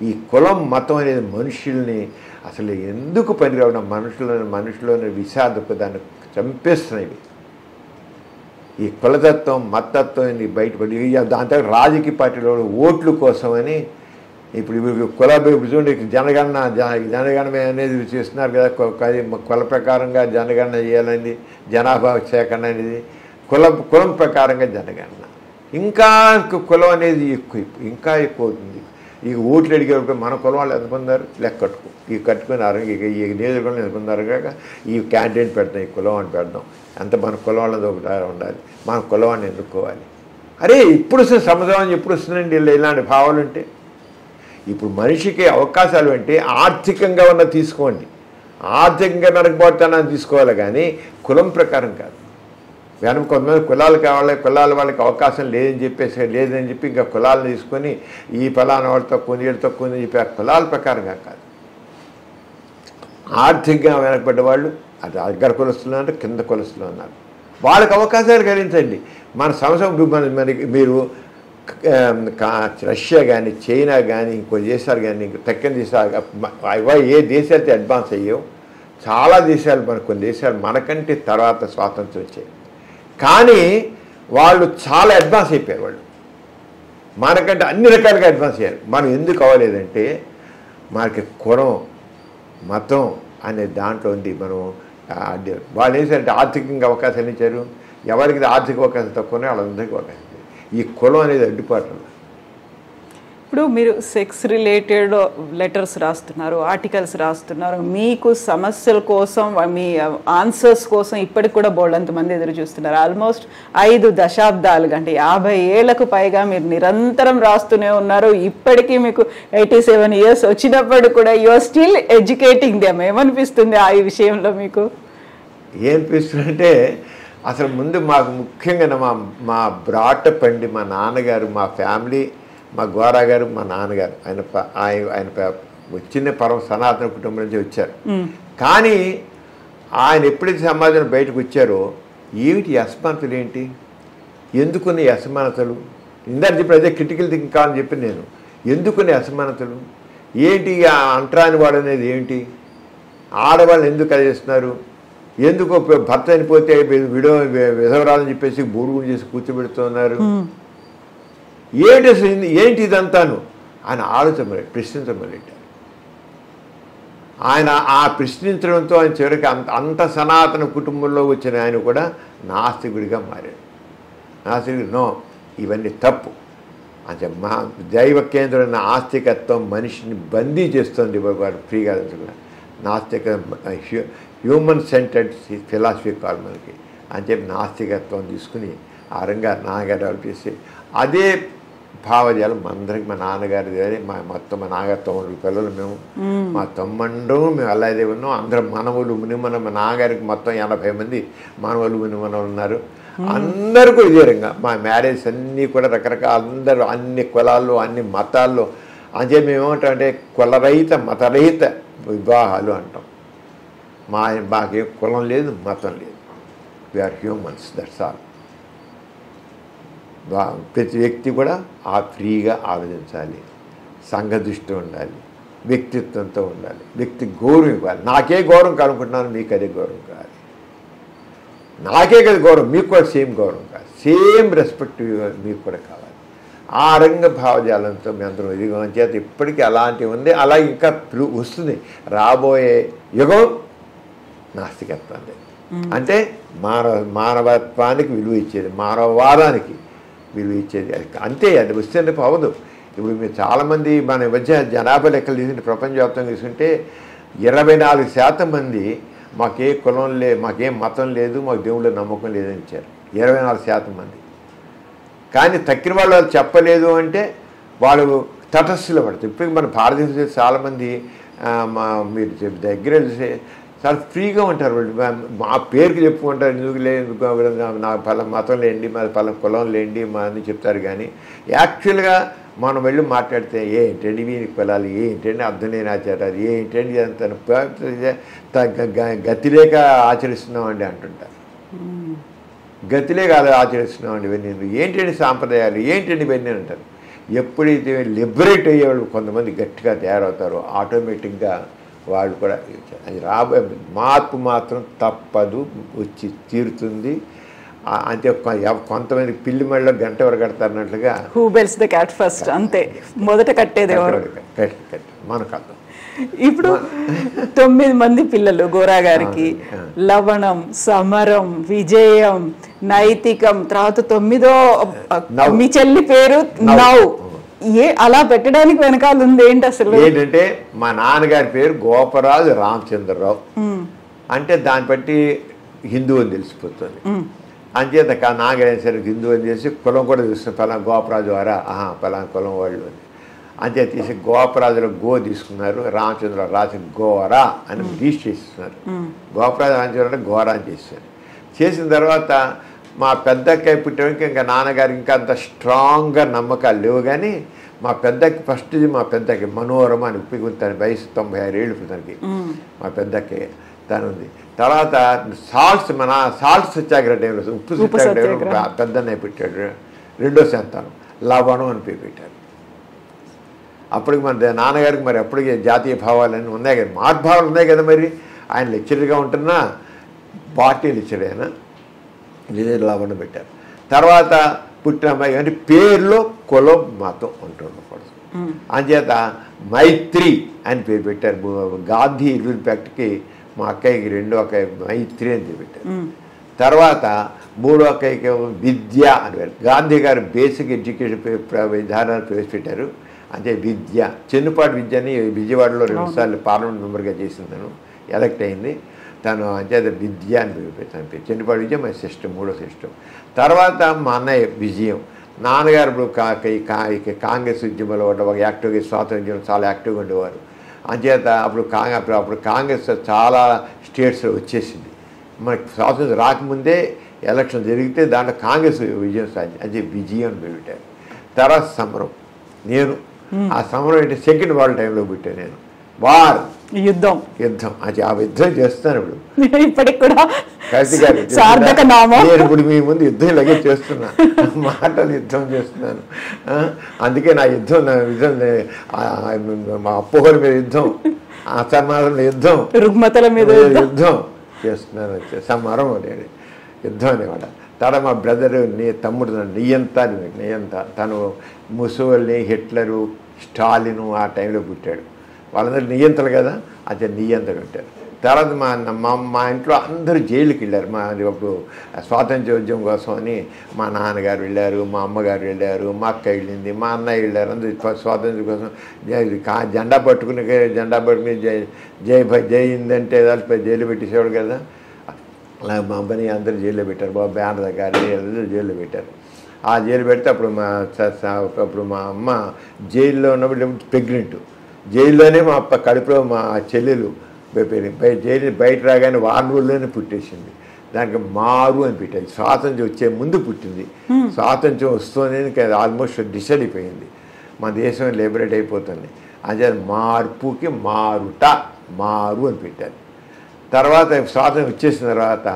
ఈ కులం మతం అనేది మనుషుల్ని అసలు ఎందుకు పనికిరావడం, మనుషులోని విషాదపు దాన్ని చంపేస్తున్నాయి. ఈ కులతత్వం మతత్వం బయటపడి దాంతో రాజకీయ పార్టీలో ఓట్ల కోసమని ఇప్పుడు చూడండి, జనగణన అనేది చేస్తున్నారు కదా. కుల ప్రకారంగా జనగణన చేయాలని, జనాభా సేకరణ అనేది కులం ప్రకారంగా జనగణన. ఇంకా కులం అనేది ఇంకా ఎక్కువ అవుతుంది. ఈ ఓట్లు అడిగేటప్పుడు మన కులం వాళ్ళు ఎంత పొందారు లెక్క కట్టుకో, ఈ కట్టుకున్నారు, ఈ నియోజకవర్గంలో ఎంత పొందారు కాక ఈ క్యాండిడేట్ పెడతాం, ఈ కులం అని పెడదాం. అంత మన కులం వాళ్ళది ఒకటి ఉండాలి, మన కులవాన్ని ఎన్నుకోవాలి. అరే ఇప్పుడు వస్తుంది సమాజం, ఎప్పుడు వస్తుందండి ఇలాంటి భావాలు ఉంటే? ఇప్పుడు మనిషికి అవకాశాలు అంటే ఆర్థికంగా ఉన్న తీసుకోండి, ఆర్థికంగా మెరుగుపడతానని తీసుకోవాలి, కానీ కులం ప్రకారం కాదు. వెనక కొంతమంది కులాలు కావాలి, కులాల వాళ్ళకి అవకాశం లేదని చెప్పి ఇంకా కులాలను తీసుకొని ఈ ఫలానా వాళ్ళు తక్కువ వీళ్ళు తక్కువ అని చెప్పి ఆ కులాల ప్రకారంగా కాదు. ఆర్థికంగా వెనకబడ్డ వాళ్ళు అది అగ్ర కులస్తులు అంటే కింద కులస్తులు ఉన్నారు, వాళ్ళకి అవకాశాలు కలిగించండి. మన సంవత్సరం మీరు రష్యా కానీ చైనా కానీ ఇంకో దేశాలు కానీ ఇంకో తక్కిన దేశాలు ఏ దేశాలతో అడ్వాన్స్ అయ్యాయో చాలా దేశాలు కొన్ని దేశాలు మనకంటే తర్వాత స్వాతంత్రం వచ్చాయి, కానీ వాళ్ళు చాలా అడ్వాన్స్ అయిపోయారు. వాళ్ళు మనకంటే అన్ని రకాలుగా అడ్వాన్స్ అయ్యారు. మనం ఎందుకు అవ్వలేదంటే మనకి కులం మతం అనే దాంట్లో ఉంది. మనం వాళ్ళు ఏం చేశారంటే ఆర్థికంగా అవకాశాలు ఇచ్చారు. ఎవరికి ఆర్థిక అవకాశం తక్కువనే వాళ్ళందరికీ అవకాశం ఇచ్చారు. ఈ కులం అనేది అడ్డుపాటు.
ఇప్పుడు మీరు సెక్స్ రిలేటెడ్ లెటర్స్ రాస్తున్నారు, ఆర్టికల్స్ రాస్తున్నారు, మీకు సమస్యల కోసం మీ ఆన్సర్స్ కోసం ఇప్పటికి కూడా బోల్డంతమంది ఎదురు చూస్తున్నారు. ఆల్మోస్ట్ 5 దశాబ్దాలుగా అంటే 50 ఏళ్లకు పైగా మీరు నిరంతరం రాస్తూనే ఉన్నారు. ఇప్పటికీ మీకు 87 years వచ్చినప్పుడు కూడా you are still educating them. ఏమనిపిస్తుంది ఆ ఈ విషయంలో మీకు?
ఏమనిపిస్తుందంటే అసలు ముందు మాకు ముఖ్యంగా మా బ్రాటప్ అండి, మా నాన్నగారు, మా ఫ్యామిలీ, మా గోరా గారు, మా నాన్నగారు, ఆయన వచ్చిన పరం సనాతన కుటుంబం నుంచి వచ్చారు. కానీ ఆయన ఎప్పుడైతే సమాజంలో బయటకు వచ్చారో ఏమిటి అసమానతలు, ఏంటి ఎందుకున్న అసమానతలు, ఇందాక చెప్పిన అదే క్రిటికల్ థింకింగ్ కావాలని చెప్పి నేను, ఎందుకున్న అసమానతలు ఏంటి, అంటరాని వాడు అనేది ఏంటి, ఆడవాళ్ళని ఎందుకు కలిగిస్తున్నారు, ఎందుకు భర్త చనిపోతే విధవరాలని చెప్పేసి బూడుగుని చేసి కూర్చోబెడుతున్నారు, ఏంటి అసలు ఏంటి ఇదంతాను ఆయన ప్రశ్నించమనేటారు. ఆయన ఆ ప్రశ్నించడంతో ఆయన చివరికి అంత సనాతన కుటుంబంలో వచ్చిన ఆయన కూడా నాస్తికుడిగా మారాడు. నాస్తికుడు నో, ఇవన్నీ తప్పు అంటే మా దైవ కేంద్రమైన ఆస్తికత్వం మనిషిని బందీ చేస్తుంది. వాడు ఫ్రీగా నాస్తిక హ్యూమన్ సెంటర్డ్ ఫిలాసఫీ కాదు మనకి అని చెప్పి నాస్తికత్వం తీసుకుని ఆ రంగా నాన్నగారు డెవలప్ చేసి అదే భావజాలం అందరికి మా నాన్నగారి మా మొత్తం మా నాన్నగారు 9 పిల్లలు, మేము మా తమ్మండు, మేము అలాగే ఉన్నాం. అందరం మనవులు మునిమన, మా నాన్నగారికి మొత్తం 80 మంది మనవలు మునిమనలు ఉన్నారు. అందరికీ ఇదే రంగా మా మ్యారేజ్ అన్నీ కూడా రకరకాల అందరూ అన్ని కులాల్లో అన్ని మతాల్లో అంటే మేము ఏమంటామంటే కులరహిత మతరహిత వివాహాలు అంటాం. మాకేం కులం లేదు, మతం లేదు, వీఆర్ హ్యూమన్స్, దట్స్ ఆల్. ప్రతి వ్యక్తి కూడా ఫ్రీగా ఆలోచించాలి, సంఘదృష్టి ఉండాలి, వ్యక్తిత్వంతో ఉండాలి, వ్యక్తి గౌరవం ఇవ్వాలి. నాకే గౌరవం కావాలనుకుంటున్నాను, మీకు అదే గౌరవం కావాలి. నాకే కదా గౌరవం, మీకు కూడా సేమ్ గౌరవం కావాలి, సేమ్ రెస్పెక్ట్ మీకు కూడా కావాలి. ఆ రంగ భావజాలంతో మీ అందరం ఎదిగం చేత ఇప్పటికీ అలాంటివి ఉంది. అలా ఇంకా వస్తుంది. రాబోయే యుగం నాస్తికత్వం అంటే మానవత్వానికి విలువ ఇచ్చేది, మానవవాదానికి విలువ ఇచ్చేది. అంతే, అది వస్తే అవ్వదు. ఇప్పుడు మీరు చాలామంది మన మధ్య జనాభా లెక్కలు తీసుకుంటే ప్రపంచవ్యాప్తంగా తీసుకుంటే 24% మంది మాకే కులం మాకేం మతం లేదు, మాకు దేవుళ్ళ నమ్మకం లేదని ఇచ్చారు 24% మంది. కానీ తక్కిన వాళ్ళు చెప్పలేదు అంటే వాళ్ళు తటస్థులు పడతారు. ఇప్పటికి మన భారతదేశంలో చాలామంది మీరు దగ్గర చాలా ఫ్రీగా ఉంటారు. వాళ్ళు మా పేరుకి చెప్పుకుంటారు, ఎందుకు లేదు నా పలానా మతం లేండి, మా పలానా కులం లేండి మా అని చెప్తారు. కానీ యాక్చువల్గా మనం వెళ్ళి మాట్లాడితే ఏంటండి వీరికి పిల్లలు, ఏంటండి అర్థం లేని ఆచారాలు, ఏంటండి అంత గతిలేక ఆచరిస్తున్నామండి అంటుంటారు. గతిలేక ఆచరిస్తున్నామండి ఇవన్నీ, ఏంటండి సాంప్రదాయాలు, ఏంటండి ఇవన్నీ అంటారు. ఎప్పుడైతే లిబరేట్ అయ్యేవాళ్ళు కొంతమంది గట్టిగా తయారవుతారో ఆటోమేటిక్గా వాళ్ళు కూడా అది రాబోయే మార్పు మాత్రం తప్పదు, వచ్చి తీరుతుంది. అంటే కొంతమంది పిల్లి మెడలో గంట ఎవరు కడతారన్నట్లుగా
who bells the cat first, అంతే మొదట కట్టేది
మనకు అర్థం.
ఇప్పుడు 9 మంది పిల్లలు గోరా గారికి. లవణం, సమరం, విజయం, నైతికం, తర్వాత 9వ మీ చెల్లి పేరు నౌ. అలా పెట్టడానికి వెనకాల ఉంది ఏంటి అసలు?
ఏంటంటే మా నాన్నగారి పేరు గోపరాజు రామచంద్రరావు, అంటే దాన్ని బట్టి హిందూ అని తెలిసిపోతుంది. అంచేత నాన్నగారు సరే హిందూ అని చేసి కులం కూడా చూస్తుంది, పలానా గోపరాజు వారా, పలానా కులం వాళ్ళు అని. అంచేత తీసి గోపరాజులో గో తీసుకున్నారు, రామచంద్రరావు రాసి గోరా అని తీసేస్తున్నారు. గోపరాజు రామచంద్ర అంటే గోరా అని చేశారు. చేసిన తర్వాత మా పెద్దక్కయ్య పుట్టడానికి ఇంకా నాన్నగారికి ఇంకా అంత స్ట్రాంగ్గా నమ్మకాలు లేవు. కానీ మా పెద్దకి ఫస్ట్ మా పెద్దకి మనోరమ అని ఉప్పిగుంది, తన వయసు 96 ఏళ్ళు తనకి. మా పెద్దక్కయ్య తను ఉంది. తర్వాత సాల్ట్ సత్యాగ్రహ టైంలో ఉప్పు సత్యాగ్రహం పెద్దన్నయ్య పెట్టాడు, 2వ సంతానం లవణం అని పేరు పెట్టారు. అప్పటికి మన నాన్నగారికి మరి అప్పటికే జాతీయ భావాలన్నీ ఉన్నాయి కదా, మహాద్భావాలు ఉన్నాయి కదా. మరి ఆయన లెక్చరర్గా ఉంటున్నా పార్టీ లెక్చర్ అయినా లవణం పెట్టారు. తర్వాత పుట్టిన అమ్మాయి అంటే పేరులో కులం మతం ఉంటుండకూడదు. అంచేత మైత్రి అని పేరు పెట్టారు. గాంధీ ఇన్ఫాక్ట్కి మా అక్కయ్యకి రెండో అక్కయ్య మైత్రి అని పేరు పెట్టారు. తర్వాత మూడో అక్కయ్యకి విద్య అని పేరు. గాంధీ గారు బేసిక్ ఎడ్యుకేషన్ విధానాలు ప్రవేశపెట్టారు. అంటే విద్య, చెన్నుపాటి విద్యని విజయవాడలో 2 సార్లు పార్లమెంట్ మెంబర్గా చేసిందను, ఎలక్ట్ అయింది తను. అంచేత విద్య అని పేరు పెట్టాను. చెన్నుపాటి విద్య మా సిస్టమ్, మూడో సిస్టమ్. తర్వాత మా అన్నయ్య విజయం. నాన్నగారు ఇప్పుడు కాంగ్రెస్ ఉద్యమంలో ఒక యాక్టివ్గా, స్వాతంత్ర ఉద్యమం చాలా యాక్టివ్గా ఉండేవారు. అంచేత అప్పుడు కాంగ్రెస్ చాలా స్టేట్స్లో వచ్చేసింది. మనకి స్వాతంత్రం రాకముందే ఎలక్షన్ జరిగితే దాంట్లో కాంగ్రెస్ విజయం సాధించి, అదే విజయం అని పెట్టారు. తర్వాత సమరం. నేను ఆ సమరం ఏంటి, సెకండ్ వరల్డ్ టైంలో పెట్టాను నేను. వార్,
యుద్ధం
అది ఆ యుద్ధం చేస్తాను ఇప్పుడు
ఇప్పటికి కూడా
కవిత గారు. నేను ఇప్పుడు మీ ముందు యుద్ధం ఇలాగే చేస్తున్నా, మాటలు యుద్ధం చేస్తున్నాను. అందుకే నా యుద్ధం మా అపోహల మీద యుద్ధం, అసమాధాన యుద్ధం,
రుగ్మతల మీద
యుద్ధం చేస్తున్నాను. సమరం అనేది యుద్ధం అనేవాడ. తర్వాత మా బ్రదరు తమ్ముడు నియంత తను ముసోల్ని, హిట్లరు, స్టాలిను ఆ టైంలో పుట్టాడు. వాళ్ళందరూ నియంతలు కదా, అదే నియంతలు ఉంటారు. తర్వాత మా ఇంట్లో అందరూ జైలుకి వెళ్ళారు. అప్పుడు స్వాతంత్ర ఉద్యమం కోసం అని మా నాన్నగారు వెళ్ళారు, మా అమ్మగారు వెళ్ళారు, మా అక్క వెళ్ళింది, మా అన్నయ్య వెళ్ళారు. అందరూ స్వాతంత్రం కోసం జెండా పట్టుకుని జై హింద్ అంటే జైలు పెట్టేసేవాడు కదా. అలా మా అమ్మని అందరూ జైల్లో పెట్టారు. బాబు బ్యానర్ గారు అందరూ జైల్లో పెట్టారు. ఆ జైలు పెడితే అప్పుడు మా అమ్మ జైల్లో ఉన్నప్పుడు ప్రెగ్నెంట్. జైల్లోనే మా కడుపులో మా చెల్లెలు జైలు బయట రాగానే 4 రోజుల్లోనే పుట్టేసింది. దానికి మారు అని పెట్టారు. స్వాతంత్రం వచ్చే ముందు పుట్టింది. స్వాతంత్రం వస్తుంది ఆల్మోస్ట్ డిసైడ్ అయిపోయింది, మన దేశం లిబరేట్ అయిపోతుంది. అదే మార్పుకి మారు అని పెట్టారు. తర్వాత స్వాతంత్రం వచ్చేసిన తర్వాత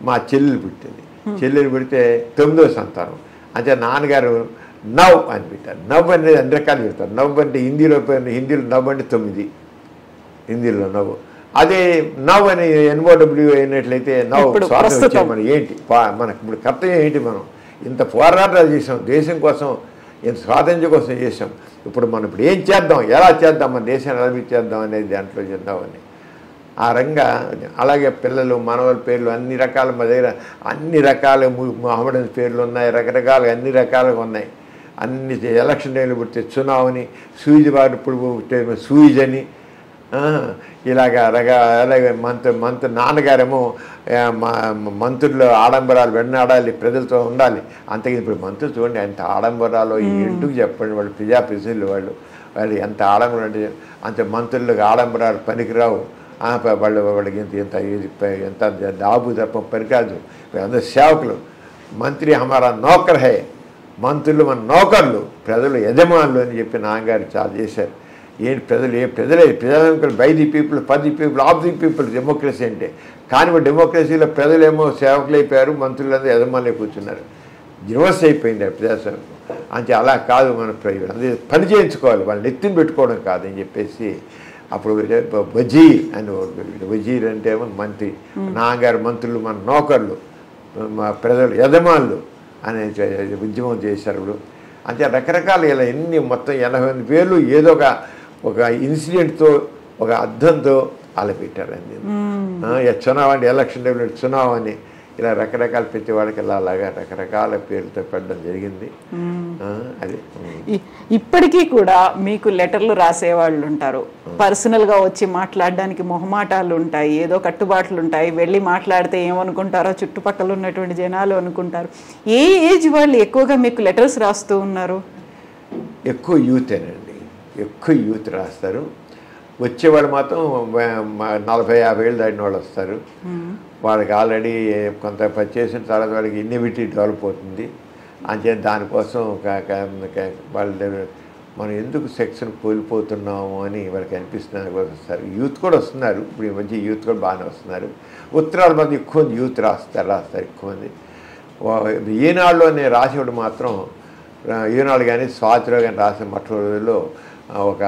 మా చెల్లెలు పుట్టింది. చెల్లెలు పుడితే 9వ సంతానం. అంటే నాన్నగారు నవ్ అని పెట్టారు. నవ్ అనేది 2 రకాలు చెప్తారు. నవ్ అంటే హిందీలో నవ్ అంటే 9, హిందీలో నవ్వు. అదే నవ్ అని NOW అయినట్లయితే నవ్ స్వాతంత్రం వచ్చే మనం ఏంటి, మనకు ఇప్పుడు కర్తవ్యం ఏంటి, మనం ఇంత పోరాటాలు చేసాం దేశం కోసం, ఇంత స్వాతంత్ర్యం కోసం చేసాం. ఇప్పుడు మనం ఇప్పుడు ఏం చేద్దాం, ఎలా చేద్దాం, మన దేశాన్ని అభివృద్ధి అనేది దాంట్లో చేద్దామని ఆ రంగా. అలాగే పిల్లలు, మనవల పేర్లు అన్ని రకాల, మా దగ్గర అన్ని రకాల మహమ్మద్ పేర్లు ఉన్నాయి, రకరకాలుగా అన్ని రకాలుగా ఉన్నాయి. అన్ని ఎలక్షన్ టైంలో పుడితే చునావని, సూయిజ్ వాడు ఇప్పుడు పుట్టే సూయిజ్ అని, ఇలాగా అలాగే మంత్రి నాన్నగారేమో మంత్రులు ఆడంబరాలు వెన్నాడాలి, ప్రజలతో ఉండాలి. అంతగా ఇప్పుడు మంత్రులు చూడండి ఎంత ఆడంబరాలు ఎందుకు చెప్పండి. వాళ్ళు ప్రజాప్రతినిధులు వాళ్ళు ఎంత ఆడంబరం అంటే అంత మంత్రులకు ఆడంబరాలు పనికిరావు. వాళ్ళకి ఎంత డాబు తప్ప పనికిరాదు. అందరూ సేవకులు. మంత్రి హమారా నౌకర్ హై, మంత్రులు మన నౌకర్లు, ప్రజలు యజమానులు అని చెప్పి నాన్నగారు చాలా చేశారు. ఏంటి ప్రజలు by the people, for the people, of the people democracy అంటే. కానీ డెమోక్రసీలో ప్రజలేమో సేవకులు అయిపోయారు, మంత్రులందరూ యజమానులే కూర్చున్నారు. రివర్స్ అయిపోయింది ప్రజాస్వామ్యం. అంటే అలా కాదు, మన అదే పని చేయించుకోవాలి, వాళ్ళు నెత్తిని పెట్టుకోవడం కాదు అని చెప్పేసి అప్పుడు వజీర్ అని, వజీర్ అంటే మంత్రి, నాన్నగారు మంత్రులు మన నౌకర్లు, మా ప్రజలు యజమానులు అనే ఉద్యమం చేశారు. అంటే రకరకాల ఇలా ఎన్ని మొత్తం 80 పేర్లు ఏదో ఒక ఇన్సిడెంట్తో, ఒక అర్థంతో అలా పెట్టారండి. చునావ్ అంటే ఎలక్షన్ టైంలో చునావ్ అని ఇలా రకరకాల ప్రతి వాళ్ళకి అలాగా రకరకాల పేర్లతో పెట్టడం జరిగింది. అది
ఇప్పటికీ కూడా మీకు లెటర్లు రాసేవాళ్ళు ఉంటారు, పర్సనల్గా వచ్చి మాట్లాడడానికి మొహమాటాలు ఉంటాయి, ఏదో కట్టుబాట్లు ఉంటాయి, వెళ్ళి మాట్లాడితే ఏమనుకుంటారో చుట్టుపక్కల ఉన్నటువంటి జనాలు అనుకుంటారు. ఏ ఏజ్ వాళ్ళు ఎక్కువగా మీకు లెటర్స్ రాస్తూ ఉన్నారు?
ఎక్కువ యూతేనండి, ఎక్కువ యూత్ రాస్తారు. వచ్చేవాళ్ళు మాత్రం 40-50 ఏళ్ళు దాటిన వాళ్ళు వస్తారు. వాళ్ళకి ఆల్రెడీ కొంత పని చేసిన తర్వాత వాళ్ళకి ఇన్నోవేటివ్ డెవలప్ అవుతుంది. అంటే దానికోసం వాళ్ళు మనం ఎందుకు సెక్షన్ కోల్పోతున్నాము అని వాళ్ళకి అనిపిస్తున్నారు, వస్తారు. యూత్ కూడా వస్తున్నారు, ఇప్పుడు ఈ మధ్య యూత్ కూడా బాగానే వస్తున్నారు. ఉత్తరాల మంది ఎక్కువ మంది యూత్ రాస్తారు ఎక్కువ మంది. ఈనాడులో నేను రాసేవాడు మాత్రం, ఈనాడు కానీ స్వాతిలో కానీ రాసిన మొట్టమొదటిలో ఒక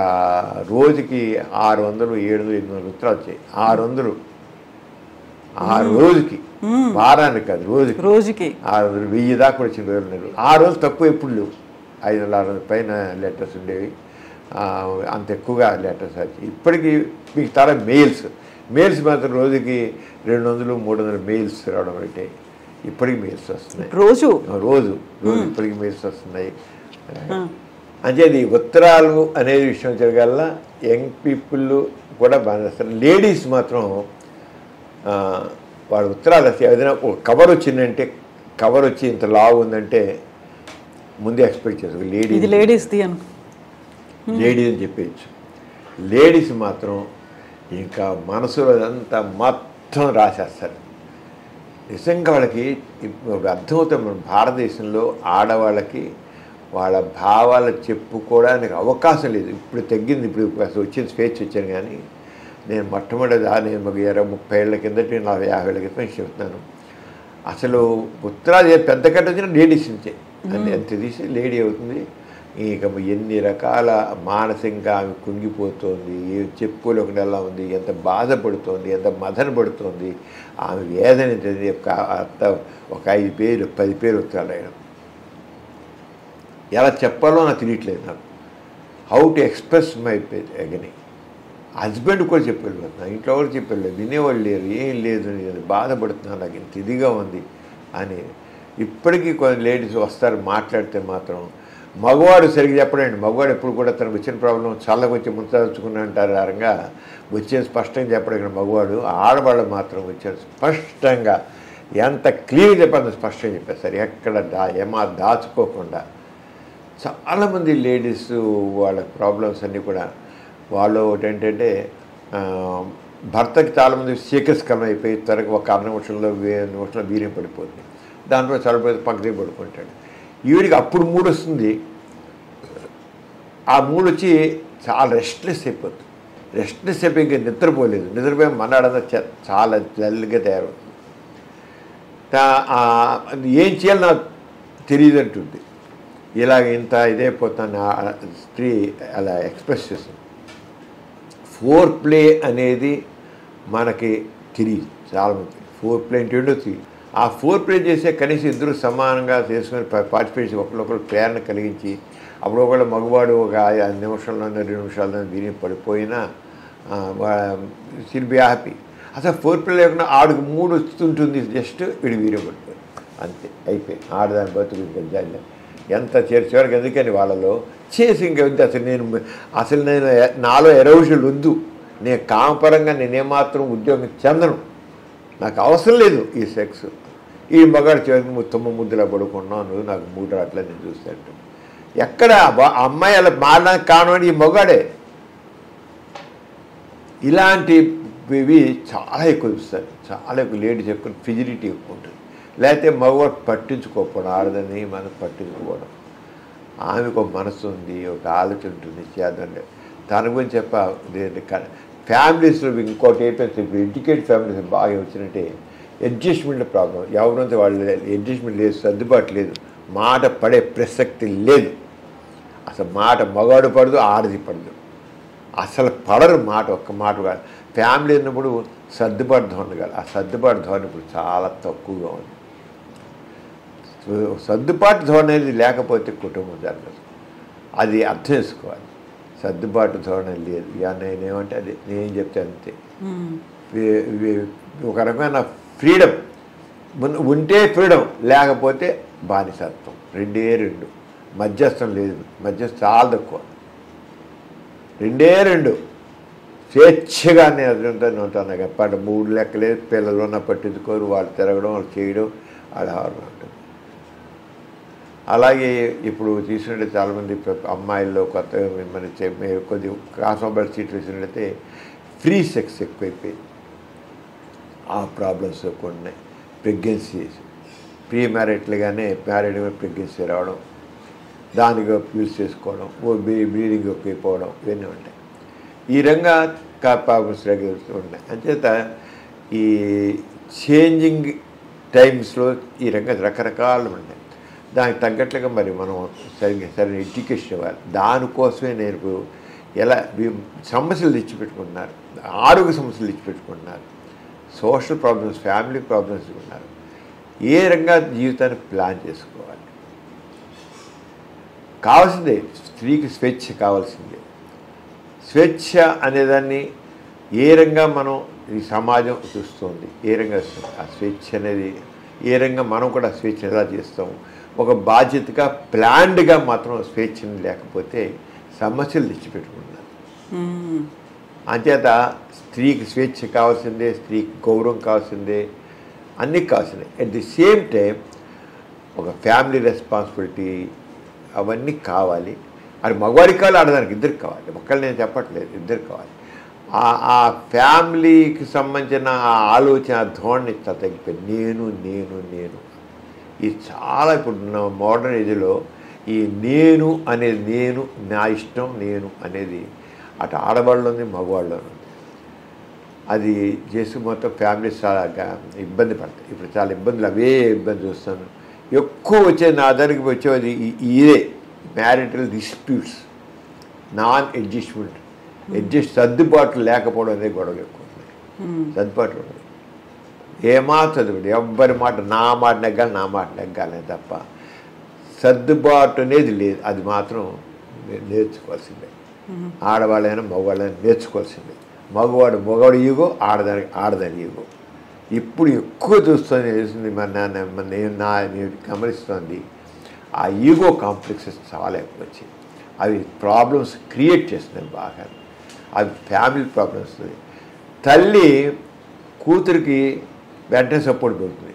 రోజుకి 600, 700, 800 ఉత్తరాలు వచ్చాయి. 600 రోజుకి, వారానికి కాదు, రోజుకి 600, 1000 దాకా వచ్చిన రోజులు. 6 రోజులు తక్కువ ఎప్పుడు లేవు. 500-600 పైన లెటర్స్ ఉండేవి. అంత ఎక్కువగా లెటర్స్ వచ్చి ఇప్పటికీ మీకు తర మెయిల్స్ మాత్రం రోజుకి 200-300 మెయిల్స్ రావడం అంటే ఇప్పటికి మెయిల్స్ వస్తున్నాయి రోజు ఇప్పటికి మెయిల్స్ వస్తున్నాయి. అంటే అది ఉత్తరాలు అనేది విషయం జరగాల యంగ్ పీపుల్ కూడా బాగా చేస్తారు. లేడీస్ మాత్రం వాడు ఉత్తరాలు వస్తే ఏదైనా ఒక కవర్ వచ్చిందంటే కవర్ వచ్చి ఇంత లావు ఉందంటే ముందే ఎక్స్పెక్ట్ చేస్తారు లేడీస్ అని చెప్పేయచ్చు. లేడీస్ మాత్రం ఇంకా మనసులో అంతా మొత్తం రాసేస్తారు. నిజంగా వాళ్ళకి అర్థమవుతాం. మన భారతదేశంలో ఆడవాళ్ళకి వాళ్ళ భావాలు చెప్పుకోవడానికి అవకాశం లేదు. ఇప్పుడు తగ్గింది, ఇప్పుడు వచ్చిన స్వేచ్ఛ వచ్చాను. కానీ నేను మొట్టమొదటి నేను 20-30 ఏళ్ల కిందట 40-50 ఏళ్ల క్రితం చెప్తున్నాను. అసలు ఉత్తరాది పెద్ద కట్ట వచ్చిన లేడీస్ నుంచే ఎంత తీసి లేడీ అవుతుంది. ఇక ఎన్ని రకాల మానసికంగా ఆమె కుంగిపోతుంది, చెప్పుకోలేకుండా ఎలా ఉంది, ఎంత బాధపడుతోంది, ఎంత మదన పడుతోంది, ఆమె వేదన ఒక 5 పేరు 10 పేరు ఉత్తరాలు రాయడం. ఎలా చెప్పాలో నాకు తెలియట్లేదు. నాకు how to express my agony. Husband కూడా చెప్పగలుగుతున్నా, ఇంట్లో కూడా చెప్పలేదు, వినేవాళ్ళు లేరు, ఏం లేదు, నేను బాధపడుతున్నాను, నాకు ఇంత ఇదిగా ఉంది అని. ఇప్పటికీ కొన్ని లేడీస్ వస్తారు మాట్లాడితే మాత్రం. మగవాడు సరిగ్గా చెప్పడండి. మగవాడు ఎప్పుడు కూడా తనకు వచ్చిన ప్రాబ్లం చల్లగా వచ్చి ముంచుకుని అంటారు రంగా వచ్చేది స్పష్టంగా చెప్పడం. ఇక్కడ మగవాడు ఆడవాళ్ళు మాత్రం వచ్చారు స్పష్టంగా ఎంత క్లియర్గా చెప్పాలి, స్పష్టంగా చెప్పేస్తారు. ఎక్కడ దాచుకోకుండా. చాలామంది లేడీస్ వాళ్ళ ప్రాబ్లమ్స్ అన్నీ కూడా వాళ్ళు ఒకటి ఏంటంటే భర్తకి చాలామంది శీకస్కలం అయిపోయి త్వరగా ఒక 6 నిమిషంలో వీర్యం పడిపోతుంది. దాంట్లో చల్లపోతే పక్కనే పడుకుంటాడు. ఈవిడికి అప్పుడు మూడు వస్తుంది. ఆ మూడు వచ్చి చాలా రెస్ట్లెస్ అయిపోతుంది. రెస్ట్లెస్ అయిపోయి ఇంకా నిద్రపోలేదు. నిద్రపోయి మన్నాడంతా చాలా జల్లుగా తయారవుతుంది. ఏం చేయాలి నాకు తెలియదు అంటుంది. ఇలాగ ఇంత ఇదైపోతాను స్త్రీ అలా ఎక్స్ప్రెస్ చేస్తుంది. ఫోర్ ప్లే అనేది మనకి తెలియదు చాలామంది. ఫోర్ ప్లే అంటే ఏంటో తెలియదు. ఆ ఫోర్ ప్లే చేసే కనీసం ఇద్దరు సమానంగా చేసుకొని పార్టిసిపేట్ చేసి ఒకరికొకరు ప్రేరణ కలిగించి అప్పుడు ఒకవేళ మగవాడు ఒక 5 నిమిషాల్లో 2 నిమిషాల్లో వీరిని పడిపోయినా షిల్ బి హ్యాపీ. అసలు ఫోర్ ప్లే లేకుండా ఆడికి 3 వస్తుంటుంది, జస్ట్ వీడి వీరియం పడిపోయింది అంతే, అయిపోయింది. ఆడదాని బతుకు ఇంకా జాలి ఎంత చివరికి. ఎందుకని వాళ్ళలో చేసి ఇంకా అసలు నేను నాలో ఎరోజులు వద్దు, నేను కామపరంగా నేనేమాత్రం ఉద్యోగం చెందను, నాకు అవసరం లేదు ఈ సెక్స్. ఈ మగాడు చివరికి తొమ్మ ముద్దులా పడుకున్నాను, నాకు 3 రాట్లా నేను చూస్తాను. ఎక్కడ అమ్మాయి అలా మారడానికి కారణం ఈ మగాడే. ఇలాంటివి చాలా ఎక్కువ చూస్తారు. చాలా ఎక్కువ లేడీస్ ఎక్కువ ఫిజిలిటీ ఎక్కువ ఉంటుంది. లేకపోతే మగవాడు పట్టించుకోకపోవడం, ఆడదని మనం పట్టించుకోవడం. ఆమెకు ఒక మనసు ఉంది, ఒక ఆలోచన ఉంటుంది, చేద్దండి తన గురించి ఫ్యామిలీస్లో ఇంకోటి అయిపోయింది. ఇప్పుడు ఎడ్యుకేటెడ్ ఫ్యామిలీస్ బాగా వచ్చినట్టే అడ్జస్ట్మెంట్ ప్రాబ్లం. ఎవరంతా వాళ్ళు అడ్జస్ట్మెంట్ లేదు, సర్దుబాటు లేదు, మాట పడే ప్రసక్తి లేదు. అసలు మాట మగాడు పడదు, ఆడది పడదు, అసలు పడరు మాట, ఒక్క మాట కాదు. ఫ్యామిలీ ఉన్నప్పుడు సర్దుబాటు ధోరణి కాదు. ఆ సర్దుబాటు ధోరణి ఇప్పుడు చాలా తక్కువగా ఉంది. సర్దుబాటు ధోరణి అనేది లేకపోతే కుటుంబం జరగదు. అది అర్థం చేసుకోవాలి. సర్దుబాటు ధోరణి లేదు. ఇక నేనేమంటే అది నేను చెప్తే అంతే. ఒక రకమైన ఫ్రీడమ్ ఉంటే ఫ్రీడమ్, లేకపోతే బానిసత్వం. 2 మధ్యస్థం లేదు. మధ్యస్థం చాలా తక్కువ. 2 స్వేచ్ఛగా నేను ఉంటాను. ఎప్పటి 3 లెక్కలేదు. పిల్లలు ఉన్న పట్టించుకోరు, వాళ్ళు తిరగడం, వాళ్ళు చేయడం, వాళ్ళు హారం ఉంటుంది. అలాగే ఇప్పుడు తీసుకుంటే చాలామంది అమ్మాయిల్లో కొత్తగా మన కొద్ది కాస్మోబైల్ సీట్లు వేసినట్లయితే ఫ్రీ సెక్స్ ఎక్కువైపోయింది. ఆ ప్రాబ్లమ్స్ ఎక్కువ ఉన్నాయి. ప్రెగ్నెన్సీస్ ప్రీ మ్యారేట్లుగానే మ్యారేడ్ ప్రెగ్నెన్సీ రావడం, దానికి యూజ్ చేసుకోవడం, బ్లీడింగ్ ఎక్కువైపోవడం, ఇవన్నీ ఉంటాయి. ఈ రంగా ప్రాబ్లమ్స్ ఉన్నాయి. అంచేత ఈ చేంజింగ్ టైమ్స్లో ఈ రంగా రకరకాలు ఉంటాయి. దానికి తగ్గట్లుగా మరి మనం సరైన ఎడ్యుకేషన్ ఇవ్వాలి. దానికోసమే నేను ఎలా సమస్యలు తెచ్చిపెట్టుకుంటున్నారు, ఆరోగ్య సమస్యలు తెచ్చిపెట్టుకుంటున్నారు, సోషల్ ప్రాబ్లమ్స్, ఫ్యామిలీ ప్రాబ్లమ్స్ ఉన్నారు. ఏ రంగా జీవితాన్ని ప్లాన్ చేసుకోవాలి. కావాల్సిందే స్త్రీకి స్వేచ్ఛ కావాల్సిందే. స్వేచ్ఛ అనేదాన్ని ఏ రంగా మనం ఈ సమాజం చూస్తుంది, ఏ రంగా ఆ స్వేచ్ఛ అనేది ఏ రంగా మనం కూడా స్వేచ్ఛ ఎలా చేస్తాము, ఒక బాధ్యతగా ప్లాన్డ్గా మాత్రం స్వేచ్ఛని లేకపోతే సమస్యలు తెచ్చిపెట్టుకుంటున్నారు. అంచేత స్త్రీకి స్వేచ్ఛ కావాల్సిందే, స్త్రీకి గౌరవం కావాల్సిందే, అన్నీ కావాల్సిందే. అట్ ది సేమ్ టైం ఒక ఫ్యామిలీ రెస్పాన్సిబిలిటీ అవన్నీ కావాలి. అది మగవాడికి కావాలి, ఆడదానికి ఇద్దరికి కావాలి. ఒక్కళ్ళు నేను చెప్పట్లేదు, ఇద్దరికి కావాలి. ఆ ఫ్యామిలీకి సంబంధించిన ఆ ఆలోచన ధోరణి తగ్గిపోయింది. నేను నేను నేను ఇది చాలా ఇప్పుడు మోడర్న్ ఏజ్లో ఈ నేను అనేది, నేను నా ఇష్టం నేను అనేది అటు ఆడవాళ్ళు ఉంది, మగవాళ్ళు ఉంది. అది చేసి మొత్తం ఫ్యామిలీస్ చాలా ఇబ్బంది పడతాయి. ఇప్పుడు చాలా ఇబ్బందులు, అవే ఇబ్బంది చూస్తాను. ఎక్కువ వచ్చేది నా దగ్గరికి వచ్చేది ఇదే మ్యారిటల్ డిస్ప్యూట్స్, నాన్ అడ్జస్ట్మెంట్, సర్దుబాట్లు లేకపోవడం అనేది గొడవలు ఎక్కువ ఉన్నాయి. సర్దుబాట్లు ఉన్నాయి, ఏమాత్రం చదువుకోండి, ఎవ్వరి మాట నా మాట నెగ్గాలనే తప్ప సర్దుబాటు అనేది లేదు. అది మాత్రం నేర్చుకోవాల్సిందే. ఆడవాళ్ళైనా మగవాళ్ళైనా నేర్చుకోవాల్సిందే. మగవాడు ఈగో, ఆడదాని ఈగో ఇప్పుడు ఎక్కువ చూస్తుంది. నేను గమనిస్తుంది ఆ ఈగో కాంప్లెక్సెస్ చాలా ఎక్కువ వచ్చాయి. అవి ప్రాబ్లమ్స్ క్రియేట్ చేస్తున్నాయి బాగా. అవి ఫ్యామిలీ ప్రాబ్లమ్స్. తల్లి కూతురికి వెంటనే సపోర్ట్ పెడుతుంది,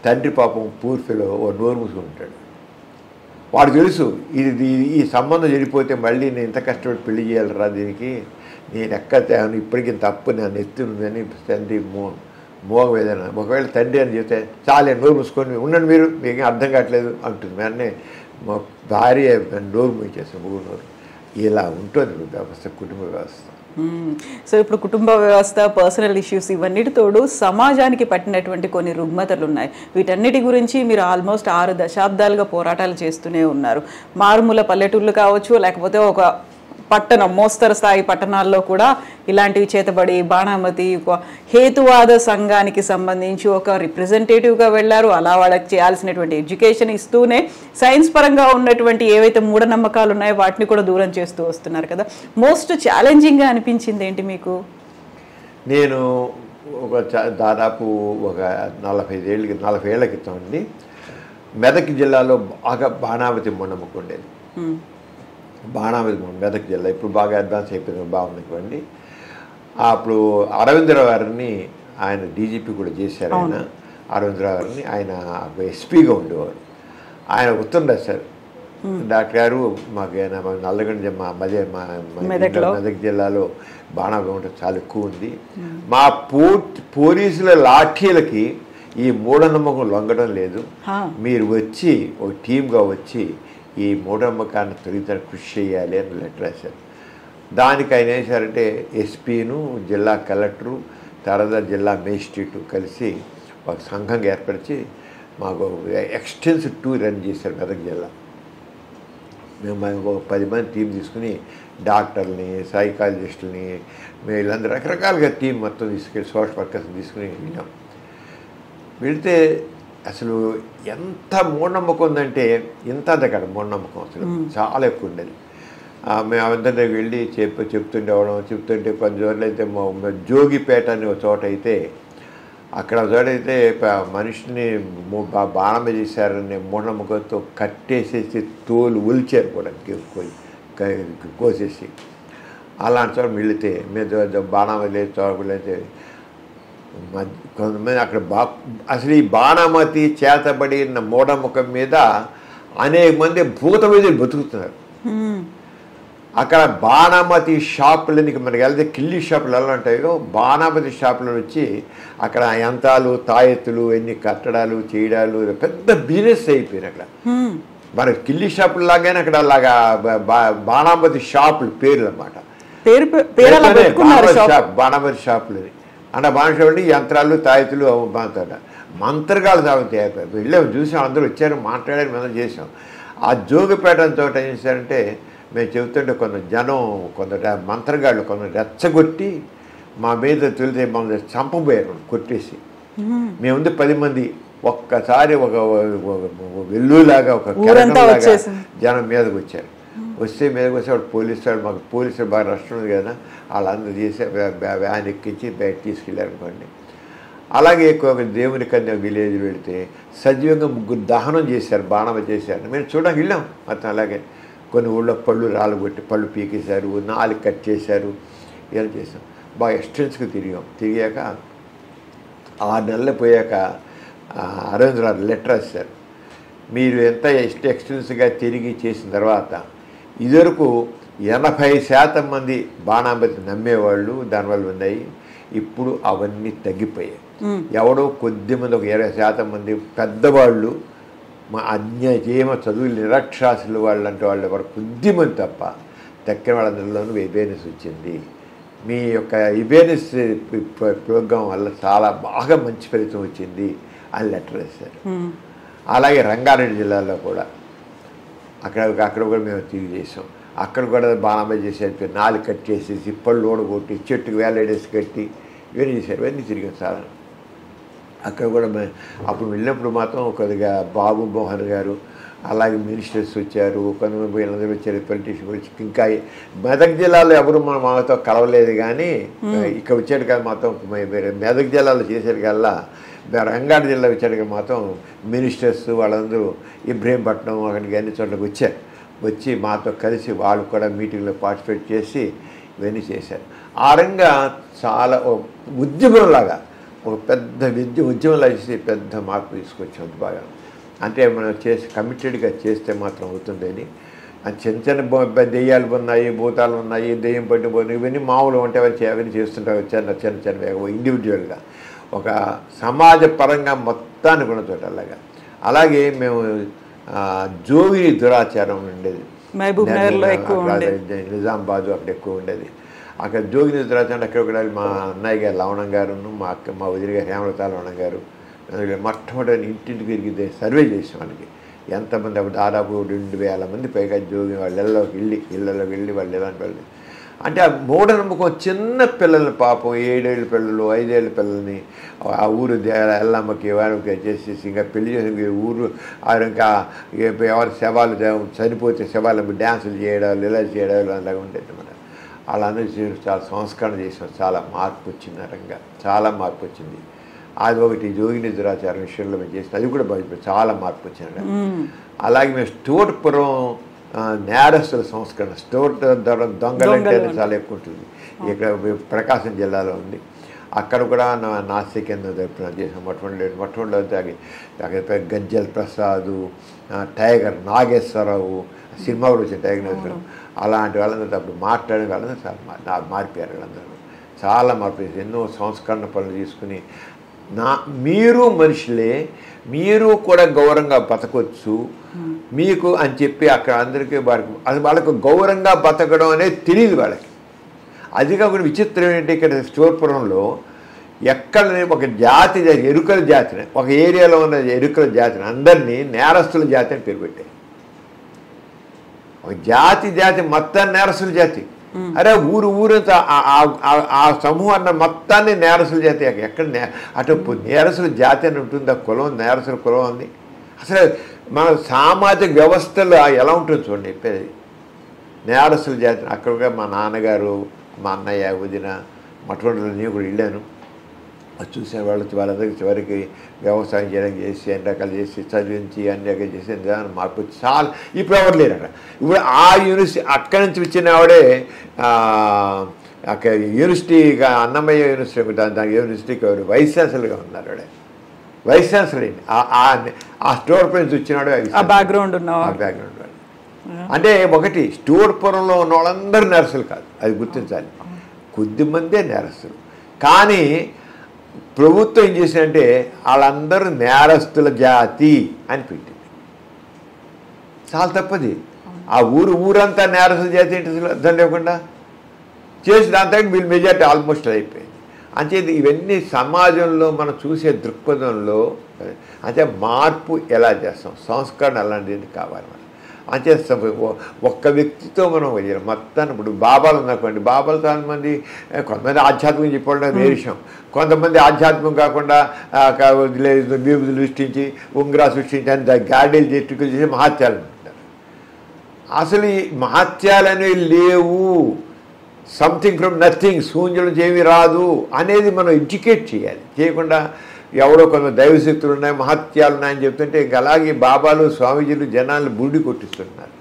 తండ్రి పాపం పూర్తిలో ఓ నోరు మూసుకుంటాడు. వాడు తెలుసు ఈ సంబంధం చెడిపోతే మళ్ళీ నేను ఇంత కష్టపడి పెళ్లి చేయాలరా, దీనికి నేను ఎక్కడ ఇప్పటికీ తప్పు నన్ను ఎత్తుందని తండ్రి మోగం ఏదైనా ఒకవేళ తండ్రి అని చెప్తే చాలే నోరు మూసుకొని ఉండండి, మీకు అర్థం కావట్లేదు అంటుంది. వెంటనే మా భార్య నోరు మూసేస్తాం, మూడు నోరు. ఇలా ఉంటుంది వ్యవస్థ, కుటుంబ వ్యవస్థ.
సో ఇప్పుడు కుటుంబ వ్యవస్థ, పర్సనల్ ఇష్యూస్ ఇవన్నిటి తోడు సమాజానికి పట్టినటువంటి కొన్ని రుగ్మతలు ఉన్నాయి. వీటన్నిటి గురించి మీరు ఆల్మోస్ట్ 6 దశాబ్దాలుగా పోరాటాలు చేస్తూనే ఉన్నారు. మారుమూల పల్లెటూళ్ళు కావచ్చు, లేకపోతే ఒక పట్టణం, మోస్తరు స్థాయి పట్టణాల్లో కూడా ఇలాంటివి చేతబడి బాణామతి హేతువాద సంఘానికి సంబంధించి ఒక రిప్రజెంటేటివ్గా వెళ్ళారు. అలా వాళ్ళకి చేయాల్సినటువంటి ఎడ్యుకేషన్ ఇస్తూనే సైన్స్ పరంగా ఉన్నటువంటి ఏవైతే మూఢనమ్మకాలు ఉన్నాయో వాటిని కూడా దూరం చేస్తూ వస్తున్నారు కదా. మోస్ట్ ఛాలెంజింగ్గా అనిపించింది ఏంటి మీకు?
నేను దాదాపు ఒక 40 ఏళ్ల క్రితం అండి మెదక్ జిల్లాలో బాగా బాణామతి మూఢనమ్మకం ఉండేది. బాణామతి మెదక్ జిల్లా ఇప్పుడు బాగా అడ్వాన్స్ అయిపోయింది, బాగుంది. అప్పుడు అరవిందరావు గారిని ఆయన డీజీపీ కూడా చేశారు. అరవిందరావు గారిని ఆయన ఎస్పీగా ఉండేవారు. ఆయన ఉత్తరం రాశారు, డాక్టర్ గారు మాకు నల్లగొండ మెదక్ జిల్లాలో బాణామతి ఉండటం చాలా ఎక్కువ ఉంది. మా పోలీసుల లాఠీలకి ఈ మూఢనమ్మకం లొంగడం లేదు. మీరు వచ్చి ఒక టీమ్గా వచ్చి ఈ మూఢనమ్మకాన్ని తొలగించడానికి కృషి చేయాలి అని లెటర్ రాశారు. దానికి ఆయన ఏం చేశారంటే ఎస్పీను, జిల్లా కలెక్టరు, తర్వాత జిల్లా మేజిస్ట్రేటు కలిసి ఒక సంఘంగా ఏర్పరిచి మాకు ఎక్స్టెన్సివ్ టూర్ రన్ చేశారు మెదక్ జిల్లా. మేము ఒక 10 మంది టీం తీసుకుని డాక్టర్ని, సైకాలజిస్టులని, వీళ్ళందరూ రకరకాలుగా టీం మొత్తం తీసుకెళ్ళి సోషల్ వర్కర్స్ని తీసుకుని వెళ్ళాం. వెళితే అసలు ఎంత మూఢనమ్మకం ఉందంటే ఇంత దగ్గర మూఢనమ్మకం అసలు చాలా ఎక్కువ ఉండేది. మేము అందరి దగ్గర వెళ్ళి చెప్తుంటే కొన్ని చోట్ల అయితే జోగిపేట అనే ఒక చోట అయితే అక్కడ చోట అయితే మనిషిని బాణం చేశారనే మూఢనమ్మకంతో కట్టేసేసి తోలు ఉల్చారు కూడా కోసేసి. అలాంటి చోట వెళితే మేము బాణం లేదు చోటైతే కొంతమంది అక్కడ అసలు ఈ బాణామతి చేతబడిన మూఢముఖం మీద అనేక మంది భూత వైద్యులు బతుకుతున్నారు. అక్కడ బాణామతి షాపులని మనకి వెళ్తే కిల్లి షాపులు ఎలా ఉంటాయో బాణామతి షాపులు వచ్చి అక్కడ యంత్రాలు, తాయెత్తులు, ఎన్ని కట్టడాలు చేయడాలు పెద్ద బిజినెస్ అయిపోయినాయి. అక్కడ మన కిల్లి షాపులు లాగానే అక్కడ అలాగా బాణామతి షాపులు పేర్లు అన్నమాట. బాణామతి షాపులు అంటే బాణామతి యంత్రాలు, తాయెత్తులు అమ్ముతాడ. మంత్రగాలు తాగుతాయి. వెళ్ళాము, చూసాం, అందరూ వచ్చారు, మాట్లాడారు, మనం చేసాం. ఆ జోగిపేట తోట ఏం చేశారంటే మేము చెబుతుంటే కొందరు మంత్రగాళ్ళు కొందరు రెచ్చగొట్టి మా మీద తెలితే మమ్మల్ని చంపబోయారు కొట్టేసి. మేముంది 10 మంది ఒక్కసారి ఒక వెల్లులాగా ఒక జనం మీదకి వచ్చారు. వస్తే మీదకి వస్తే వాడు మాకు పోలీసులు బాగా రష్ ఉంది కదా, వాళ్ళందరూ చేసి వ్యాన్ ఎక్కించి బయట తీసుకెళ్ళారు అనుకోండి. అలాగే ఒక దేవుని కన్య విలేజ్ వెళితే సజీవంగా 3 దహనం చేశారు, బాణం చేశారు. మేము చూడడానికి వెళ్ళాం మొత్తం. అలాగే కొన్ని ఊళ్ళో పళ్ళు రాళ్ళు కొట్టి పళ్ళు పీకేశారు, 4 కట్ చేశారు, ఇలా చేసాం. బాగా ఎక్స్టెన్స్గా తిరిగాక 6 నెలలు పోయాక అరవింద్ రావు లెటర్ రాశారు. మీరు ఎంత ఎక్స్టెన్స్గా తిరిగి చేసిన తర్వాత ఇదివరకు 80% మంది బాణామతి నమ్మేవాళ్ళు దానివల్ల ఉన్నాయి, ఇప్పుడు అవన్నీ తగ్గిపోయాయి. ఎవడో కొద్దిమంది ఒక 20% మంది పెద్దవాళ్ళు మా అన్యాయమ చదువులు నిరక్షరాస్యులు వాళ్ళు అంటే వాళ్ళు ఎవరు కొద్దిమంది తప్ప తక్కిన వాళ్ళందరిలోనూ అవేర్నెస్ వచ్చింది. మీ యొక్క అవేర్నెస్ ప్రోగ్రాం వల్ల చాలా బాగా మంచి ఫలితం వచ్చింది అని లెటర్ వేశారు. అలాగే రంగారెడ్డి జిల్లాలో కూడా అక్కడ కూడా మేము తిరిగి చేసాం. అక్కడ కూడా బాణామై చేసేది 4 కట్ చేసేసి పళ్ళు ఓడగొట్టి చెట్టుకు వేలాడేసి కట్టి ఇవన్నీ చేశారు. ఇవన్నీ తిరిగాం చాలా. అక్కడ కూడా అప్పుడు వెళ్ళినప్పుడు మాత్రం కొద్దిగా బాబు మోహన్ గారు అలాగే మినిస్టర్స్ వచ్చారు, కొంతమంది వీళ్ళందరూ వచ్చారు, పొలిటీషియన్ వచ్చి. ఇంకా మెదక్ జిల్లాలో ఎవరు మాతో కలవలేదు, కానీ ఇక్కడ వచ్చాడు కదా మాత్రం మెదక్ జిల్లాలో చేశాడు కల్లా రంగారెడ్డి జిల్లా వచ్చాడు మాత్రం మినిస్టర్స్ వాళ్ళందరూ ఇబ్రహీంపట్నం అక్కడికి అన్ని చోట్లకి వచ్చి మాతో కలిసి వాళ్ళు కూడా మీటింగ్లో పార్టిసిపేట్ చేసి ఇవన్నీ చేశారు. ఆ రంగా చాలా ఉద్యమంలాగా ఒక పెద్ద ఉద్యమంలా చేసి పెద్ద మార్పు తీసుకొచ్చాం బాగా. అంటే మనం కమిటెడ్గా చేస్తే మాత్రం అవుతుందని. చిన్న చిన్న దెయ్యాలు ఉన్నాయి, భూతాలు ఉన్నాయి, దెయ్యం పట్టిన పోయి ఇవన్నీ మామూలు ఉంటే అవన్నీ చేస్తుంటారు చిన్న ఇండివిజువల్గా. ఒక సమాజ పరంగా మొత్తాన్ని కూడా చోట అలాగే మేము జోగిని దురాచారం ఉండేది నిజామాబాదు, అక్కడ ఎక్కువ ఉండేది. అక్కడ జోగిని దురాచారం అక్కడ కూడా మా అన్నయ్య గారు లవణం గారు, మా వదిలి గారు హేమలత లవణం గారు మొట్టమొదటి ఇంటింటికి తిరిగి సర్వే చేసాం. వాళ్ళకి ఎంతమంది దాదాపు 2000 మంది పైగా జోగి వాళ్ళ ఇళ్ళలోకి వెళ్ళి వాళ్ళు ఎలాంటి వాళ్ళు అంటే ఆ మూఢనమ్మకం చిన్న పిల్లలు పాపం 7 ఏళ్ళ పిల్లలు 5 ఏళ్ళ పిల్లల్ని ఆ ఊరు ఎల్లమ్మకి వారికి చేసేసి ఇంకా పెళ్లి చేసి ఊరు ఇంకా ఎవరి శవాలు చనిపోతే శవాలకు డ్యాన్సులు చేయడాలు ఇలా చేయడాలు అలాగే ఉండేది అన్నమాట. అలా అందరూ చాలా సంస్కరణ చేసాం, చాలా మార్పు వచ్చింది రంగా, చాలా మార్పు వచ్చింది. అది ఒకటి జోగిని దురాచారం విషయంలో మేము చేసిన అది కూడా చాలా మార్పు వచ్చింది. అలాగే మేము స్టోర్పురం నేరస్తుల సంస్కరణ, స్టోర్ దొంగలంటే చాలా ఎక్కువ ఉంటుంది. ఇక్కడ ప్రకాశం జిల్లాలో ఉంది. అక్కడ కూడా నాస్తి కింద చేసాం. మొట్టమొదటి గజ్జల ప్రసాద్, టైగర్ నాగేశ్వరరావు సినిమా కూడా వచ్చింది, టైగర్ నాగేశ్వరరావు అలాంటి వాళ్ళందరూ అప్పుడు మాట్లాడే వాళ్ళందరూ చాలా మారిపోయారు. వాళ్ళందరూ చాలా మార్పు చేసి ఎన్నో సంస్కరణ పనులు తీసుకుని మీరు మనుషులే, మీరు కూడా గౌరవంగా బతకొచ్చు మీకు అని చెప్పి అక్కడ అందరికీ వాళ్ళకు గౌరవంగా బతకడం అనేది తెలియదు వాళ్ళకి. అది కాకుండా విచిత్రం ఏంటి, ఇక్కడ స్టోర్పురంలో ఎక్కడ ఒక జాతి ఎరుకల జాతిని, ఒక ఏరియాలో ఉన్న ఎరుకల జాతిని అందరినీ నేరస్తుల జాతి అని పేరు పెట్టారు. ఒక జాతి మొత్తాన్ని నేరస్తుల జాతి. అరే ఊరంతా ఆ సమూహాన్ని మొత్తాన్ని నేరస్తుల జాతి. ఎక్కడ అటు నేరస్తుల జాతి అని ఉంటుందా, కులం నేరస్తుల కులం ఉంది. అసలు మన సామాజిక వ్యవస్థలో ఎలా ఉంటుంది చూడండి చెప్పేది. నేరస్తుల జాతి అక్కడ మా నాన్నగారు, మా అన్నయ్య, వదిన మొట్టమొదటి నేను కూడా వెళ్ళాను. చూసిన వాళ్ళందరికీ చివరికి వ్యవసాయం చేయడానికి చేసి అన్ని రకాలు చేసి చదివించి అన్ని రకాలు చేసి దాని మార్పు చాలా. ఇప్పుడు ఎవరు లేరు అక్కడ. ఇప్పుడు ఆ యూనివర్సిటీ అక్కడి నుంచి వచ్చిన ఆవిడే అక్కడ యూనివర్సిటీగా అన్నమయ్య యూనివర్సిటీ దాని యూనివర్సిటీకి ఎవరు వైస్ ఛాన్సలర్గా ఉన్నారు. ఆవిడ వైస్ ఛాన్సలర్ అయింది. ఆ స్టోర్ నుంచి వచ్చినాడు బ్యాక్గ్రౌండ్ అంటే ఒకటి స్టోర్పురంలో ఉన్న వాళ్ళందరూ నేరస్తులు కాదు, అది గుర్తించాలి. కొద్దిమందే నేరస్తులు. కానీ ప్రభుత్వం ఏం చేసిందంటే వాళ్ళందరూ నేరస్తుల జాతి అని పెట్టింది. చాలా తప్పది. ఆ ఊరంతా నేరస్తుల జాతి ఏంటి అర్థం లేకుండా చేసి దాని తగ్గ వీళ్ళు మెజార్టీ ఆల్మోస్ట్ అయిపోయింది. అంచేది ఇవన్నీ సమాజంలో మనం చూసే దృక్పథంలో అంటే మార్పు ఎలా చేస్తాం, సంస్కరణ అలాంటిది కావాలి. మనం అంతే ఒక్క వ్యక్తితో మనం వెళ్ళాం మొత్తాన్ని. ఇప్పుడు బాబాలు ఉన్నాకోండి, బాబాలు చాలా మంది కొంతమంది ఆధ్యాత్మికం చెప్పడం వేరే విషయం. కొంతమంది ఆధ్యాత్మికం కాకుండా బీబులు సృష్టించి ఉంగరా సృష్టించి అని గాడీలు చెట్టుకులు చేసి మహాత్యాలు ఉంటారు. అసలు ఈ మహత్యాలనేవి లేవు, సంథింగ్ ఫ్రమ్ నథింగ్, శూన్యం నుంచి ఏమీ రాదు అనేది మనం ఎడ్యుకేట్ చేయాలి. చేయకుండా ఎవరో కొంత దైవశక్తులు ఉన్నాయి, మహత్యాలు ఉన్నాయని చెప్తుంటే ఇంక అలాగే బాబాలు స్వామీజీలు జనాలు బుడి కొట్టిస్తున్నారు.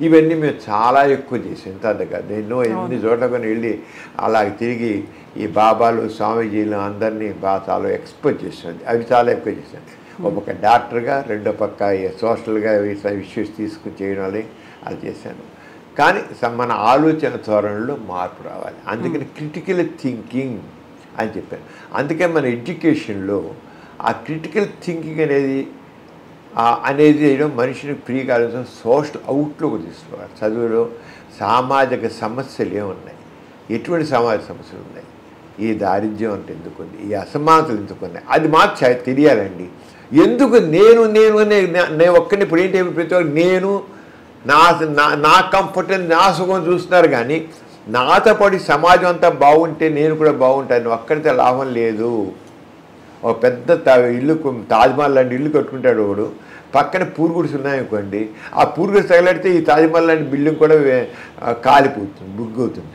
ఇవన్నీ మేము చాలా ఎక్కువ చేసాం. ఇంత కాదు, ఎన్నో ఎన్ని చోట్ల వెళ్ళి అలా తిరిగి ఈ బాబాలు స్వామీజీలు అందరినీ బాగా చాలా ఎక్స్పోజ్ చేసాను. అవి చాలా ఎక్కువ చేశాను. ఒక పక్క డాక్టర్గా, రెండో పక్క సోషల్గా ఇష్యూస్ తీసుకుని చేయడం అది చేశాను. కానీ మన ఆలోచన ధోరణిలో మార్పు రావాలి. అందుకని క్రిటికల్ థింకింగ్ అని చెప్పాను. అందుకే మన ఎడ్యుకేషన్లో ఆ క్రిటికల్ థింకింగ్ అనేది మనిషిని ఫ్రీ కావాల్సిన సోషల్ అవుట్లోకి తీసుకోవాలి. చదువులో సామాజిక సమస్యలు ఏమున్నాయి, ఎటువంటి సామాజిక సమస్యలు ఉన్నాయి, ఈ దారిద్ర్యం అంటే ఎందుకుంది, ఈ అసమానతలు ఎందుకున్నాయి, అది మాకు తెలియాలండి. ఎందుకు నేను ఒక్కరిని ఇప్పుడు ఏంటి ప్రతి ఒక్కరు నేను నా కంఫర్ట్ అని నా సుఖం చూస్తున్నారు. కానీ నాతో పాటు సమాజం అంతా బాగుంటే నేను కూడా బాగుంటాను. ఒక్కరితో లాభం లేదు. ఒక పెద్ద ఇల్లు తాజ్మహల్ లాంటి ఇల్లు కట్టుకుంటాడు ఒకడు, పక్కన పూరుగుడిసి ఉన్నాయనుకోండి, ఆ పూరుగుడిసి తగలడితే ఈ తాజ్మహల్ లాంటి బిల్డింగ్ కూడా కాలిపోతుంది, బుగ్గవుతుంది.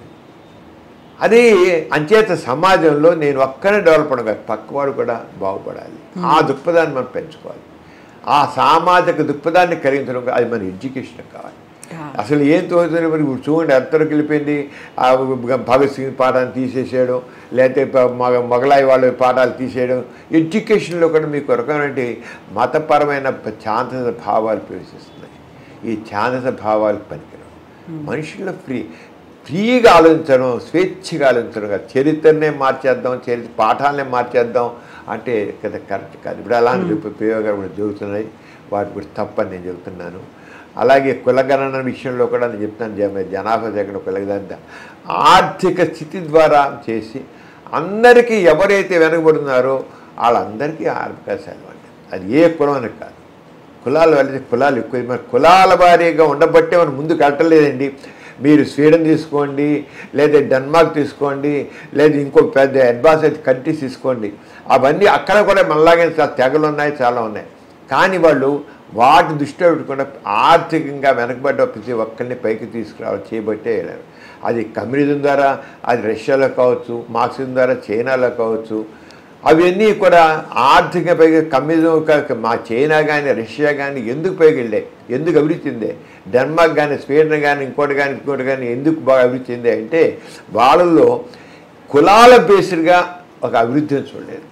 అది అంచేత సమాజంలో నేను ఒక్కనే డెవలప్ అవ్వడం కాదు, పక్కవాడు కూడా బాగుపడాలి. ఆ దృక్పథాన్ని మనం పెంచుకోవాలి. ఆ సామాజిక దృక్పథాన్ని కలిగించడం అది మన ఎడ్యుకేషన్ కావాలి. అసలు ఏం తోచుతుంది మరి చూడండి, ఎంతవరకు వెళ్ళిపోయింది. భగత్ సింగ్ పాఠాన్ని తీసేసేయడం, లేకపోతే మొగలాయి వాళ్ళ పాఠాలు తీసేయడం. ఎడ్యుకేషన్లో కూడా మీకు రకమైన మతపరమైన ఛాందస భావాలు ప్రవేశిస్తున్నాయి. ఈ ఛాందస భావాలు పనికిరావు. మనుషుల్లో ఫ్రీగా ఆలోచించడం, స్వేచ్ఛగా ఆలోచించడం కాదు. చరిత్రనే మార్చేద్దాం, పాఠాలనే మార్చేద్దాం అంటే కదా కరెక్ట్ కాదు. ఇప్పుడు అలాంటి ప్రయోగాలు కూడా జరుగుతున్నాయి. వాటి గురించి తప్పని నేను చెబుతున్నాను. అలాగే కులగణన విషయంలో కూడా నేను చెప్తాను. జనాభా సేకరణ కులగణన ఆర్థిక స్థితి ద్వారా చేసి అందరికీ ఎవరైతే వెనకబడున్నారో వాళ్ళందరికీ అవకాశాలు ఇవ్వండి. అది ఏ కులం అని కాదు. కులాలు వెళ్తే కులాలు ఎక్కువ, మరి కులాల వారీగా ఉండబట్టే మనం ముందుకు వెళ్ళలేదండి. మీరు స్వీడన్ తీసుకోండి, లేదా డెన్మార్క్ తీసుకోండి, లేదా ఇంకో పెద్ద అడ్వాన్స్ కంట్రీస్ తీసుకోండి. అవన్నీ అక్కడ కూడా మనలాగే తెగలు ఉన్నాయి, చాలా ఉన్నాయి. కానీ వాళ్ళు వాటి దృష్టిలో పెట్టుకుండా ఆర్థికంగా వెనకబడ్డ ప్రతి ఒక్కరిని పైకి తీసుకురావాలి, చేయబట్టే వెళ్ళారు. అది కమ్యూనిజం ద్వారా, అది రష్యాలో కావచ్చు, మార్క్సిజం ద్వారా చైనాలో కావచ్చు. అవన్నీ కూడా ఆర్థికంగా పైకి కమ్యూనిజం మా చైనా కానీ రష్యా కానీ ఎందుకు పైకి వెళ్ళాయి, ఎందుకు అభివృద్ధి చెందాయి? డెన్మార్క్ కానీ స్వీడన్ కానీ ఇంకోటి కానీ ఎందుకు బాగా అభివృద్ధి చెందాయి అంటే వాళ్ళల్లో కులాల బేస్డ్గా ఒక అభివృద్ధిని చూడలేదు,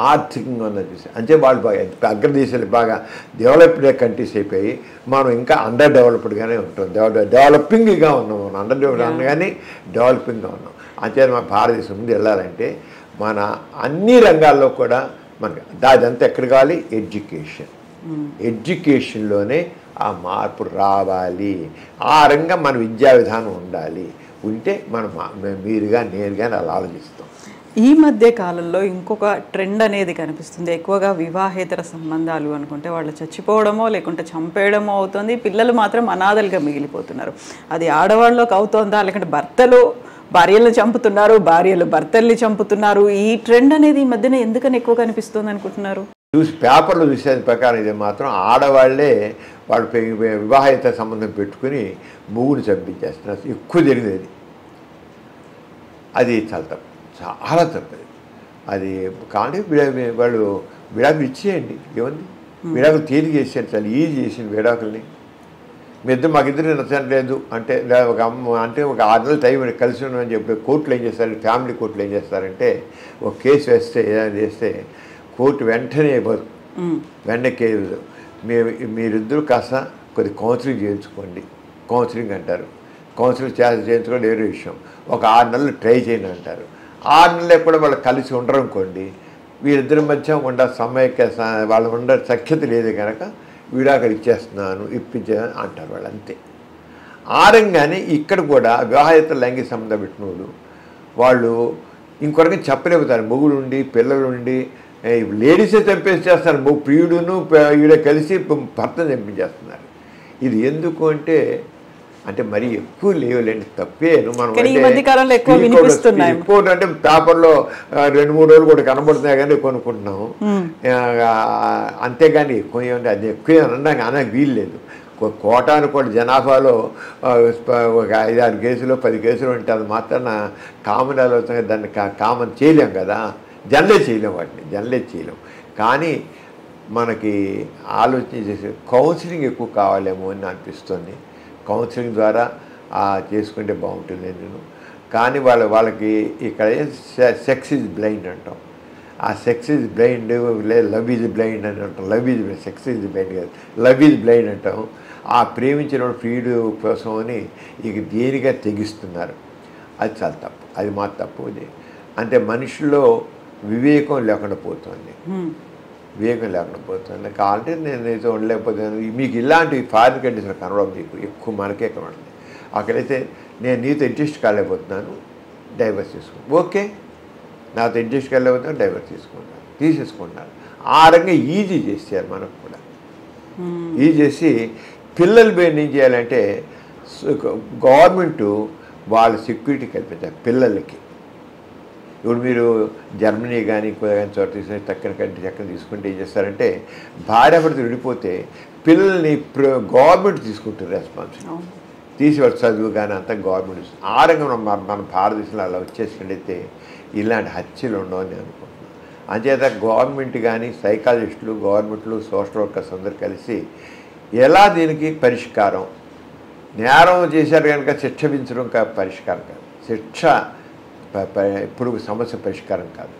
ఆర్థికంగా ఉన్నది చూసి. అంటే వాళ్ళు బాగా అగ్రదేశాలు బాగా డెవలప్డ్ కంట్రీస్ అయిపోయి మనం ఇంకా అండర్ డెవలప్డ్గానే ఉంటాం. డెవలపింగ్గా ఉన్నాం. మనం అండర్ డెవలప్ కానీ డెవలపింగ్గా ఉన్నాం. అంతే మన భారతదేశం ముందు వెళ్ళాలంటే మన అన్ని రంగాల్లో కూడా మనకి అదంతా ఎక్కడ కావాలి? ఎడ్యుకేషన్. ఎడ్యుకేషన్లోనే ఆ మార్పు రావాలి. ఆ రంగం మన విద్యా విధానం ఉండాలి. ఉంటే మనం మీరుగా నేరుగా అలా ఆలోచిస్తాం.
ఈ మధ్య కాలంలో ఇంకొక ట్రెండ్ అనేది కనిపిస్తుంది. ఎక్కువగా వివాహేతర సంబంధాలు అనుకుంటే వాళ్ళు చచ్చిపోవడమో లేకుంటే చంపేయడమో అవుతుంది. పిల్లలు మాత్రం అనాథలుగా మిగిలిపోతున్నారు. అది ఆడవాళ్ళలోకి అవుతుందా, లేకుంటే భర్తలు భార్యలను చంపుతున్నారు, భార్యలు భర్తల్ని చంపుతున్నారు? ఈ ట్రెండ్ అనేది ఈ మధ్యన ఎందుకని ఎక్కువ కనిపిస్తుంది అనుకుంటున్నారు?
పేపర్లో చూసేది ప్రకారం ఇది మాత్రం ఆడవాళ్లే వాళ్ళు వివాహేతర సంబంధం పెట్టుకుని మూగుని చంపించేస్తున్నారు. ఎక్కువ జరిగింది అది చాలా తప్పు, చాలా తప్పది అది. కానీ వాళ్ళు విడాకులు ఇచ్చేయండి, ఏముంది? విడాకులు తేలిక చేసేయండి, చాలా ఈజీ చేసింది విడాకుల్ని. మీ ఇద్దరు మాకిద్దరు నచ్చట్లేదు అంటే ఒక ఒక 6 నెలల టైం కలిసి ఉన్నామని చెప్పి కోర్టులు ఏం చేస్తారు, ఫ్యామిలీ కోర్టులు ఏం చేస్తారంటే ఒక కేసు వేస్తే ఏదైనా చేస్తే కోర్టు వెంటనే కేసు మీరిద్దరూ కాస్త కొద్ది కౌన్సిలింగ్ చేయించుకోండి. కౌన్సిలింగ్ అంటారు. కౌన్సిలింగ్ చేయించుకోవడం వేరే విషయం. ఒక 6 నెలలు ట్రై చేయండి అంటారు. 6 నెలలు కూడా వాళ్ళు కలిసి ఉండరు అనుకోండి, వీరిద్దరి మధ్య వాళ్ళు ఉండే సఖ్యత లేదు కనుక విడాకులు ఇచ్చేస్తున్నాను, ఇప్పించాను అంటారు వాళ్ళు, అంతే. ఆ రంగానే ఇక్కడ కూడా వివాహేతర లైంగిక సంబంధం పెట్టిన వాళ్ళు ఇంకొకరికి చెప్పలేకపోతారు. మొగుడుండి పిల్లలుండి లేడీసే చంపేసేస్తారు. ప్రియుడును ఈడ కలిసి భర్తను చంపించేస్తున్నారు. ఇది ఎందుకు అంటే మరీ ఎక్కువ లేవులేండి, తప్పేను. మనం ఎక్కువ అంటే పేపర్లో 2-3 రోజులు కూడా కనబడుతున్నాయి కానీ కొనుక్కుంటున్నాము. అంతేగాని ఎక్కువ ఏమంటే అది ఎక్కువ అనడానికి వీలు లేదు. కోటాను కోటి జనాభాలో ఒక 5-6 కేసులు 10 కేసులు ఉంటే అది మాత్రాన కామన్ ఆలోచన దాన్ని కామన్ చేయలేం కదా, జనరేట్ చేయలేం, వాటిని జనరేట్ చేయలేం. కానీ మనకి ఆలోచన చేసే కౌన్సిలింగ్ ఎక్కువ కావాలేమో అని అనిపిస్తుంది. కౌన్సిలింగ్ ద్వారా చేసుకుంటే బాగుంటుంది నేను. కానీ వాళ్ళకి ఇక్కడ సెక్స్ ఈజ్ బ్లైండ్ అంటాం. ఆ sex is blind, love is blind అని అంటాం. Love is sex is blind కాదు, లవ్ ఈజ్ బ్లైండ్ అంటాం. ఆ ప్రేమించిన ఫ్రీడ్ కోసం అని ఇక దేనిగా తెగిస్తున్నారు. అది చాలా తప్పు, అది మా తప్పు. అది అంటే మనుషుల్లో వివేకం లేకుండా పోతుంది, వివేకం లేకుండా పోతుంది. కావాలంటే నేను అయితే ఉండలేకపోతాను. మీకు ఇలాంటి ఫారిన్ కండిషన్ కనడం మీకు ఎక్కువ మనకే కనబడుతుంది. అక్కడైతే నేను నీతో ఇంట్రెస్ట్ కాలేకపోతున్నాను, డైవర్స్ చేసుకుంటాను. ఓకే, నాతో ఇంట్రెస్ట్ కాలేకపోతున్నాను, డైవర్స్ తీసేసుకుంటాను. ఆ రకంగా ఈజీ చేశారు మనకు కూడా. ఈజీ చేసి పిల్లలు ఏం చేయాలంటే గవర్నమెంటు వాళ్ళ సెక్యూరిటీ కల్పించాలి పిల్లలకి. ఇప్పుడు మీరు జర్మనీ కానీ ఇంకో కానీ చోట తీసుకుని చక్కని తీసుకుంటే ఏం చేస్తారంటే భార్యాభర్త విడిపోతే పిల్లల్ని గవర్నమెంట్ తీసుకుంటుంది రెస్పాన్సిబిలిటీ, తీసి వాళ్ళ చదువు కానీ అంతా గవర్నమెంట్. ఆ రంగం మన భారతదేశంలో అలా వచ్చేసినట్టయితే ఇలాంటి హత్యలు ఉండవని అనుకుంటున్నాను. అంచేత గవర్నమెంట్ కానీ సైకాలజిస్టులు, గవర్నమెంట్లు, సోషల్ వర్కర్స్ అందరూ కలిసి ఎలా దీనికి పరిష్కారం, నేరం చేశారు కనుక శిక్ష విధించడం పరిష్కారం కాదు, శిక్ష ఇప్పుడు సమస్య పరిష్కారం కాదు.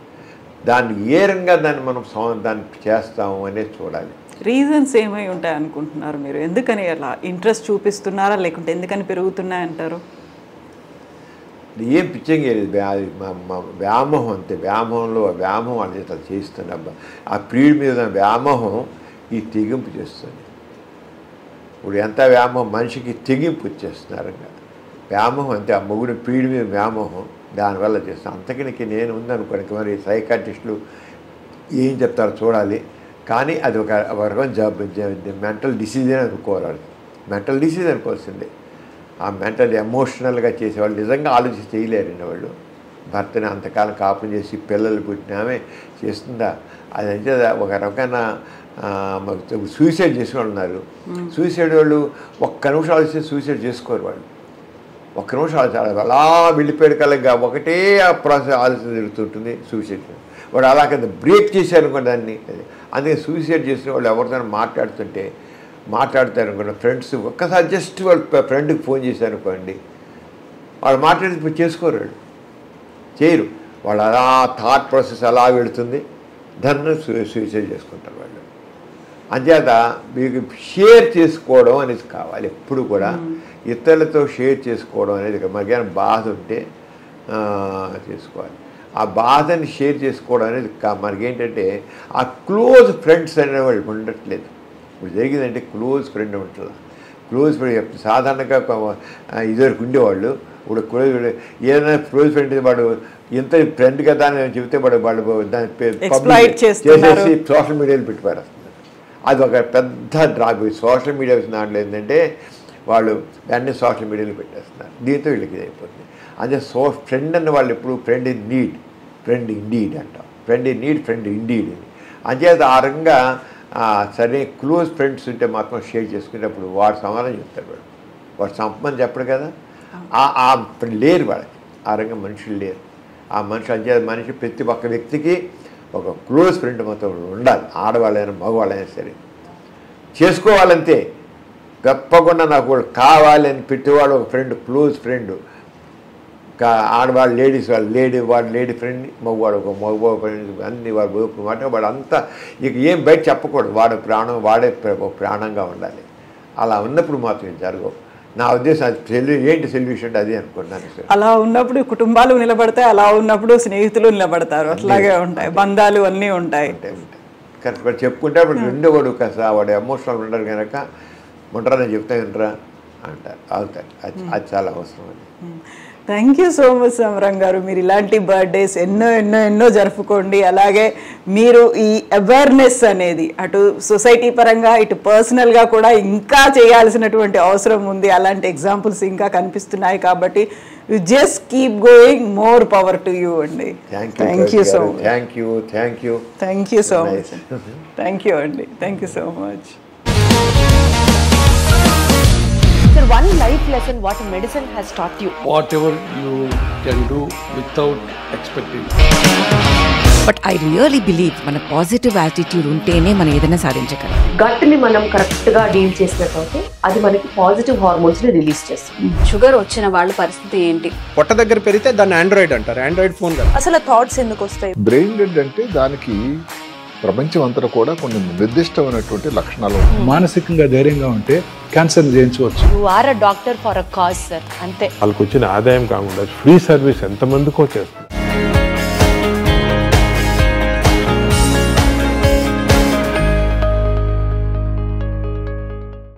దాన్ని ఏ రంగా మనం దాన్ని చేస్తాము అనేది చూడాలి.
రీజన్స్ ఏమై ఉంటాయి అనుకుంటున్నారు మీరు? ఎందుకని అలా ఇంట్రెస్ట్ చూపిస్తున్నారా, లేకుంటే ఎందుకని పెరుగుతున్నాయంటారు?
ఏం పిచ్చంగా లేదు, వ్యామోహం అంతే. వ్యామోహం అనేది అలా చేస్తున్నా. ఆ ప్రియుడి మీద వ్యామోహం ఈ తెగింపు చేస్తుంది. ఇప్పుడు ఎంత వ్యామోహం, మనిషికి తెగింపు వచ్చేస్తున్నారు కదా, వ్యామోహం అంతే. ఆ మొగుడు ప్రియుడి మీద వ్యామోహం దానివల్ల చేస్తాను. అంతకనికి నేను ఉందనుకోండి, మరి సైకాట్రిస్టులు ఏం చెప్తారో చూడాలి. కానీ అది ఒక రకం మెంటల్ డిసీజ్ అని అనుకోవాలి, మెంటల్ డిసీజ్ అనుకోవాల్సిందే. ఆ మెంటల్ ఎమోషనల్గా చేసేవాళ్ళు నిజంగా ఆలోచించి చేయలేరండి. వాళ్ళు భర్తని అంతకాలం కాపురం చేసి పిల్లలు పుట్టినామే చేస్తుందా, అది అంటే ఒక రకమైన సూసైడ్ చేసేవాళ్ళు ఉన్నారు. సూసైడ్ వాళ్ళు ఒక్క నిమిషం ఆలోచిస్తే సూసైడ్ చేసుకోరు. వాళ్ళు ఒక్క నిమిషం ఆలోచించాలి, అలా వెళ్ళిపోయాడు కలగా ఒకటే ఆ ప్రాసెస్ ఆలోచన జరుగుతుంటుంది సూసైడ్. వాడు అలా కదా బ్రేక్ చేశారనుకోండి దాన్ని. అందుకే సూసైడ్ చేసిన వాళ్ళు ఎవరితో మాట్లాడతారు అనుకోండి, ఫ్రెండ్స్ ఒక్కసారి జస్ట్ వాళ్ళు ఫ్రెండ్కి ఫోన్ చేశారనుకోండి, వాళ్ళు మాట్లాడి చేసుకోరు, వాళ్ళు చేయరు. వాళ్ళు అలా థాట్ ప్రాసెస్ అలా వెళుతుంది, దాన్ని సూసైడ్ చేసుకుంటారు వాళ్ళు. అంచేత మీకు షేర్ చేసుకోవడం అనేది కావాలి ఎప్పుడు కూడా. ఇతరులతో షేర్ చేసుకోవడం అనేది మనకేమైనా బాధ ఉంటే చేసుకోవాలి. ఆ బాధని షేర్ చేసుకోవడం అనేది మనకేంటంటే ఆ క్లోజ్ ఫ్రెండ్స్ అనేవాళ్ళు ఉండట్లేదు. ఇప్పుడు జరిగిందంటే క్లోజ్ ఫ్రెండ్ ఉంటుందా, క్లోజ్ ఫ్రెండ్ సాధారణంగా ఇదివరకు ఉండేవాళ్ళు. ఇప్పుడు ఏదైనా క్లోజ్ ఫ్రెండ్ వాడు ఎంత ఫ్రెండ్ కదా అని చెబితే వాళ్ళు దాన్ని చేసేసి సోషల్ మీడియాలో పెట్టిపారేస్తున్నారు. అది ఒక పెద్ద డ్రాప్. సోషల్ మీడియా దాంట్లో ఏంటంటే వాళ్ళు అన్ని సోషల్ మీడియాలో పెట్టేస్తున్నారు. దీంతో వీళ్ళకి ఇది అయిపోతుంది. అదే ఫ్రెండ్ అన్న వాళ్ళు ఎప్పుడు friend in need, friend indeed అంటాం. Friend in need, friend indeed అని. అంచేత ఆ రకంగా సరే క్లోజ్ ఫ్రెండ్స్ ఉంటే మాత్రం షేర్ చేసుకునేటప్పుడు వాడు సమాధానం చెప్తాడు. వాడు సంపమని చెప్పడు కదా, లేరు వాళ్ళకి. ఆ రకంగా మనుషులు లేరు. ఆ అంచేత మనిషి ప్రతి ఒక్క వ్యక్తికి ఒక క్లోజ్ ఫ్రెండ్ మొత్తం ఉండాలి. ఆడవాళ్ళైనా మగవాళ్ళైనా సరే చేసుకోవాలంతే. తప్పకుండా నాకు వాళ్ళు కావాలి అని పెట్టేవాడు ఒక ఫ్రెండ్, క్లోజ్ ఫ్రెండ్. ఆడవాళ్ళు లేడీస్ వాడు లేడీ ఫ్రెండ్, మగవాడు ఒక మగవాడు ఫ్రెండ్, అన్ని వాడు మాట వాడు అంతా ఇక ఏం బయట చెప్పకూడదు. వాడు ప్రాణం వాడే ప్రాణంగా ఉండాలి. అలా ఉన్నప్పుడు మాత్రం జరగవు. నా ఉద్దేశం అది ఏంటి సొల్యూషన్ అంటే అదే అనుకుంటున్నాను.
అలా ఉన్నప్పుడు కుటుంబాలు నిలబడతాయి, అలా ఉన్నప్పుడు స్నేహితులు నిలబడతారు, అట్లాగే ఉంటాయి, బంధాలు అన్నీ ఉంటాయి.
కరెక్ట్ చెప్పుకుంటే అప్పుడు రెండోవాడు కాస్త వాడు ఎమోషనల్ ఉండరు కనుక ఉంటారని చెప్తే వినరా అంటారు, అవుతారు. అది చాలా అవసరం అది.
థ్యాంక్ యూ సో మచ్ సమరం గారు. మీరు ఇలాంటి బర్త్డేస్ ఎన్నో ఎన్నో ఎన్నో జరుపుకోండి. అలాగే మీరు ఈ అవేర్నెస్ అనేది అటు సొసైటీ పరంగా ఇటు పర్సనల్గా కూడా ఇంకా చేయాల్సినటువంటి అవసరం ఉంది. అలాంటి ఎగ్జాంపుల్స్ ఇంకా కనిపిస్తున్నాయి కాబట్టి you just keep going. More power to you అండి. Thank you so much.
Thank you so much.
Thank you అండి. Thank you so much.
one life lesson what medicine has taught you.
Whatever you can do without expecting.
But I really believe మన positive attitude ఉంటేనే మనం ఏదైనా సాధించగలం.
గట్ని మనం correct గా deal చేసినట్లయితే అది మనకి పాజిటివ్ హార్మోన్స్ ని రిలీజ్ చేస్తుంది.
షుగర్ వచ్చిన వాళ్ళ పరిస్థితి ఏంటి?
పొట్ట దగ్గర పెరిగితే దాన్ని ఆండ్రాయిడ్ అంటారు, ఆండ్రాయిడ్ ఫోన్ కాదు.
అసలు థాట్స్ ఎందుకు వస్తాయి?
బ్రెయిన్ డెడ్ అంటే దానికి ప్రపంచం అంతా కూడా కొన్ని నిర్దిష్టమైనటువంటి లక్షణాలు.
మానసికంగా ధైర్యంగా ఉంటే క్యాన్సర్ జయించవచ్చు.
You are a doctor for a cause sir, అంతే.
వాళ్ళకి వచ్చిన ఆదాయం కాకుండా ఫ్రీ సర్వీస్ ఎంతమందికో చేస్తుంది.